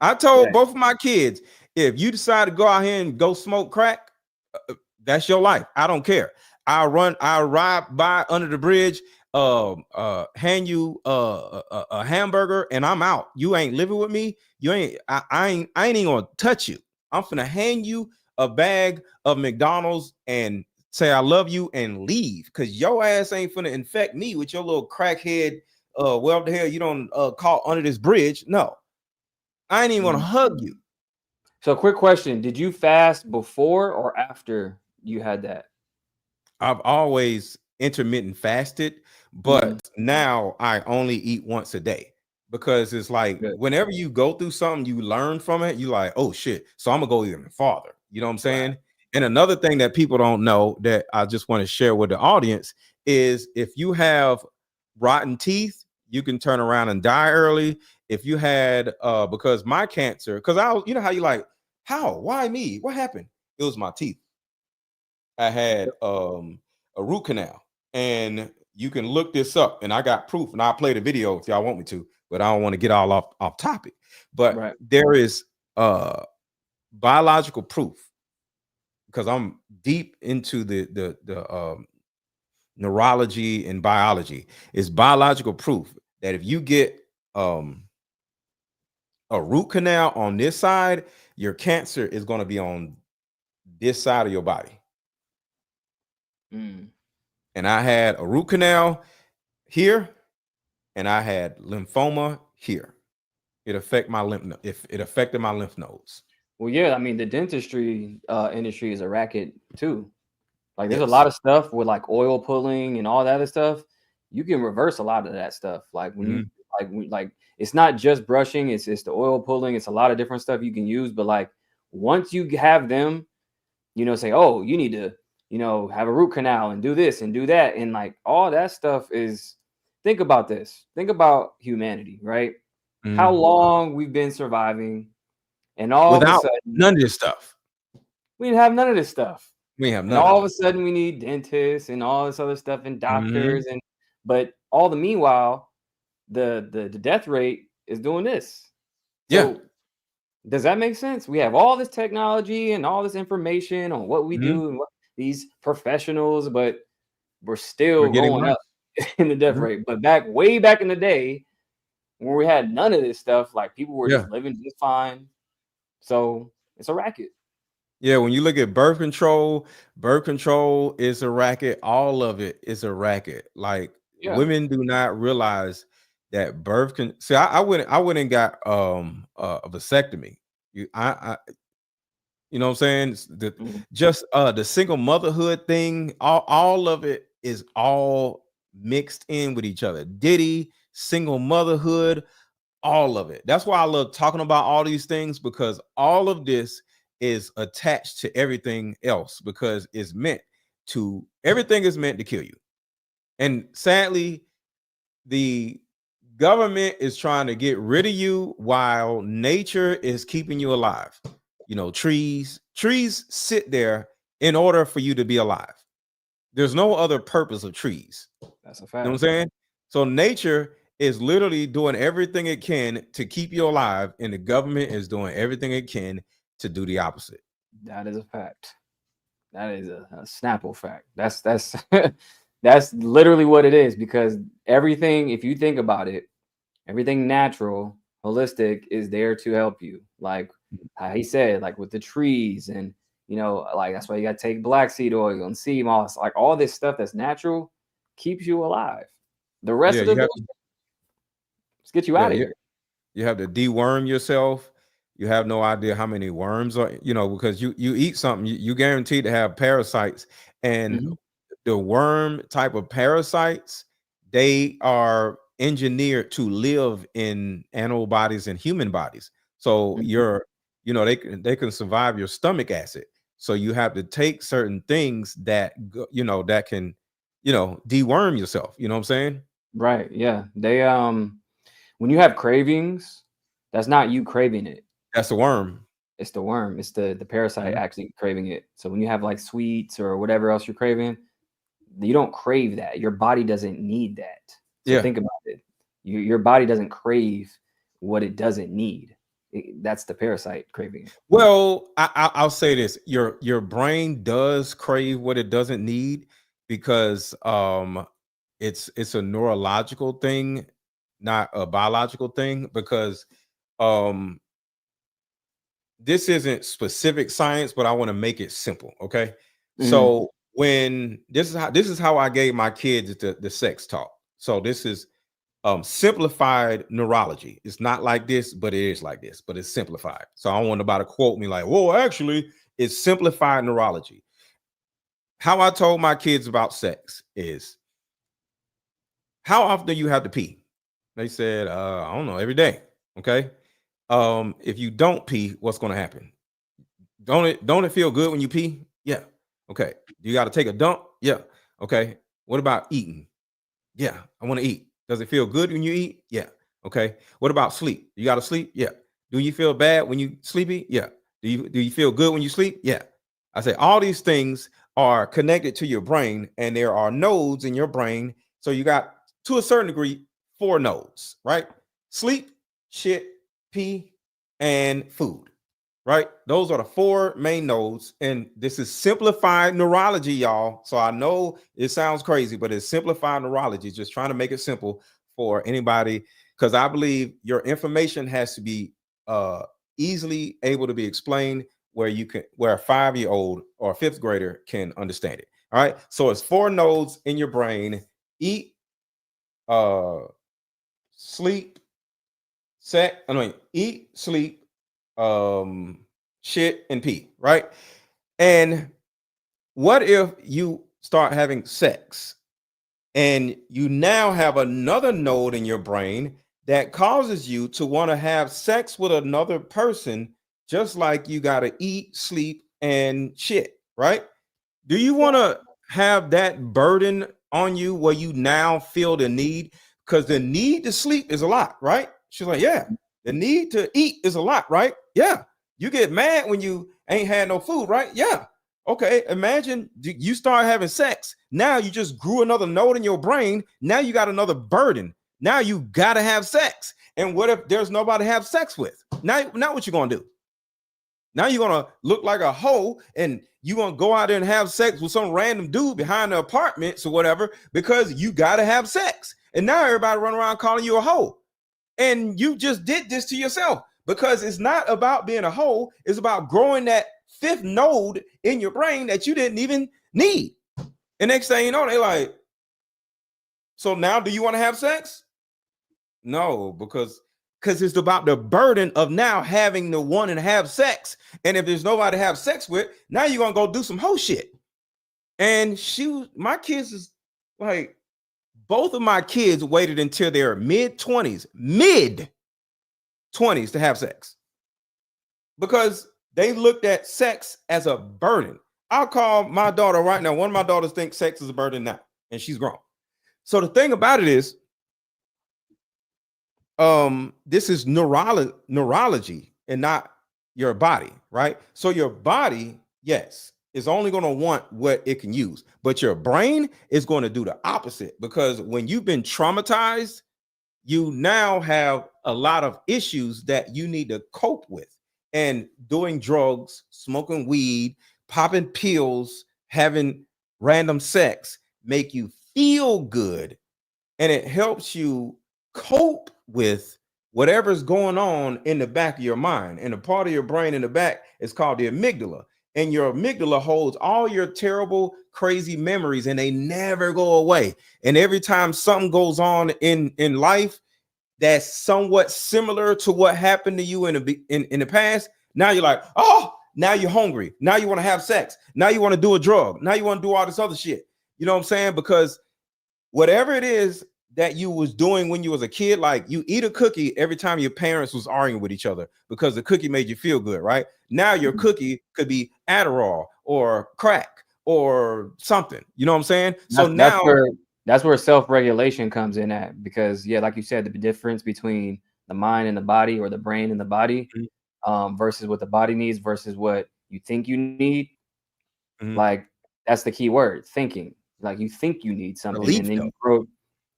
I told both of my kids, if you decide to go out here and go smoke crack, that's your life. I don't care. I'll ride by under the bridge, hand you a hamburger, and I'm out. You ain't living with me. You ain't. I ain't even gonna touch you. I'm finna hand you a bag of McDonald's and say I love you and leave, because your ass ain't finna infect me with your little crackhead. Well, the hell you don't call under this bridge. No, I ain't even gonna hug you. So, quick question: did you fast before or after you had that? I've always intermittent fasted, but now I only eat once a day, because it's like whenever you go through something, you learn from it. You like, oh shit, so I'm gonna go even farther. You know what I'm saying? Right. And another thing that people don't know that I just want to share with the audience is if you have rotten teeth, you can turn around and die early. If you had because my cancer, because you know how you like, why me? What happened? It was my teeth. I had a root canal, and you can look this up, and I got proof, and I'll play the video if y'all want me to, but I don't want to get all off topic. But there is biological proof, because I'm deep into the neurology and biology. It's biological proof that if you get a root canal on this side, your cancer is going to be on this side of your body. And I had a root canal here, and I had lymphoma here. It affected my lymph nodes. Well, yeah, I mean, the dentistry industry is a racket too. Like, there's a lot of stuff with like oil pulling and all that other stuff. You can reverse a lot of that stuff. Like when you like it's not just brushing, it's the oil pulling. It's a lot of different stuff you can use. But like once you have them, say, oh, you need to, have a root canal and do this and do that. And like all that stuff is, think about this. Think about humanity, right? How long we've been surviving, and all without of a sudden, none of this stuff. We didn't have none of this stuff. We have none. And all of a sudden we need dentists and all this other stuff and doctors but all the meanwhile, the death rate is doing this. So, does that make sense? We have all this technology and all this information on what we do and what these professionals, but we're still going up in the death rate. But way back in the day, when we had none of this stuff, like people were just living just fine. So it's a racket. Yeah, when you look at birth control is a racket. All of it is a racket. Like women do not realize that birth can see. I went and got a vasectomy. You know what I'm saying? Just the single motherhood thing, all of it is all mixed in with each other. Diddy, single motherhood, all of it. That's why I love talking about all these things, because all of this is attached to everything else, because everything is meant to kill you. And sadly, the government is trying to get rid of you while nature is keeping you alive. Trees sit there in order for you to be alive. There's no other purpose of trees. That's a fact. You know what I'm saying? So nature is literally doing everything it can to keep you alive, and the government is doing everything it can to do the opposite. That is a fact. That is a Snapple fact. That's that's literally what it is, because everything, if you think about it, everything natural, holistic is there to help you. Like how he said, like with the trees and, like that's why you got to take black seed oil and sea moss, like all this stuff that's natural keeps you alive. The rest of the let's get you out of here. You have to deworm yourself. You have no idea how many worms are, because you eat something, you guaranteed to have parasites. And the worm type of parasites, they are engineered to live in animal bodies and human bodies. So they can survive your stomach acid. So you have to take certain things that that can deworm yourself. You know what I'm saying? Right. Yeah. They when you have cravings, that's not you craving it. That's the worm. It's the worm. It's the parasite actually craving it. So when you have like sweets or whatever else you're craving, you don't crave that. Your body doesn't need that. So think about it. Your body doesn't crave what it doesn't need. That's the parasite craving it. Well, I'll say this: your brain does crave what it doesn't need because it's a neurological thing, not a biological thing. Because this isn't specific science, but I want to make it simple. Okay, so when this is how I gave my kids the sex talk. So this is simplified neurology. It's not like this, but it is like this, but it's simplified. So I don't want nobody to quote me like, "Whoa, actually, it's simplified neurology." How I told my kids about sex is, how often do you have to pee? They said, I don't know, every day. Okay. If you don't pee, what's going to happen? Don't it feel good when you pee? Yeah. Okay. You got to take a dump? Yeah. Okay. What about eating? Yeah, I want to eat. Does it feel good when you eat? Yeah. Okay. What about sleep? You got to sleep? Yeah. Do you feel bad when you sleepy? Yeah. Do you feel good when you sleep? Yeah. I say all these things are connected to your brain, and there are nodes in your brain. So you got, to a certain degree, 4 nodes, right? Sleep, shit, pee, and food, right? Those are the 4 main nodes. And this is simplified neurology, y'all. So I know it sounds crazy, but it's simplified neurology, just trying to make it simple for anybody, because I believe your information has to be easily able to be explained where a 5-year-old or a 5th grader can understand it. All right. So it's 4 nodes in your brain: eat, sleep, eat, sleep, shit, and pee, right? And what if you start having sex and you now have another node in your brain that causes you to want to have sex with another person, just like you got to eat, sleep, and shit, right? Do you want to have that burden on you where you now feel the need? Because the need to sleep is a lot, right? She's like, yeah. The need to eat is a lot, right? Yeah. You get mad when you ain't had no food, right? Yeah. Okay. Imagine you start having sex. Now you just grew another node in your brain. Now you got another burden. Now you got to have sex. And what if there's nobody to have sex with? Now what you going to do? Now you're going to look like a hoe, and you're going to go out there and have sex with some random dude behind the apartments or whatever, because you got to have sex. And now everybody run around calling you a hoe. And you just did this to yourself, because it's not about being a hoe. It's about growing that 5th node in your brain that you didn't even need. And next thing you know, they like, so now do you want to have sex? No, because it's about the burden of now having to want and have sex. And if there's nobody to have sex with, now you're going to go do some hoe shit. And my kids is like, both of my kids waited until their mid-20s to have sex, because they looked at sex as a burden. I'll call my daughter right now. One of my daughters thinks sex is a burden now, and she's grown. So the thing about it is, this is neurology and not your body, right? So your body, yes, is only going to want what it can use, but your brain is going to do the opposite, because when you've been traumatized, you now have a lot of issues that you need to cope with. And doing drugs, smoking weed, popping pills, having random sex make you feel good, and it helps you cope with whatever's going on in the back of your mind. And the part of your brain in the back is called the amygdala. And your amygdala holds all your terrible, crazy memories, and they never go away. And every time something goes on in life, that's somewhat similar to what happened to you in the past, now you're like, oh, now you're hungry. Now you want to have sex. Now you want to do a drug. Now you want to do all this other shit. You know what I'm saying? Because whatever it is that you was doing when you was a kid, like you eat a cookie every time your parents was arguing with each other because the cookie made you feel good, right? Now your cookie could be Adderall or crack or something. You know what I'm saying? So now that's where self-regulation comes in at, because yeah, like you said, the difference between the mind and the body, or the brain and the body, versus what the body needs versus what you think you need. Like that's the key word, thinking. Like you think you need something, Belief, and then though.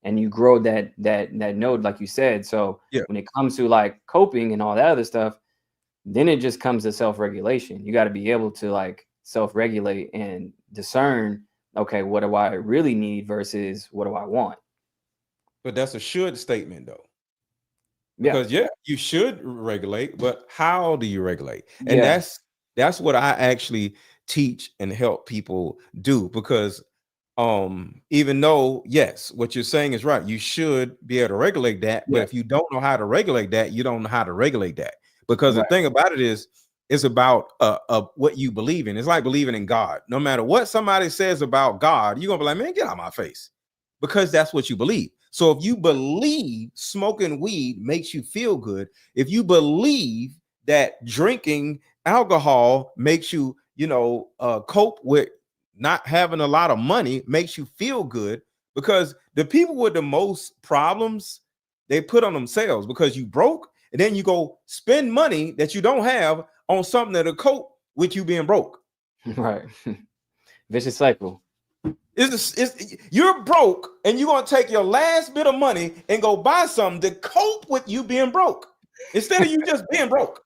you grow that node, like you said. So when it comes to like coping and all that other stuff, then it just comes to self-regulation. You got to be able to like self-regulate and discern, okay, what do I really need versus what do I want? But that's a should statement, though. Because you should regulate, but how do you regulate? And that's what I actually teach and help people do. Because even though yes, what you're saying is right, you should be able to regulate that, but if you don't know how to regulate that, you don't know how to regulate that. Because the thing about it is, it's about what you believe in. It's like believing in God. No matter what somebody says about God, you're gonna be like, man, get out of my face, because that's what you believe. So if you believe smoking weed makes you feel good, if you believe that drinking alcohol makes you, cope with not having a lot of money, makes you feel good, because the people with the most problems, they put on themselves, because you broke and then you go spend money that you don't have on something that'll cope with you being broke. Right. Vicious cycle. You're broke and you're going to take your last bit of money and go buy something to cope with you being broke instead of you just being broke.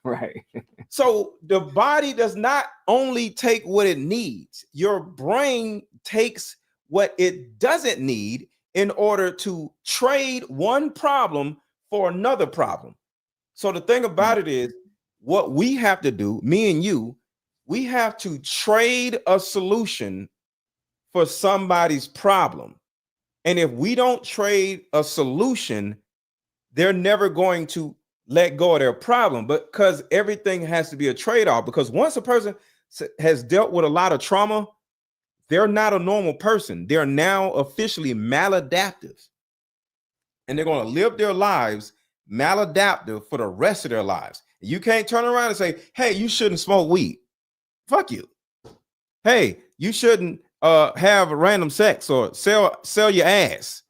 Right. So the body does not only take what it needs, your brain takes what it doesn't need in order to trade one problem for another problem. So the thing about it is, what we have to do, me and you, we have to trade a solution for somebody's problem. And if we don't trade a solution, they're never going to let go of their problem, because everything has to be a trade-off. Because once a person has dealt with a lot of trauma, they're not a normal person. They're now officially maladaptive. And they're going to live their lives maladaptive for the rest of their lives. You can't turn around and say, hey, you shouldn't smoke weed. Fuck you. Hey, you shouldn't have random sex or sell your ass.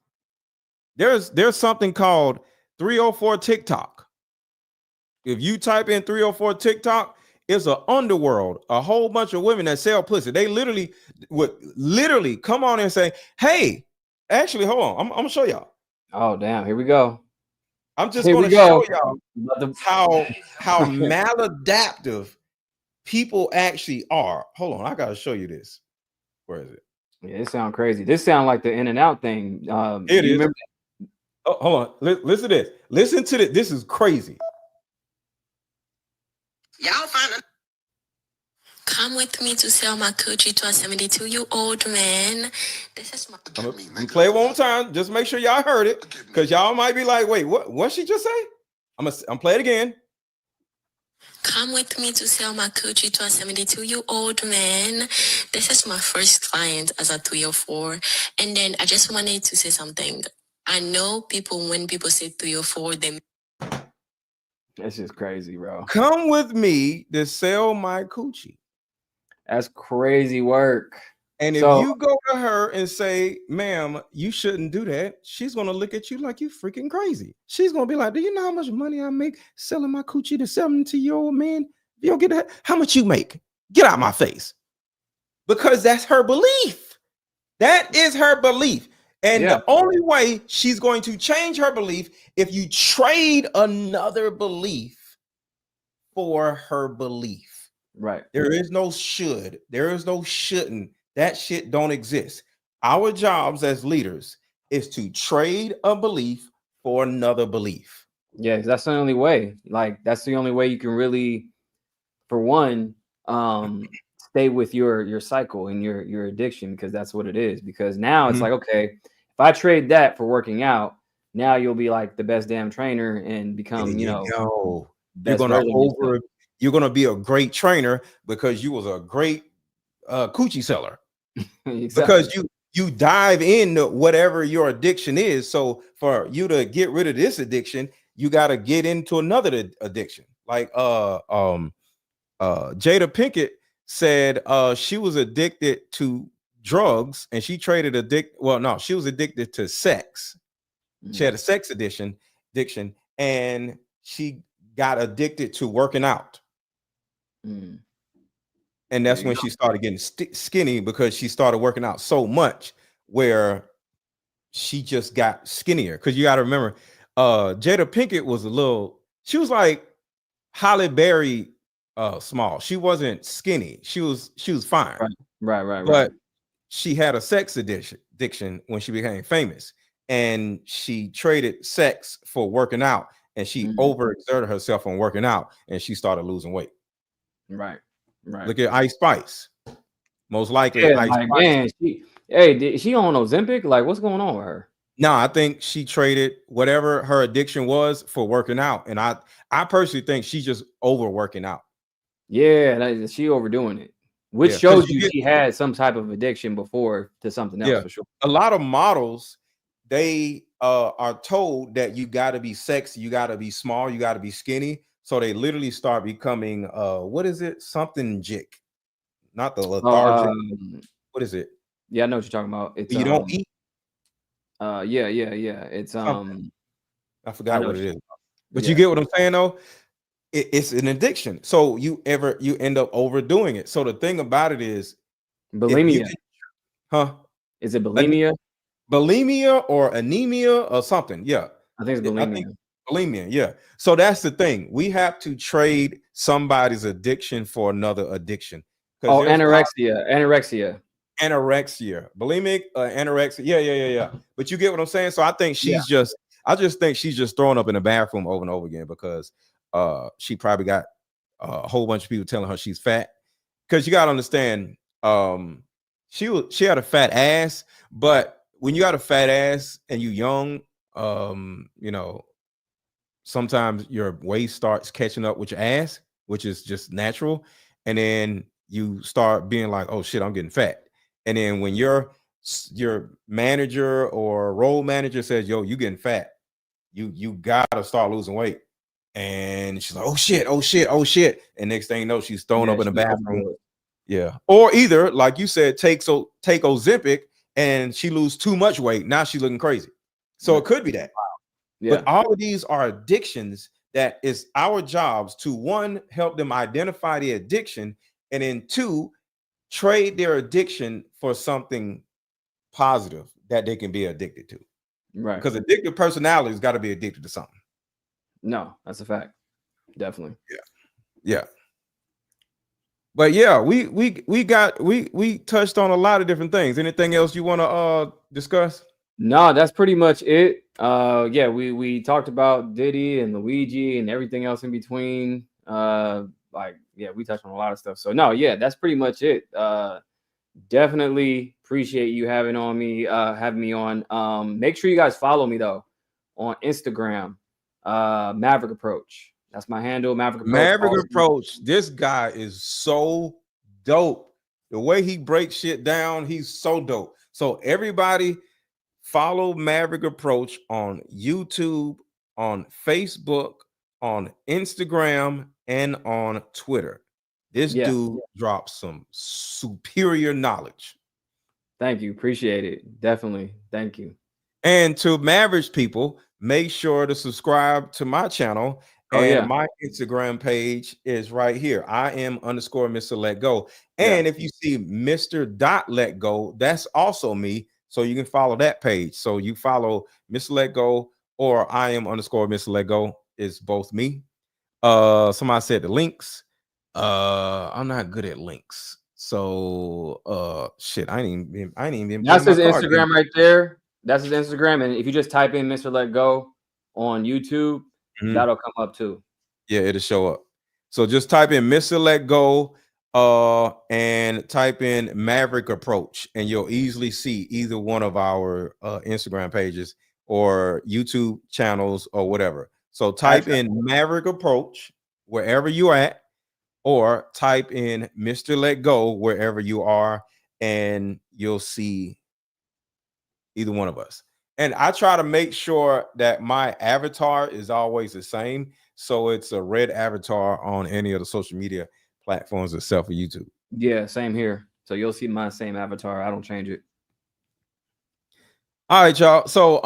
There's something called 304 TikTok. If you type in 304 TikTok, it's an underworld, a whole bunch of women that sell pussy. They would come on and say, hey, actually, hold on, I'm gonna show y'all. Oh damn, here we go. I'm just gonna show y'all how maladaptive people actually are. Hold on, I gotta show you this. Where is it? Yeah, it sounds crazy. This sounds like the in and out thing. It is. Oh, hold on. Listen to this. Listen to this. This is crazy. Y'all find come with me to sell my coochie to a 72-year-old man. This is my. I'm gonna play it one more time. Just make sure y'all heard it, because y'all might be like, "Wait, what she just say?" I'm play it again. Come with me to sell my coochie to a 72-year-old man. This is my first client as a 304. And then I just wanted to say something. I know when people say 304, they. That's just crazy, bro. Come with me to sell my coochie. That's crazy work. And if you go to her and say, ma'am, you shouldn't do that, she's going to look at you like you freaking crazy. She's going to be like, do you know how much money I make selling my coochie to 70-year-old man? You don't get that? How much you make? Get out my face. Because that's her belief. That is her belief. And the only way she's going to change her belief if you trade another belief for her belief. Right. There is no should. There is no shouldn't. That shit don't exist. Our jobs as leaders is to trade a belief for another belief. Yeah, that's the only way. Like, that's the only way you can really, for one, stay with your cycle and your addiction, because that's what it is. Because now it's like, okay, if I trade that for working out, now you'll be like the best damn trainer and become, There you you know, go. You're best gonna version of yourself. you're gonna be a great trainer because you was a great coochie seller. Exactly. Because you dive into whatever your addiction is. So for you to get rid of this addiction, you got to get into another addiction. Like Jada Pinkett said she was addicted to drugs and she traded she was addicted to sex. She had a sex addiction, and she got addicted to working out. And that's when she started getting skinny because she started working out so much where she just got skinnier. Because you got to remember, Jada Pinkett was she was like Halle Berry small. She wasn't skinny. She was fine. Right. But she had a sex addiction when she became famous. And she traded sex for working out. And she overexerted herself on working out. And she started losing weight. Right. Look at Ice Spice. Most likely, Yeah, Ice like, Spice. man, did she on Ozempic? Like, what's going on with her? No, I think she traded whatever her addiction was for working out. And I personally think she's just overworking out. Yeah, she overdoing it. Which shows you she had some type of addiction before to something else for sure. A lot of models, they are told that you got to be sexy, you got to be small, you got to be skinny. So they literally start becoming what is it? Something jick, not the lethargic. What is it? Yeah, I know what you're talking about. It's you don't eat. Yeah. It's I forgot what it is. But you get what I'm saying though? It's an addiction. So you end up overdoing it. So the thing about it is bulimia. Is it bulimia? Bulimia or anemia or something. Yeah. I think it's bulimia. Bulimia, yeah. So that's the thing. We have to trade somebody's addiction for another addiction. Oh, anorexia. Bulimic, anorexia. Yeah. But you get what I'm saying? So I think she's just think she's just throwing up in the bathroom over and over again because she probably got a whole bunch of people telling her she's fat. Because you gotta understand, she had a fat ass, but when you got a fat ass and you young, you know, sometimes your waist starts catching up with your ass, which is just natural. And then you start being like, oh shit, I'm getting fat. And then when your manager or role manager says, yo, you getting fat, you gotta start losing weight. And she's like, oh shit. And next thing you know, she's thrown up in the bathroom. Yeah. Or either, like you said, take Ozempic and she lose too much weight. Now she's looking crazy. So it could be that. Yeah. But all of these are addictions that is our jobs to, one, help them identify the addiction, and then two, trade their addiction for something positive that they can be addicted to. Right. Because addictive personalities got to be addicted to something. No, that's a fact. Definitely. Yeah. But yeah, we touched on a lot of different things. Anything else you want to discuss? No, that's pretty much it. We talked about Diddy and Luigi and everything else in between. We touched on a lot of stuff. So no, that's pretty much it. Definitely appreciate you having me on. Make sure you guys follow me though on Instagram, Maverick Approach. That's my handle, Maverick Approach. This guy is so dope. The way he breaks shit down, he's so dope. So everybody follow Maverick Approach on YouTube, on Facebook, on Instagram, and on Twitter. This dude drops some superior knowledge. Thank you. Appreciate it. Definitely. Thank you. And to Maverick's people, make sure to subscribe to my channel. My Instagram page is right here. I am _Mr. Let Go. And if you see Mr. Let Go, that's also me. So you can follow that page. So you follow Mr. Let Go or I am _Mr. Let Go is both me. Somebody said the links. I'm not good at links. So shit, I ain't even that's his Instagram right there. That's his Instagram. And if you just type in Mr. Let Go on YouTube, that'll come up too. Yeah, it'll show up. So just type in Mr. Let Go and type in Maverick Approach, and you'll easily see either one of our Instagram pages or YouTube channels or whatever. So type in Maverick Approach wherever you're at, or type in Mr. Let Go wherever you are, and you'll see either one of us. And I try to make sure that my avatar is always the same. So it's a red avatar on any of the social media platforms except for YouTube. Yeah, same here. So you'll see my same avatar. I don't change it. All right, y'all. So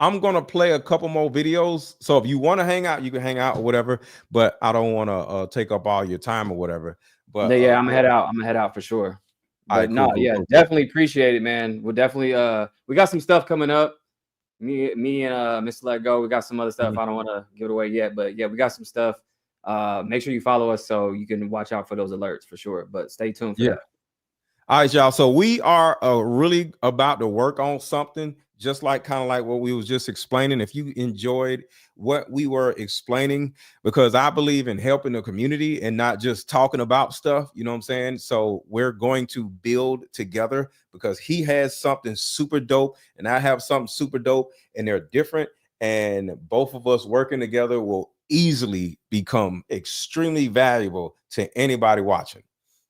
I'm gonna play a couple more videos. So if you want to hang out, you can hang out or whatever, but I don't want to take up all your time or whatever. But yeah, I'm gonna head out. I'm gonna head out for sure. But right, no, cool, yeah, cool. definitely appreciate it, man. We'll definitely we got some stuff coming up. Me and Mr. Let Go. We got some other stuff. I don't want to give it away yet, but yeah, we got some stuff. Make sure you follow us so you can watch out for those alerts for sure. But stay tuned for that. All right, y'all. So we are really about to work on something, just like kind of like what we was just explaining. If you enjoyed what we were explaining, because I believe in helping the community and not just talking about stuff, you know what I'm saying? So we're going to build together, because he has something super dope and I have something super dope, and they're different. And both of us working together will easily become extremely valuable to anybody watching.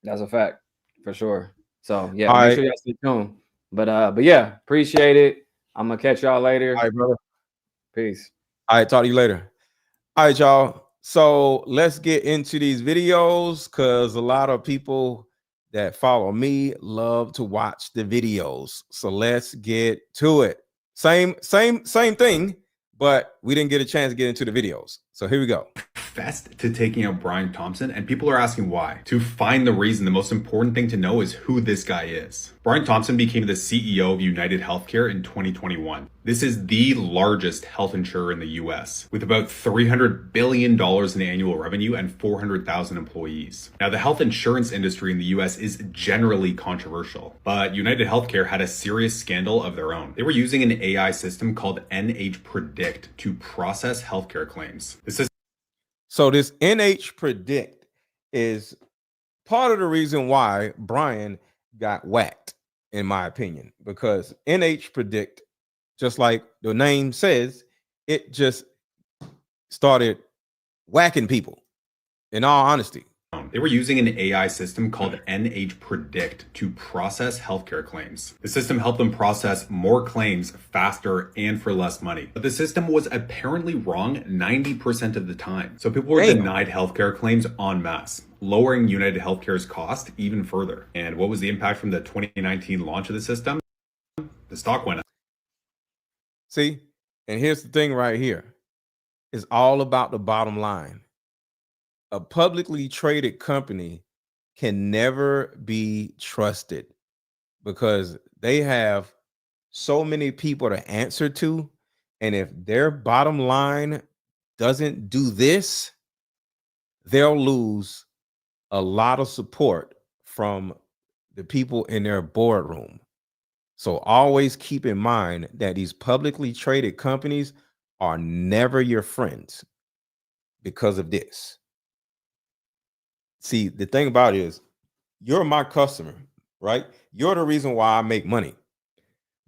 That's a fact for sure. So yeah, All make right. sure y'all stay tuned. But yeah, appreciate it. I'm gonna catch y'all later. All right, brother. Peace. All right, talk to you later. All right, y'all. So let's get into these videos, because a lot of people that follow me love to watch the videos. So let's get to it. Same thing, but we didn't get a chance to get into the videos. So here we go. Confessed to taking out Brian Thompson, and people are asking why. To find the reason, the most important thing to know is who this guy is. Brian Thompson became the CEO of United Healthcare in 2021. This is the largest health insurer in the US, with about $300 billion in annual revenue and 400,000 employees. Now, the health insurance industry in the US is generally controversial, but United Healthcare had a serious scandal of their own. They were using an AI system called NH Predict to process healthcare claims. So this NH Predict is part of the reason why Brian got whacked, in my opinion, because NH Predict, just like the name says, it just started whacking people, in all honesty. They were using an AI system called NH Predict to process healthcare claims. The system helped them process more claims faster and for less money. But the system was apparently wrong 90% of the time. So people were denied healthcare claims en masse, lowering United Healthcare's cost even further. And what was the impact from the 2019 launch of the system? The stock went up. See, and here's the thing right here. It's all about the bottom line. A publicly traded company can never be trusted, because they have so many people to answer to. And if their bottom line doesn't do this, they'll lose a lot of support from the people in their boardroom. So always keep in mind that these publicly traded companies are never your friends because of this. See, the thing about it is, you're my customer, right? You're the reason why I make money.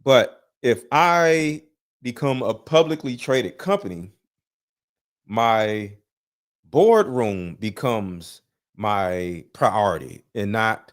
But if I become a publicly traded company, my boardroom becomes my priority and not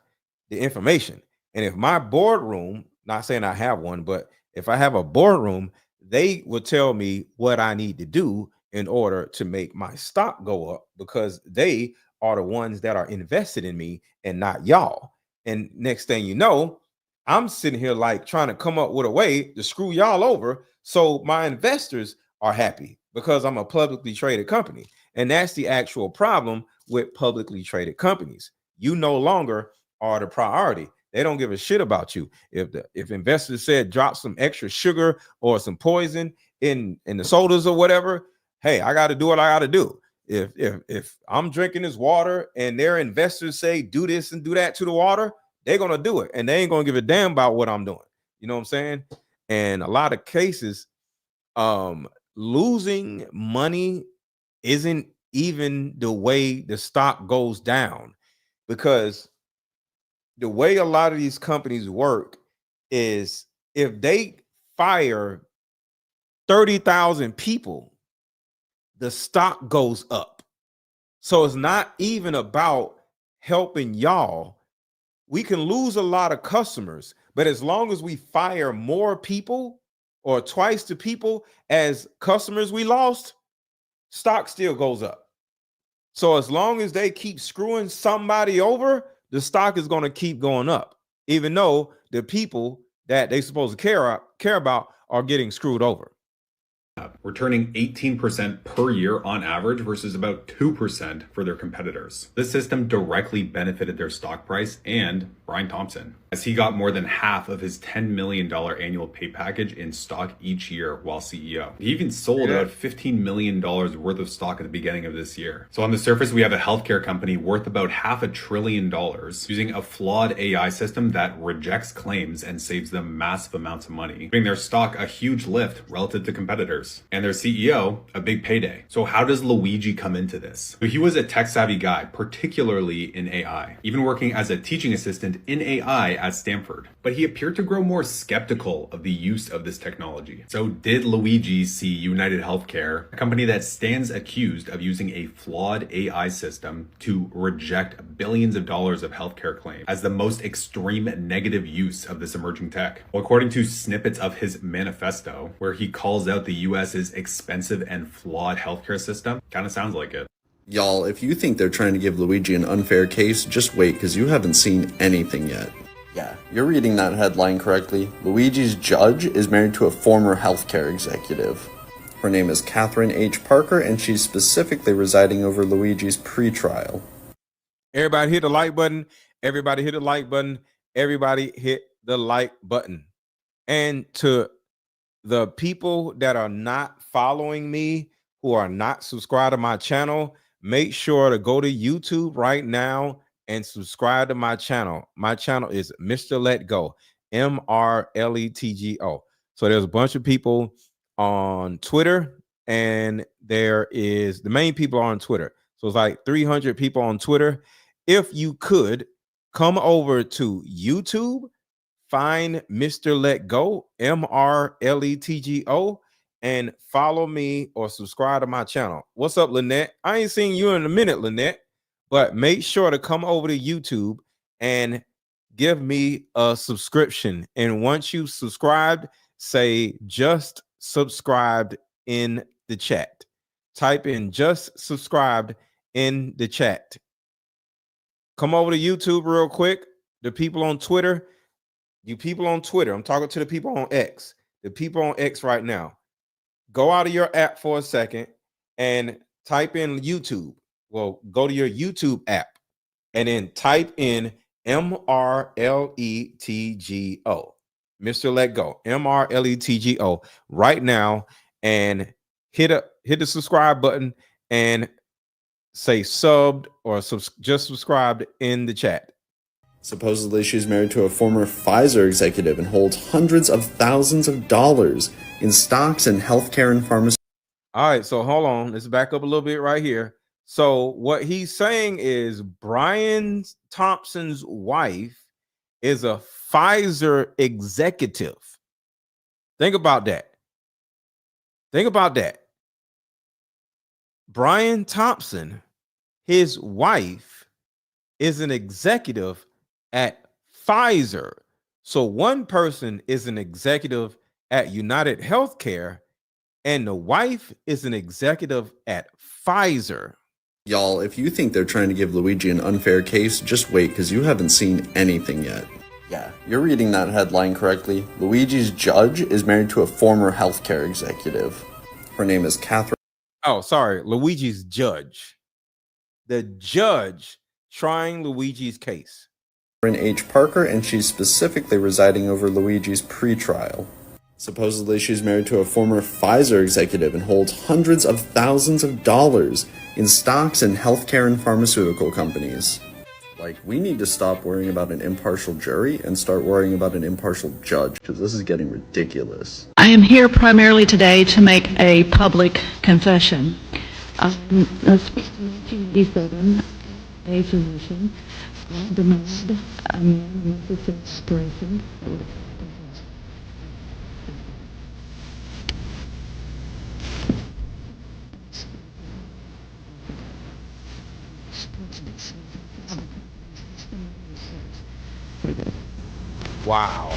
the information. And if my boardroom, not saying I have one, but if I have a boardroom, they will tell me what I need to do in order to make my stock go up, because they are the ones that are invested in me and not y'all. And next thing you know, I'm sitting here like trying to come up with a way to screw y'all over, so my investors are happy, because I'm a publicly traded company. And that's the actual problem with publicly traded companies. You no longer are the priority. They don't give a shit about you. If investors said drop some extra sugar or some poison in the sodas or whatever, hey, I got to do what I got to do. If I'm drinking this water and their investors say do this and do that to the water, they're gonna do it, and they ain't gonna give a damn about what I'm doing. You know what I'm saying? And a lot of cases, losing money isn't even the way the stock goes down, because the way a lot of these companies work is, if they fire 30,000 people, the stock goes up. So it's not even about helping y'all. We can lose a lot of customers, but as long as we fire more people or twice the people as customers we lost, stock still goes up. So as long as they keep screwing somebody over, the stock is going to keep going up, even though the people that they supposed to care about are getting screwed over. Returning 18% per year on average versus about 2% for their competitors. This system directly benefited their stock price and Brian Thompson, as he got more than half of his $10 million annual pay package in stock each year while CEO. He even sold about $15 million worth of stock at the beginning of this year. So on the surface, we have a healthcare company worth about $500 billion using a flawed AI system that rejects claims and saves them massive amounts of money, giving their stock a huge lift relative to competitors. And their CEO a big payday. So how does Luigi come into this? So he was a tech savvy guy, particularly in AI, even working as a teaching assistant in AI at Stanford. But he appeared to grow more skeptical of the use of this technology. So did Luigi see United Healthcare, a company that stands accused of using a flawed AI system to reject billions of dollars of healthcare claims, as the most extreme negative use of this emerging tech? Well, according to snippets of his manifesto, where he calls out the US's expensive and flawed healthcare system, kind of sounds like it. Y'all, if you think they're trying to give Luigi an unfair case, just wait, because you haven't seen anything yet. Yeah, you're reading that headline correctly. Luigi's judge is married to a former healthcare executive. Her name is Catherine H. Parker, and she's specifically residing over Luigi's pre-trial. Everybody hit the like button. Everybody hit the like button. Everybody hit the like button. And to the people that are not following me, who are not subscribed to my channel, make sure to go to YouTube right now and subscribe to my channel. My channel is Mr. Let Go, MRLETGO. So there's a bunch of people on Twitter, and there is the main people are on Twitter. So it's like 300 people on Twitter. If you could come over to YouTube, find Mr. Let Go, MRLETGO, and follow me or subscribe to my channel. What's up, Lynette? I ain't seen you in a minute, Lynette, but make sure to come over to YouTube and give me a subscription. And once you subscribed, say just subscribed in the chat. Type in just subscribed in the chat. Come over to YouTube real quick. The people on Twitter, you people on Twitter, I'm talking to the people on X, the people on X right now. Go out of your app for a second and type in YouTube. Well, go to your YouTube app and then type in MRLETGO, Mr. Let Go, MRLETGO right now, and hit the subscribe button and say subbed or just subscribed in the chat. Supposedly, she's married to a former Pfizer executive and holds hundreds of thousands of dollars in stocks in healthcare and pharmaceuticals. All right, so hold on. Let's back up a little bit right here. So what he's saying is Brian Thompson's wife is a Pfizer executive. Think about that. Think about that. Brian Thompson, his wife, is an executive at Pfizer. So one person is an executive at United Healthcare, and the wife is an executive at Pfizer. Y'all, if you think they're trying to give Luigi an unfair case, just wait, because you haven't seen anything yet. Yeah, you're reading that headline correctly. Luigi's judge is married to a former healthcare executive. Her name is Catherine. Oh, sorry, Luigi's judge. The judge trying Luigi's case. H. Parker, and she's specifically residing over Luigi's pre-trial. Supposedly, she's married to a former Pfizer executive and holds hundreds of thousands of dollars in stocks in healthcare and pharmaceutical companies. Like, we need to stop worrying about an impartial jury and start worrying about an impartial judge, because this is getting ridiculous. I am here primarily today to make a public confession. I'm a 1987, a physician, demand a man with inspiration. Wow.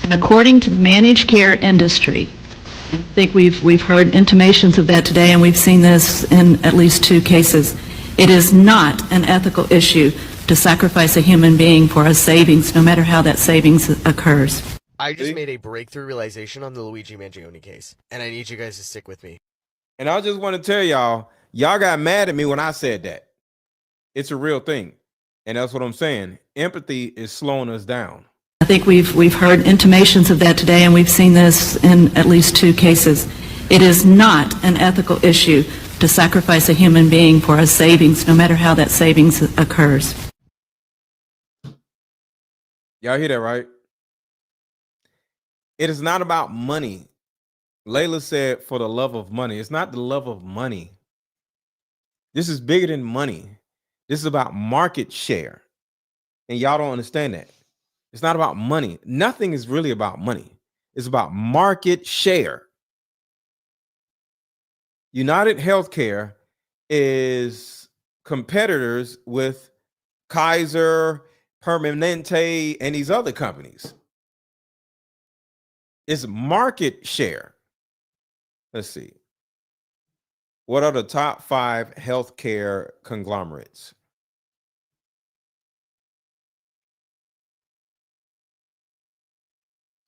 And according to the managed care industry, I think we've heard intimations of that today, and we've seen this in at least 2 cases. It is not an ethical issue to sacrifice a human being for a savings, no matter how that savings occurs. I just made a breakthrough realization on the Luigi Mangione case, and I need you guys to stick with me. And I just want to tell y'all got mad at me when I said that. It's a real thing. And that's what I'm saying. Empathy is slowing us down. I think we've heard intimations of that today, and we've seen this in at least 2 cases. It is not an ethical issue to sacrifice a human being for a savings, no matter how that savings occurs. Y'all hear that, right? It is not about money. Layla said, for the love of money. It's not the love of money. This is bigger than money. This is about market share. And y'all don't understand that. It's not about money. Nothing is really about money. It's about market share. United Healthcare is competitors with Kaiser, Permanente, and these other companies. It's market share. Let's see. What are the top 5 healthcare conglomerates?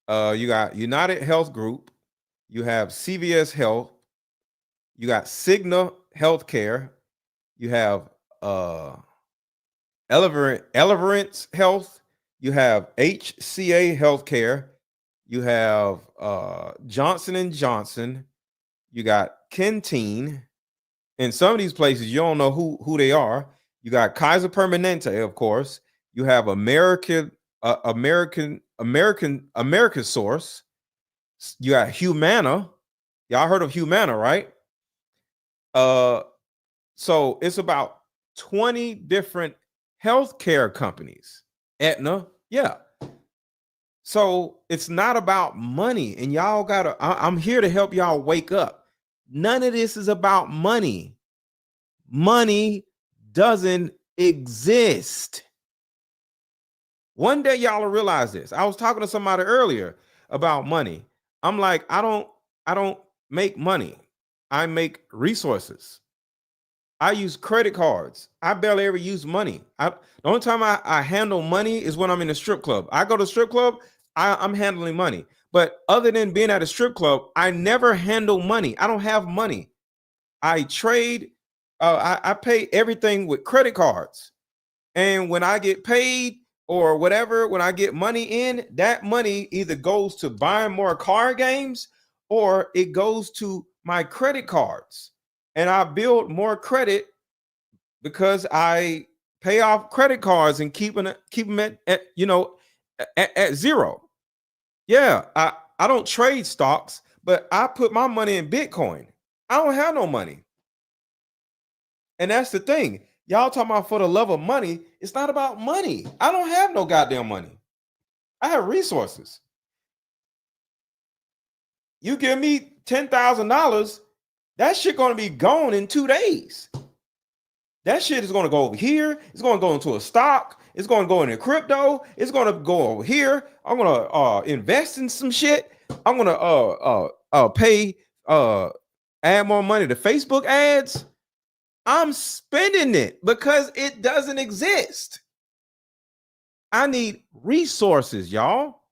You got United Health Group, you have CVS Health, you got Cigna Healthcare, you have Eleverance Health, you have HCA Healthcare, you have Johnson & Johnson, you got Centene. In some of these places, you don't know who they are. You got Kaiser Permanente, of course. You have American Source. You got Humana. Y'all heard of Humana, right? So it's about 20 different healthcare companies. Aetna, yeah. So it's not about money, and y'all gotta. I'm here to help y'all wake up. None of this is about money. Money doesn't exist. One day y'all will realize this. I was talking to somebody earlier about money. I'm like, I don't make money. I make resources. I use credit cards. I barely ever use money. The only time I handle money is when I'm in a strip club. I go to a strip club, I'm handling money. But other than being at a strip club, I never handle money. I don't have money. I trade. I pay everything with credit cards. And when I get paid or whatever, when I get money in, that money either goes to buying more card games or it goes to my credit cards. And I build more credit because I pay off credit cards and keep them at zero. Yeah, I don't trade stocks, but I put my money in Bitcoin. I don't have no money. And that's the thing. Y'all talking about for the love of money. It's not about money. I don't have no goddamn money. I have resources. You give me $10,000, that shit going to be gone in 2 days. That shit is going to go over here. It's going to go into a stock. It's going to go into crypto. It's going to go over here. I'm going to invest in some shit. I'm going to pay, add more money to Facebook ads. I'm spending it because it doesn't exist. I need resources, y'all.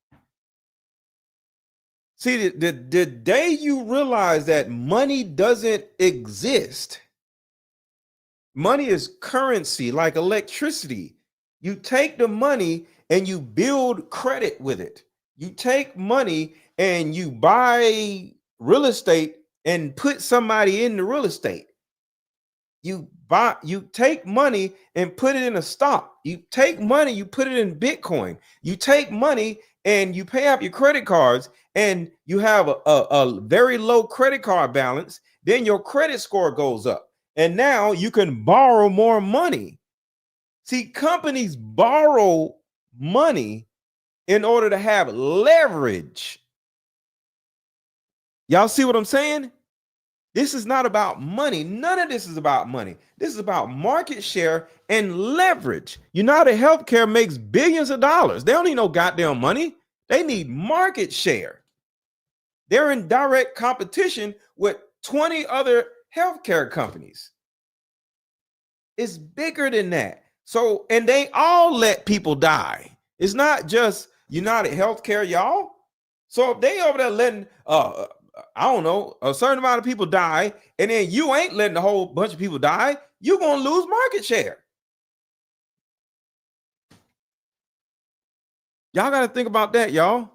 See, the day you realize that money doesn't exist, money is currency like electricity. You take the money and you build credit with it. You take money and you buy real estate and put somebody in the real estate. You take money and put it in a stock. You take money, you put it in Bitcoin. You take money and you pay off your credit cards, and you have a very low credit card balance. Then your credit score goes up, and now you can borrow more money. See, companies borrow money in order to have leverage. Y'all see what I'm saying? This is not about money. None of this is about money. This is about market share and leverage. United Healthcare makes billions of dollars. They don't need no goddamn money. They need market share. They're in direct competition with 20 other healthcare companies. It's bigger than that. So, and they all let people die. It's not just United Healthcare, y'all. So if they over there letting I don't know, a certain amount of people die, and then you ain't letting a whole bunch of people die, you're going to lose market share. Y'all got to think about that, y'all.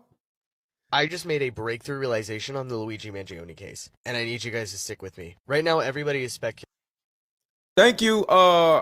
I just made a breakthrough realization on the Luigi Mangione case, and I need you guys to stick with me. Right now, everybody is speculating. Thank you,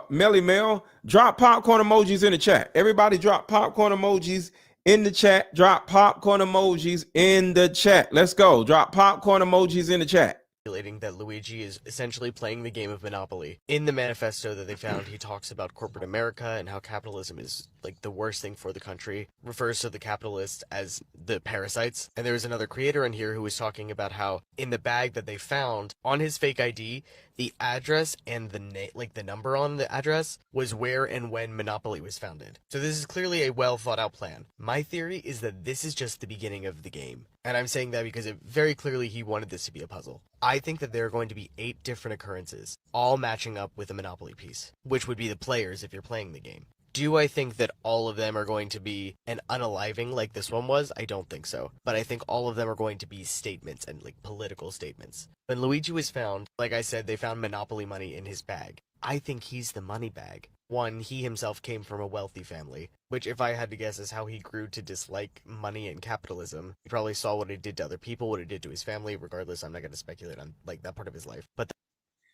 Melly Mel. Drop popcorn emojis in the chat. Everybody drop popcorn emojis in the chat. Drop popcorn emojis in the chat. Let's go. Drop popcorn emojis in the chat. That Luigi is essentially playing the game of Monopoly. In the manifesto that they found, he talks about corporate America and how capitalism is like the worst thing for the country, refers to the capitalists as the parasites. And there was another creator in here who was talking about how in the bag that they found on his fake ID, the address and the number on the address was where and when Monopoly was founded. So this is clearly a well thought out plan. My theory is that this is just the beginning of the game. And I'm saying that because very clearly he wanted this to be a puzzle. I think that there are going to be 8 different occurrences, all matching up with a Monopoly piece, which would be the players if you're playing the game. Do I think that all of them are going to be an unaliving like this one was? I don't think so. But I think all of them are going to be statements and like political statements. When Luigi was found, like I said, they found Monopoly money in his bag. I think he's the money bag. One, he himself came from a wealthy family, which if I had to guess is how he grew to dislike money and capitalism. He probably saw what it did to other people, what it did to his family. Regardless, I'm not going to speculate on like that part of his life. But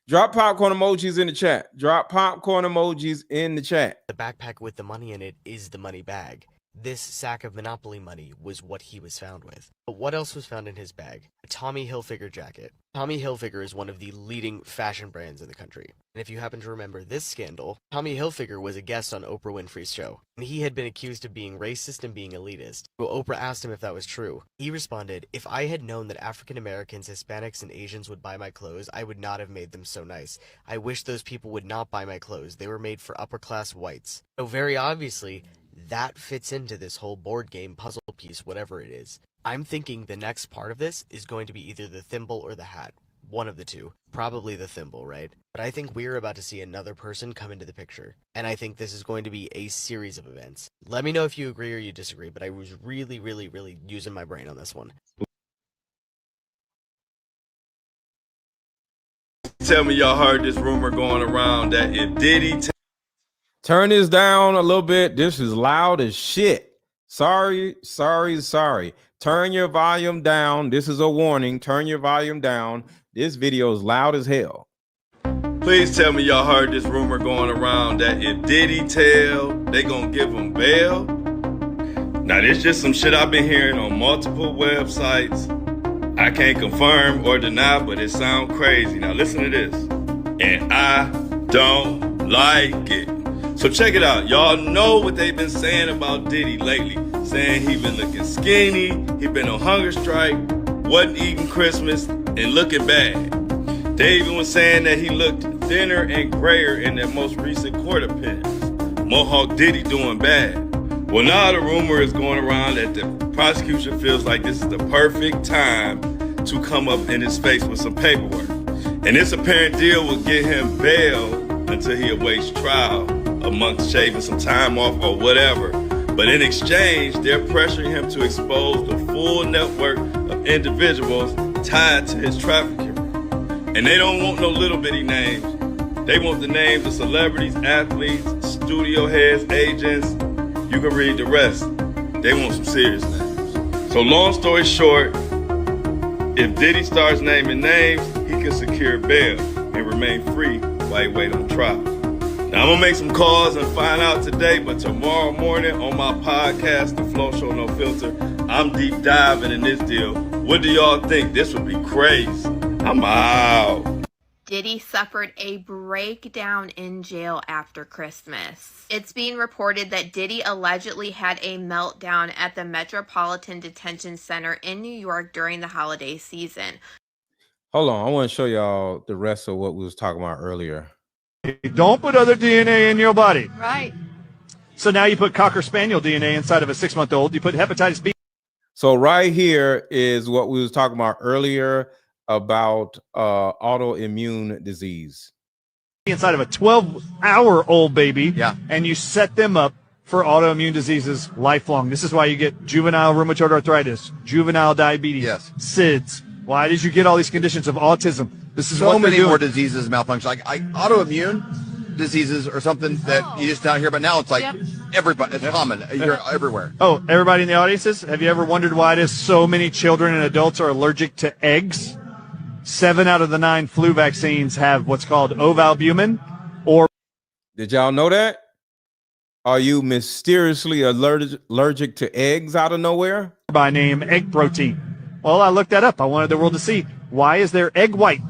drop popcorn emojis in the chat. Drop popcorn emojis in the chat. The backpack with the money in it is the money bag. This sack of Monopoly money was what he was found with. But what else was found in his bag? A Tommy Hilfiger jacket. Tommy Hilfiger is one of the leading fashion brands in the country. And if you happen to remember this scandal, Tommy Hilfiger was a guest on Oprah Winfrey's show. And he had been accused of being racist and being elitist. So Oprah asked him if that was true. He responded, "If I had known that African Americans, Hispanics, and Asians would buy my clothes, I would not have made them so nice. I wish those people would not buy my clothes. They were made for upper class whites." So very obviously, that fits into this whole board game puzzle piece, whatever it is. I'm thinking the next part of this is going to be either the thimble or the hat. One of the two. Probably the thimble, right? But I think we're about to see another person come into the picture. And I think this is going to be a series of events. Let me know if you agree or you disagree, but I was really, really, really using my brain on this one. Tell me y'all heard this rumor going around that if Diddy... Turn this down a little bit. This is loud as shit. Sorry. Turn your volume down. This is a warning. Turn your volume down. This video is loud as hell. Please tell me y'all heard this rumor going around that if Diddy tell, they gonna give him bail. Now this just some shit I've been hearing on multiple websites. I can't confirm or deny, but it sounds crazy. Now listen to this. And I don't like it. So check it out. Y'all know what they've been saying about Diddy lately. Saying he been looking skinny, he been on hunger strike, wasn't eating Christmas, and looking bad. They even was saying that he looked thinner and grayer in their most recent court appearance. Mohawk Diddy doing bad. Well, now the rumor is going around that the prosecution feels like this is the perfect time to come up in his face with some paperwork. And this apparent deal will get him bail until he awaits trial, amongst shaving some time off or whatever. But in exchange, they're pressuring him to expose the full network of individuals tied to his trafficking. And they don't want no little bitty names. They want the names of celebrities, athletes, studio heads, agents. You can read the rest. They want some serious names. So long story short, if Diddy starts naming names, he can secure bail and remain free Why you wait on trial? Now I'm gonna make some calls and find out today, but tomorrow morning on my podcast, The Flow Show No Filter, I'm deep diving in this deal. What do y'all think? This would be crazy. I'm out. Diddy suffered a breakdown in jail after Christmas. It's being reported that Diddy allegedly had a meltdown at the Metropolitan Detention Center in New York during the holiday season. Hold on, I want to show y'all the rest of what we was talking about earlier. Don't put other DNA in your body. Right. So now you put Cocker Spaniel DNA inside of a 6-month-old. You put hepatitis B. So right here is what we was talking about earlier about autoimmune disease. Inside of a 12-hour-old baby. Yeah. And you set them up for autoimmune diseases lifelong. This is why you get juvenile rheumatoid arthritis, juvenile diabetes, SIDS. Why did you get all these conditions of autism? This is so what many they're more doing. diseases malfunction. Like autoimmune diseases are something that you just don't hear about now. It's like everybody, it's common. You're everywhere. Oh, everybody in the audiences, have you ever wondered why it is so many children and adults are allergic to eggs? 7 out of the 9 flu vaccines have what's called ovalbumin, or did y'all know that? Are you mysteriously allergic to eggs out of nowhere? By name egg protein. Well, I looked that up. I wanted the world to see, why is there egg white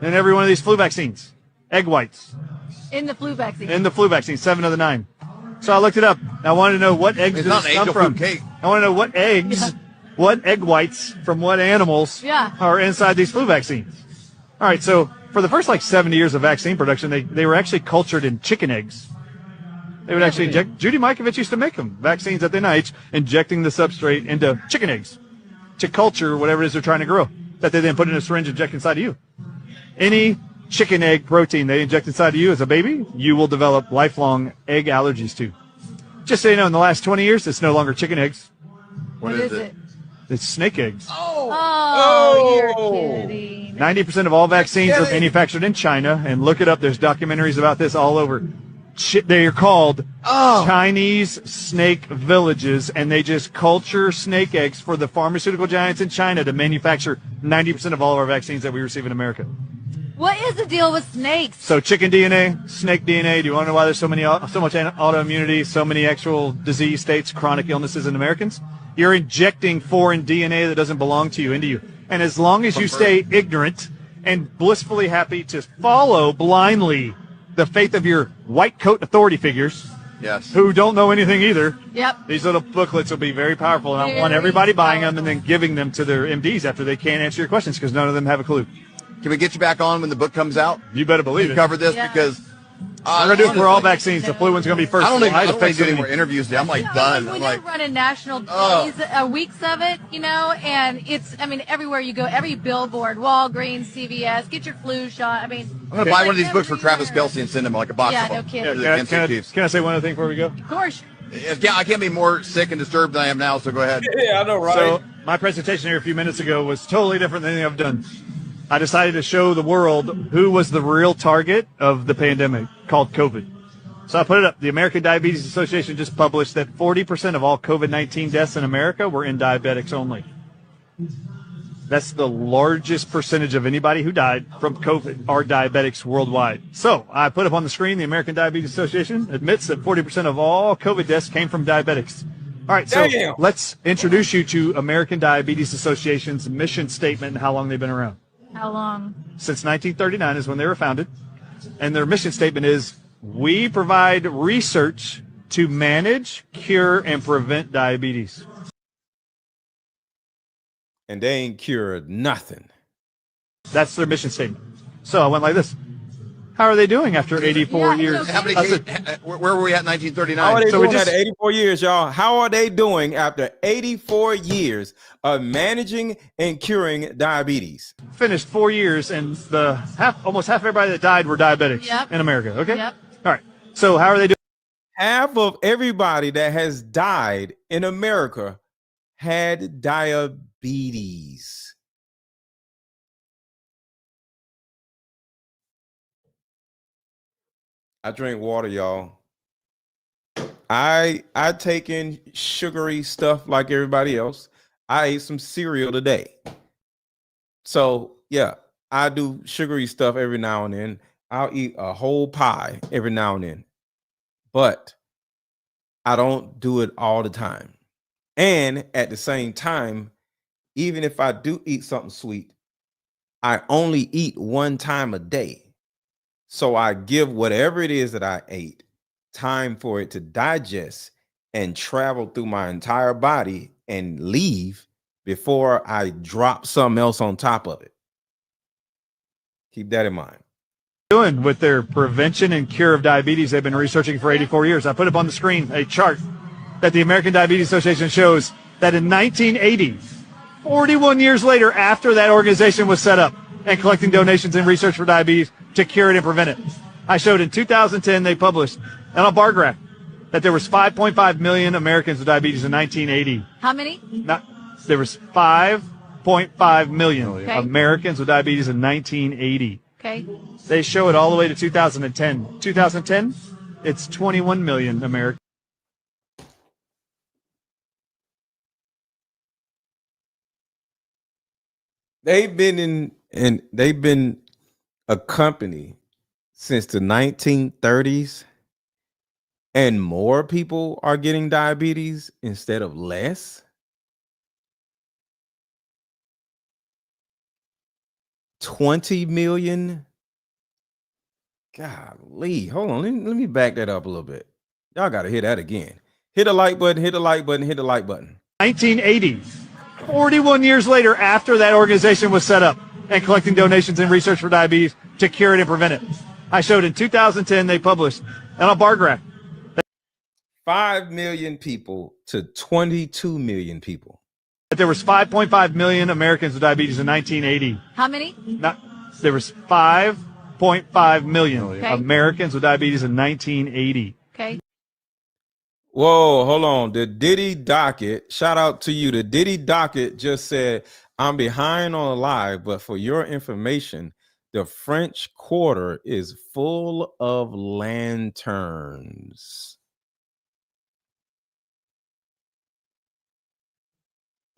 in every one of these flu vaccines? Egg whites. In the flu vaccine. In the flu vaccine, 7 of the 9. So I looked it up. I wanted to know what eggs It's does not this an come angel from. food cake. I want to know what eggs, what egg whites from what animals are inside these flu vaccines. All right, so for the first 70 years of vaccine production, they were actually cultured in chicken eggs. They would actually inject. Judy Mikovits used to make them, vaccines at the NIH, injecting the substrate into chicken eggs to culture whatever it is they're trying to grow, that they then put in a syringe and inject inside of you. Any chicken egg protein they inject inside of you as a baby, you will develop lifelong egg allergies to. Just so you know, in the last 20 years, it's no longer chicken eggs. What is it? It's snake eggs. Oh, you're kidding. 90% of all vaccines are manufactured in China, and look it up. There's documentaries about this all over. They are called Chinese snake villages, and they just culture snake eggs for the pharmaceutical giants in China to manufacture 90% of all of our vaccines that we receive in America. What is the deal with snakes? So chicken DNA, snake DNA. Do you want to know why there's so much autoimmunity, so many actual disease states, chronic illnesses in Americans? You're injecting foreign DNA that doesn't belong to you into you. And as long as you stay ignorant and blissfully happy to follow blindly the faith of your white coat authority figures, who don't know anything either, these little booklets will be very powerful. And I want everybody buying them and then giving them to their MDs after they can't answer your questions because none of them have a clue. Can we get you back on when the book comes out? You better believe it. Cover this because we're gonna do it for all vaccines. The flu one's gonna be first. I don't July. even do any more interviews. I'm like done. When I'm they're like, running national days, weeks of it, and it's, everywhere you go, every billboard, Walgreens, CVS, get your flu shot. I'm gonna buy one of these books for Travis Kelce and send him like a box of them. No kidding. Can I say one other thing before we go? Of course. I can't be more sick and disturbed than I am now. So go ahead. Yeah, I know, right? So my presentation here a few minutes ago was totally different than anything I've done. I decided to show the world who was the real target of the pandemic called COVID. So I put it up. The American Diabetes Association just published that 40% of all COVID-19 deaths in America were in diabetics only. That's the largest percentage of anybody who died from COVID are diabetics worldwide. So I put up on the screen, the American Diabetes Association admits that 40% of all COVID deaths came from diabetics. All right, so let's introduce you to American Diabetes Association's mission statement and how long they've been around. How long? Since 1939 is when they were founded. And their mission statement is, we provide research to manage, cure, and prevent diabetes. And they ain't cured nothing. That's their mission statement. So I went like this. How are they doing after 84 years? How many cases, where were we at in 1939? How are they So doing we just- after 84 years, y'all? How are they doing after 84 years of managing and curing diabetes? Finished 4 years, and almost half everybody that died were diabetics in America. Okay. All right. So how are they doing? Half of everybody that has died in America had diabetes. I drink water, y'all. I take in sugary stuff like everybody else. I ate some cereal today. So yeah, I do sugary stuff every now and then. I'll eat a whole pie every now and then, but I don't do it all the time. And at the same time, even if I do eat something sweet, I only eat one time a day. So I give whatever it is that I ate time for it to digest and travel through my entire body and leave before I drop something else on top of it. Keep that in mind. Doing with their prevention and cure of diabetes they've been researching for 84 years. I put up on the screen a chart that the American Diabetes Association shows that in 1980, 41 years later after that organization was set up and collecting donations and research for diabetes to cure it and prevent it, I showed in 2010 they published on a bar graph that there was 5.5 million Americans with diabetes in 1980. How many? There was 5.5 million Okay. Americans with diabetes in 1980. Okay. They show it all the way to 2010. 2010, it's 21 million Americans. They've been they've been a company since the 1930s, and more people are getting diabetes instead of less. 20 million. Golly, hold on. Let me back that up a little bit. Y'all got to hit that again. Hit the like button, hit the like button, hit the like button. 1980, 41 years later after that organization was set up and collecting donations and research for diabetes to cure it and prevent it. I showed in 2010 they published on a bar graph 5 million people to 22 million people. that there was 5.5 million Americans with diabetes in 1980. How many? There was 5.5 million Okay. Americans with diabetes in 1980. Okay. Whoa, hold on. The Diddy docket, shout out to you. The Diddy docket just said, I'm behind on a live, but for your information, the French Quarter is full of lanterns.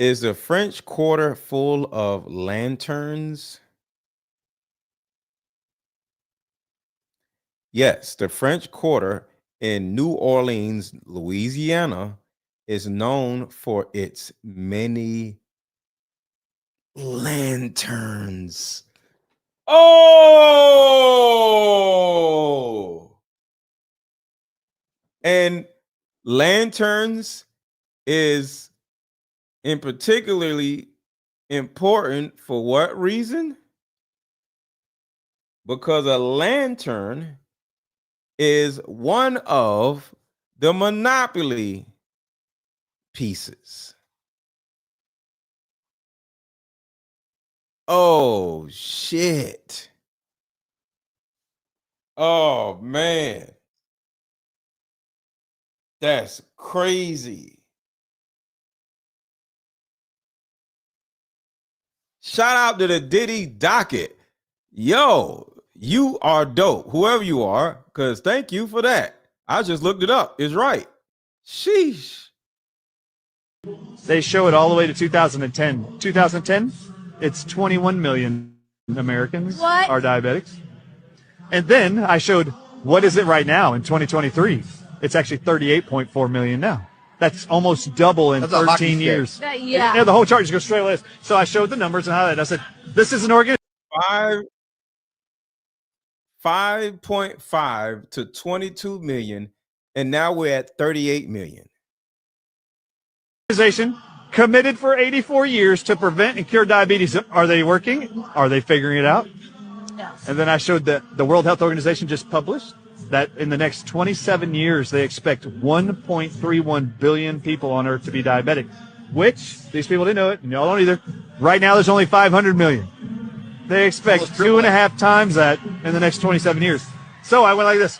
Is the French Quarter full of lanterns? Yes, the French Quarter in New Orleans, Louisiana, is known for its many lanterns. Oh! And lanterns is in particularly important for what reason? Because a lantern is one of the Monopoly pieces. Oh, shit. Oh, man. That's crazy. Shout out to the Diddy docket. Yo, you are dope, whoever you are, because thank you for that. I just looked it up. It's right. Sheesh. They show it all the way to 2010. 2010, it's 21 million Americans are diabetics. And then I showed what is it right now in 2023. It's actually 38.4 million now. That's almost double in 13 years. Yeah. The whole chart just goes straight away. So I showed the numbers and how that. I said, this is an organization. 5.5 to 22 million, and now we're at 38 million. Organization committed for 84 years to prevent and cure diabetes. Are they working? Are they figuring it out? No. And then I showed that the World Health Organization just published that in the next 27 years, they expect 1.31 billion people on Earth to be diabetic, which these people didn't know it, and y'all don't either. Right now, there's only 500 million. They expect 2.5 times that in the next 27 years. So I went like this.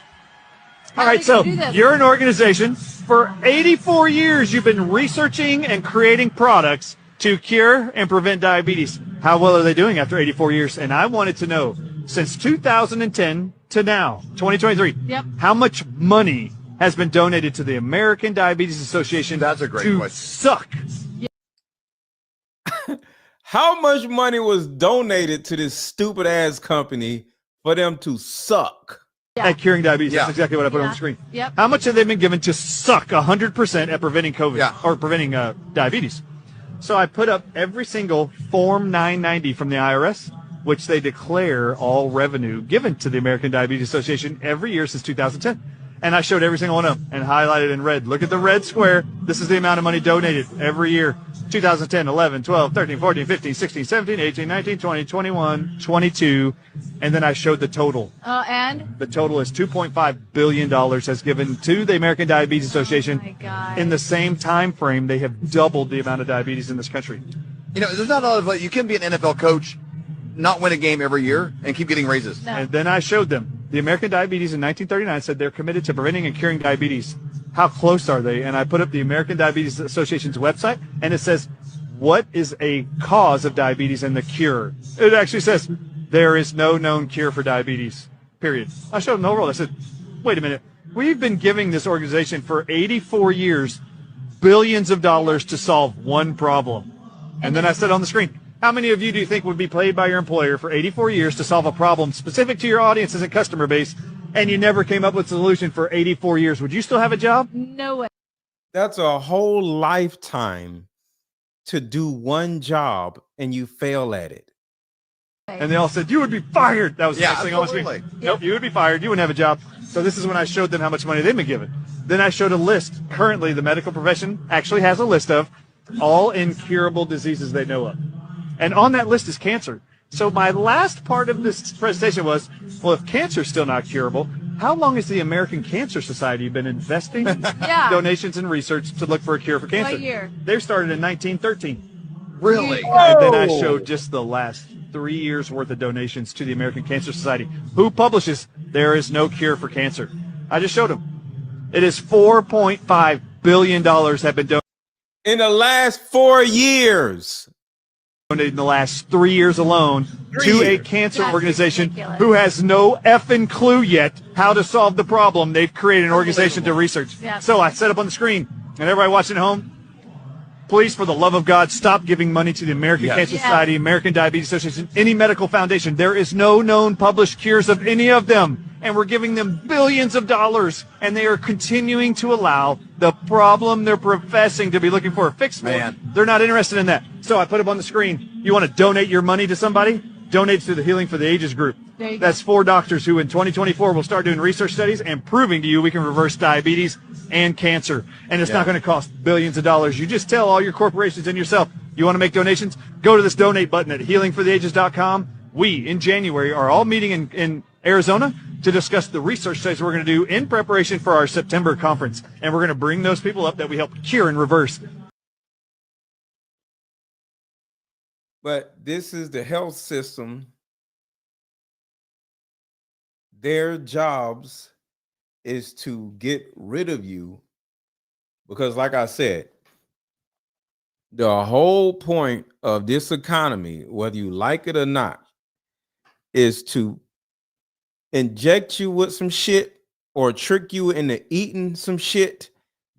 All right, so you're an organization. For 84 years, you've been researching and creating products to cure and prevent diabetes. How well are they doing after 84 years? And I wanted to know, since 2010 to now, 2023, how much money has been donated to the American Diabetes Association? That's a great question. Suck. How much money was donated to this stupid ass company for for them to suck at curing diabetes. Yeah. That's exactly what I put on the screen. Yep. How much have they been given to suck 100% at preventing COVID or preventing diabetes? So I put up every single Form 990 from the IRS, which they declare all revenue given to the American Diabetes Association every year since 2010. And I showed every single one of them and highlighted in red. Look at the red square. This is the amount of money donated every year. 2010, 11, 12, 13, 14, 15, 16, 17, 18, 19, 20, 21, 22. And then I showed the total. And? The total is $2.5 billion has given to the American Diabetes Association. Oh my God. In the same time frame, they have doubled the amount of diabetes in this country. You know, there's not a lot of, you can be an NFL coach, not win a game every year, and keep getting raises. No. And then I showed them. The American Diabetes in 1939 said they're committed to preventing and curing diabetes. How close are they? And I put up the American Diabetes Association's website, and it says, what is a cause of diabetes and the cure? It actually says, there is no known cure for diabetes, period. I showed them the whole world. I said, wait a minute. We've been giving this organization for 84 years billions of dollars to solve one problem. And then I said on the screen, how many of you do you think would be paid by your employer for 84 years to solve a problem specific to your audiences and customer base, and you never came up with a solution for 84 years? Would you still have a job? No way. That's a whole lifetime to do one job and you fail at it. And they all said, you would be fired. That was the next thing on the screen. absolutely. Nope, you would be fired. You wouldn't have a job. So this is when I showed them how much money they've been given. Then I showed a list. Currently, the medical profession actually has a list of all incurable diseases they know of. And on that list is cancer. So my last part of this presentation was, well, if cancer is still not curable, how long has the American Cancer Society been investing donations and research to look for a cure for cancer? What year? They started in 1913. Really? And then I showed just the last 3 years worth of donations to the American Cancer Society, who publishes There Is No Cure for Cancer. I just showed them. It is $4.5 billion have been donated in the last 4 years. Donated in the last 3 years alone to a cancer That's organization ridiculous. who has no effing clue yet how to solve the problem. They've created an organization to research. Yeah. So I set up on the screen, and everybody watching at home, please, for the love of God, stop giving money to the American Cancer Society, American Diabetes Association, any medical foundation. There is no known published cures of any of them. And we're giving them billions of dollars, and they are continuing to allow the problem they're professing to be looking for a fix for. Man. They're not interested in that. So I put up on the screen, you want to donate your money to somebody? Donate to the Healing for the Ages group. There you That's 4 doctors who in 2024 will start doing research studies and proving to you we can reverse diabetes and cancer. And it's not going to cost billions of dollars. You just tell all your corporations and yourself, you want to make donations? Go to this donate button at healingfortheages.com. We, in January, are all meeting in Arizona to discuss the research studies we're going to do in preparation for our September conference. And we're going to bring those people up that we help cure and reverse. But this is the health system. Their jobs is to get rid of you because, like I said, the whole point of this economy, whether you like it or not, is to inject you with some shit or trick you into eating some shit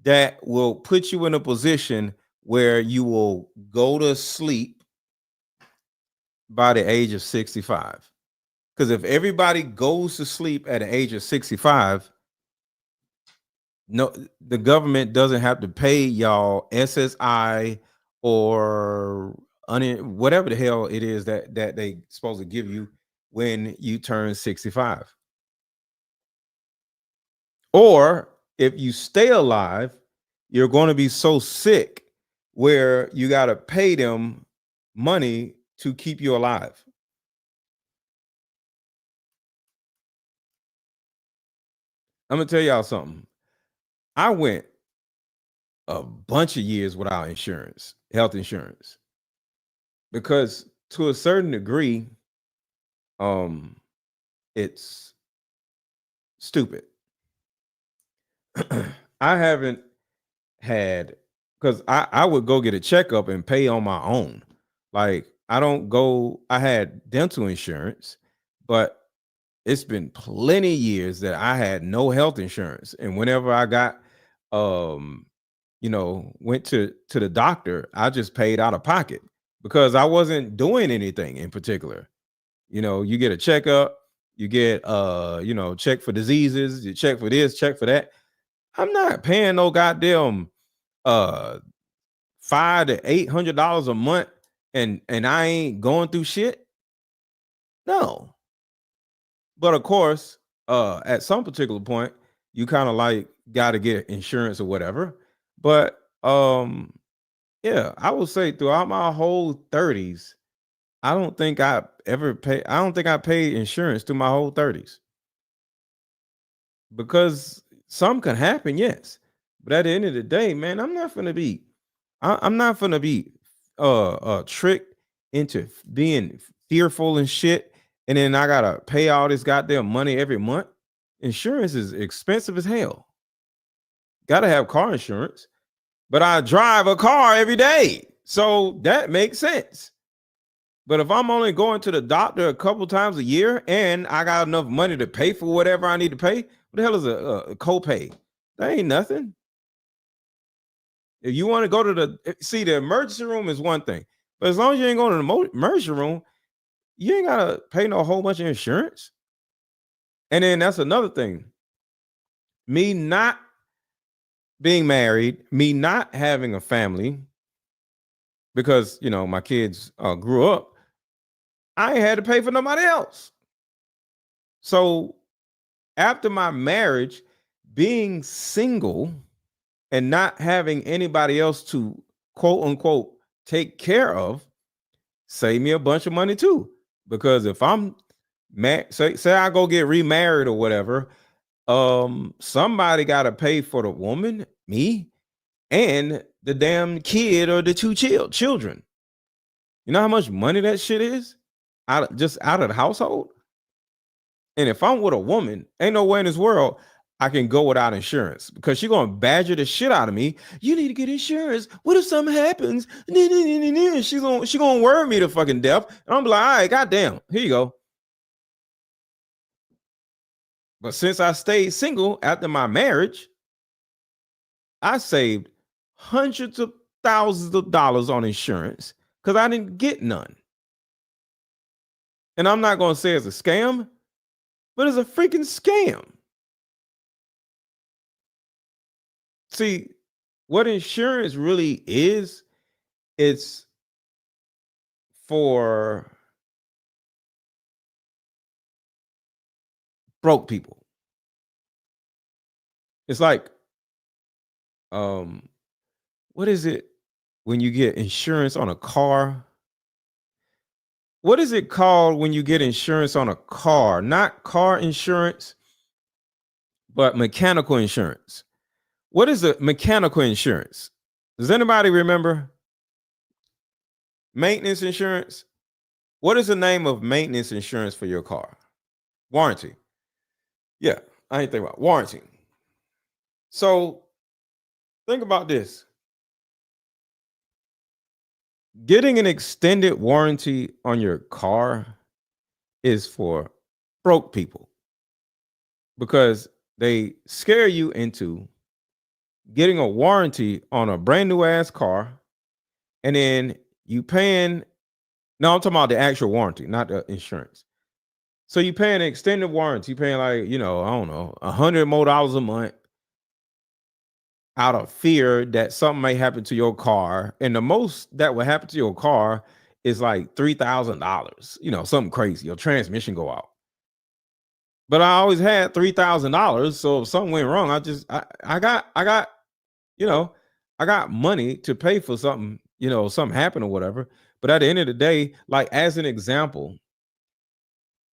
that will put you in a position where you will go to sleep by the age of 65. Because if everybody goes to sleep at the age of 65, no, the government doesn't have to pay y'all SSI or whatever the hell it is that they supposed to give you when you turn 65. Or if you stay alive, you're going to be so sick where you got to pay them money to keep you alive. I'm going to tell y'all something. I went a bunch of years without insurance, health insurance, because to a certain degree, it's stupid. I haven't had, because I would go get a checkup and pay on my own. Like I had dental insurance, but it's been plenty of years that I had no health insurance. And whenever I got, went to the doctor, I just paid out of pocket because I wasn't doing anything in particular. You get a checkup, You get check for diseases, you check for this, check for that. I'm not paying no goddamn $500 to $800 a month and I ain't going through shit. No. But of course, at some particular point, you kind of like got to get insurance or whatever. But yeah, I would say throughout my whole 30s, I don't think I paid insurance through my whole 30s. Because some can happen, yes. But at the end of the day, man, I'm not gonna be tricked into being fearful and shit. And then I gotta pay all this goddamn money every month. Insurance is expensive as hell. Gotta have car insurance, but I drive a car every day, so that makes sense. But if I'm only going to the doctor a couple times a year and I got enough money to pay for whatever I need to pay, what the hell is a copay? That ain't nothing. If you want to go to the emergency room is one thing, but as long as you ain't going to the emergency room, you ain't gotta pay no whole bunch of insurance. And then that's another thing. Me not being married, me not having a family, because my kids grew up, I ain't had to pay for nobody else. So after my marriage, being single and not having anybody else to quote unquote take care of save me a bunch of money too. Because if I'm say I go get remarried or whatever, somebody got to pay for the woman, me, and the damn kid or the two children. You know how much money that shit is out of the household? And if I'm with a woman, ain't no way in this world I can go without insurance, because she's gonna badger the shit out of me. You need to get insurance. What if something happens? She's gonna worry me to fucking death. And I'm like, all right, goddamn, here you go. But since I stayed single after my marriage, I saved hundreds of thousands of dollars on insurance because I didn't get none. And I'm not going to say it's a scam, but it's a freaking scam. See, what insurance really is, it's for broke people. It's like, what is it when you get insurance on a car? What is it called when you get insurance on a car? Not car insurance, but mechanical insurance. What is a mechanical insurance? Does anybody remember? Maintenance insurance. What is the name of maintenance insurance for your car? Warranty. Yeah, I ain't thinking about warranty. So think about this. Getting an extended warranty on your car is for broke people, because they scare you into getting a warranty on a brand new ass car, and then you paying. No, I'm talking about the actual warranty, not the insurance. So you paying an extended warranty, you paying like, I don't know, $100 more a month out of fear that something may happen to your car. And the most that would happen to your car is like $3,000, something crazy. Your transmission go out. But I always had $3,000. So if something went wrong, I got money to pay for something, something happened or whatever. But at the end of the day, like as an example,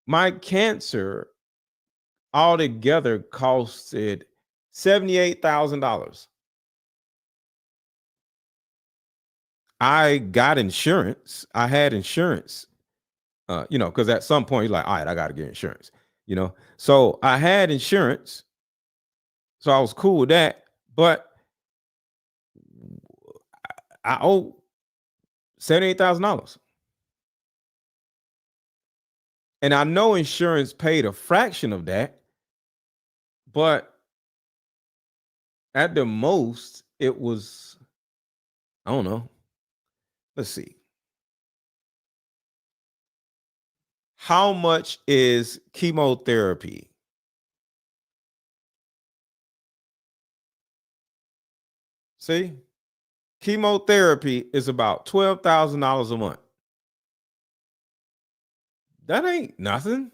my cancer altogether costed $78,000. I got insurance. I had insurance, because at some point you're like, all right, I got to get insurance, So I had insurance. So I was cool with that. But I owe $78,000. And I know insurance paid a fraction of that, but at the most, it was, I don't know. Let's see. How much is chemotherapy? See, chemotherapy is about $12,000 a month. That ain't nothing.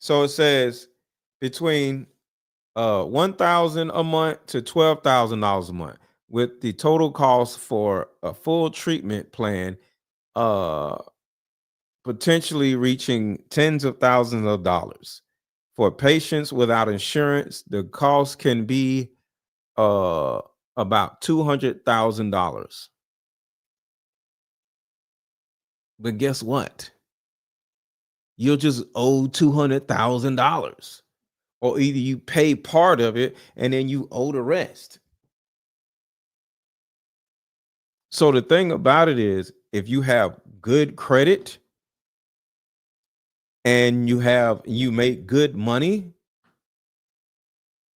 So it says between $1,000 a month to $12,000 a month, with the total cost for a full treatment plan potentially reaching tens of thousands of dollars. For patients without insurance, the cost can be about $200,000. But guess what? You'll just owe $200,000. Or either you pay part of it and then you owe the rest. So the thing about it is, if you have good credit and you make good money,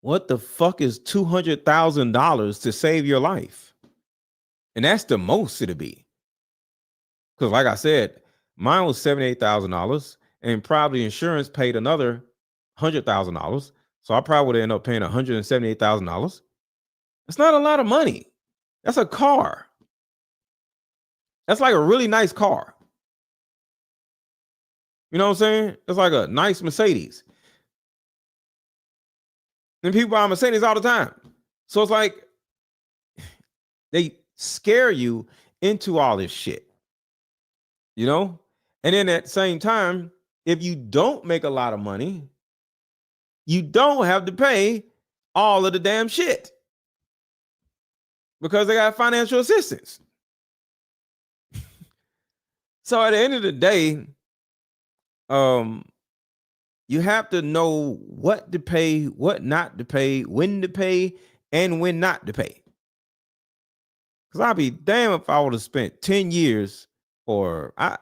what the fuck is $200,000 to save your life? And that's the most it'll be. Because like I said, mine was $78,000 and probably insurance paid another $100,000. So I probably would end up paying $178,000. It's not a lot of money. That's a car. That's like a really nice car. You know what I'm saying? It's like a nice Mercedes. And people buy Mercedes all the time. So it's like they scare you into all this shit. You know? And then at the same time, if you don't make a lot of money, you don't have to pay all of the damn shit because they got financial assistance. So at the end of the day, you have to know what to pay, what not to pay, when to pay, and when not to pay. Because I'd be damn if I would have spent 10 years, or I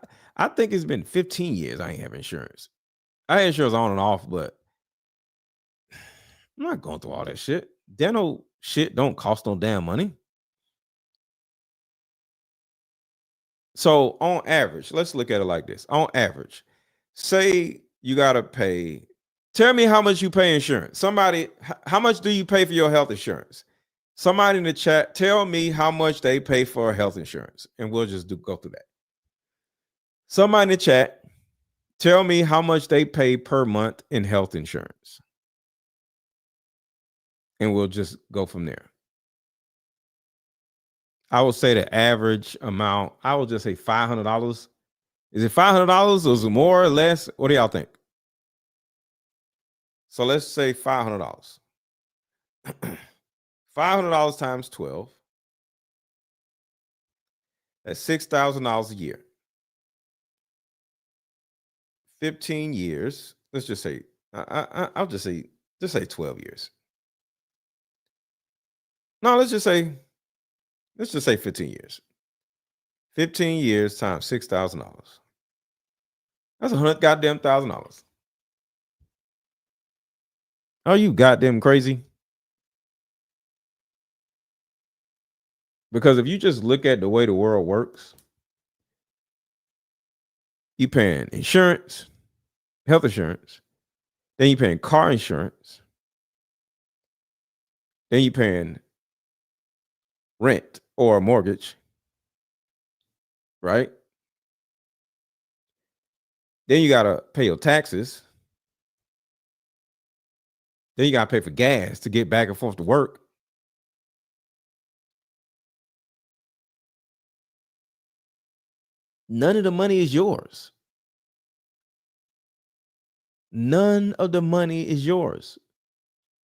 think it's been 15 years I ain't have insurance. I had insurance on and off, but I'm not going through all that shit. Dental shit don't cost no damn money. So on average, let's look at it like this. On average, say you got to pay, tell me how much you pay insurance. Somebody, how much do you pay for your health insurance? Somebody in the chat, tell me how much they pay for health insurance, and we'll just go through that. Somebody in the chat, tell me how much they pay per month in health insurance, and we'll just go from there. I would say the average amount, I would just say $500. Is it $500 or is it more or less? What do y'all think? So let's say $500. $500 times 12. That's $6,000 a year. 15 years. Let's just say, I'll just say 12 years. No, let's just say 15 years. 15 years times $6,000. That's $100,000. Are you goddamn crazy? Because if you just look at the way the world works, you paying insurance, health insurance, then you paying car insurance, then you paying rent or a mortgage, right? Then you gotta pay your taxes. Then you gotta pay for gas to get back and forth to work. None of the money is yours. None of the money is yours.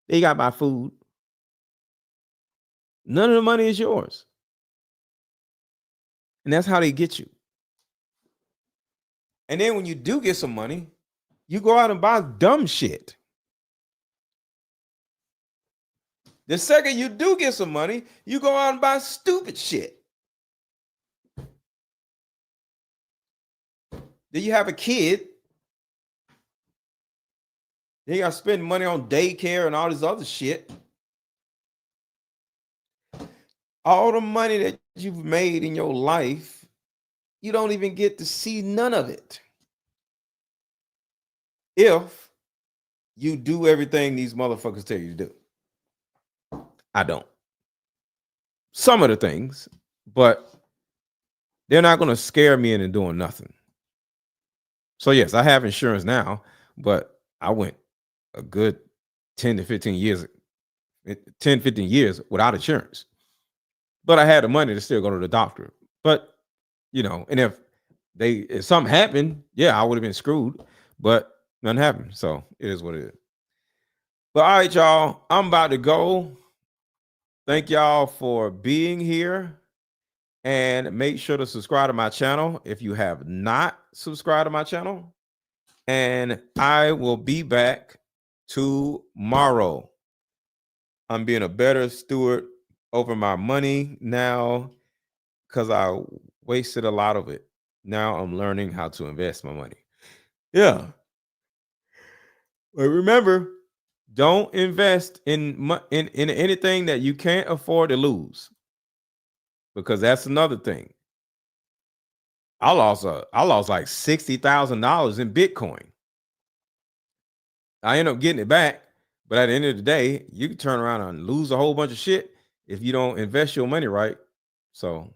Then you gotta buy food. None of the money is yours. And that's how they get you. And then when you do get some money, you go out and buy dumb shit. The second you do get some money, you go out and buy stupid shit. Then you have a kid. Then you got to spend money on daycare and all this other shit. All the money that you've made in your life you don't even get to see none of it. If you do everything these motherfuckers tell you to do. I don't. Some of the things, but they're not going to scare me into doing nothing. So yes, I have insurance now, but I went a good 10 to 15 years, 10, 15 years without insurance. But I had the money to still go to the doctor. But, you know, and if something happened, yeah, I would have been screwed, but nothing happened. So it is what it is. But all right, y'all, I'm about to go. Thank y'all for being here. And make sure to subscribe to my channel if you have not subscribed to my channel. And I will be back tomorrow. I'm being a better steward over my money now because I wasted a lot of it. Now I'm learning how to invest my money. Yeah. But remember, don't invest in anything that you can't afford to lose. Because that's another thing. I lost like $60,000 in Bitcoin. I ended up getting it back, but at the end of the day, you can turn around and lose a whole bunch of shit if you don't invest your money right. So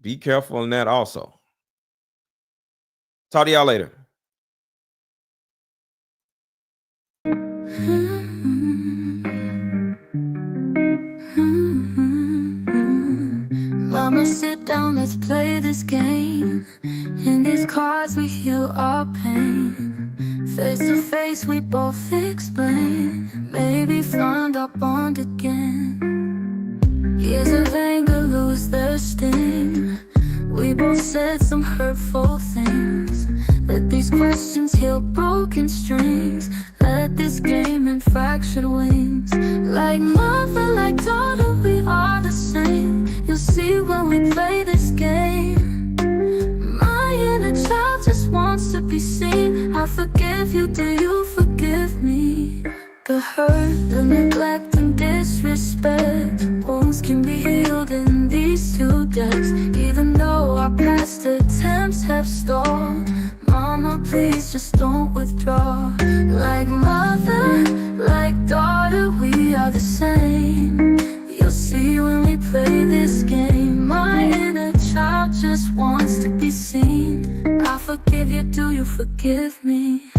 be careful in that also. Talk to y'all later. Mama, sit down, let's play this game. In these cards we heal our pain. Face to face we both explain. Maybe find our bond again. Years of anger lose their sting. We both said some hurtful things. Let these questions heal broken strings. Let this game and fractured wings. Like mother, like daughter, we are the same. You'll see when we play this game. My inner child just wants to be seen. I forgive you, do you forgive me? The hurt, the neglect and disrespect, wounds can be healed in these two decks. Even though our past attempts have stalled, Mama, please just don't withdraw. Like mother, like daughter, we are the same. You'll see when we play this game. My inner child just wants to be seen. I forgive you, do you forgive me?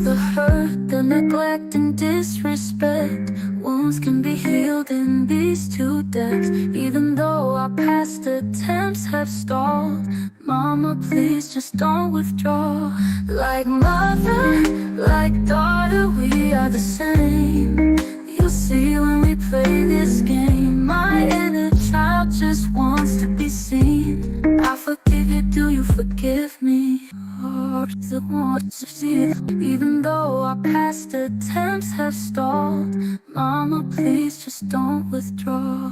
The hurt, the neglect and disrespect, wounds can be healed in these two decks. Even though our past attempts have stalled, Mama, please just don't withdraw. Like mother, like daughter, we are the same. You'll see when we play this game. My inner child just wants to be seen. I forgive you, do you forgive me? Even though our past attempts have stalled, Mama, please just don't withdraw.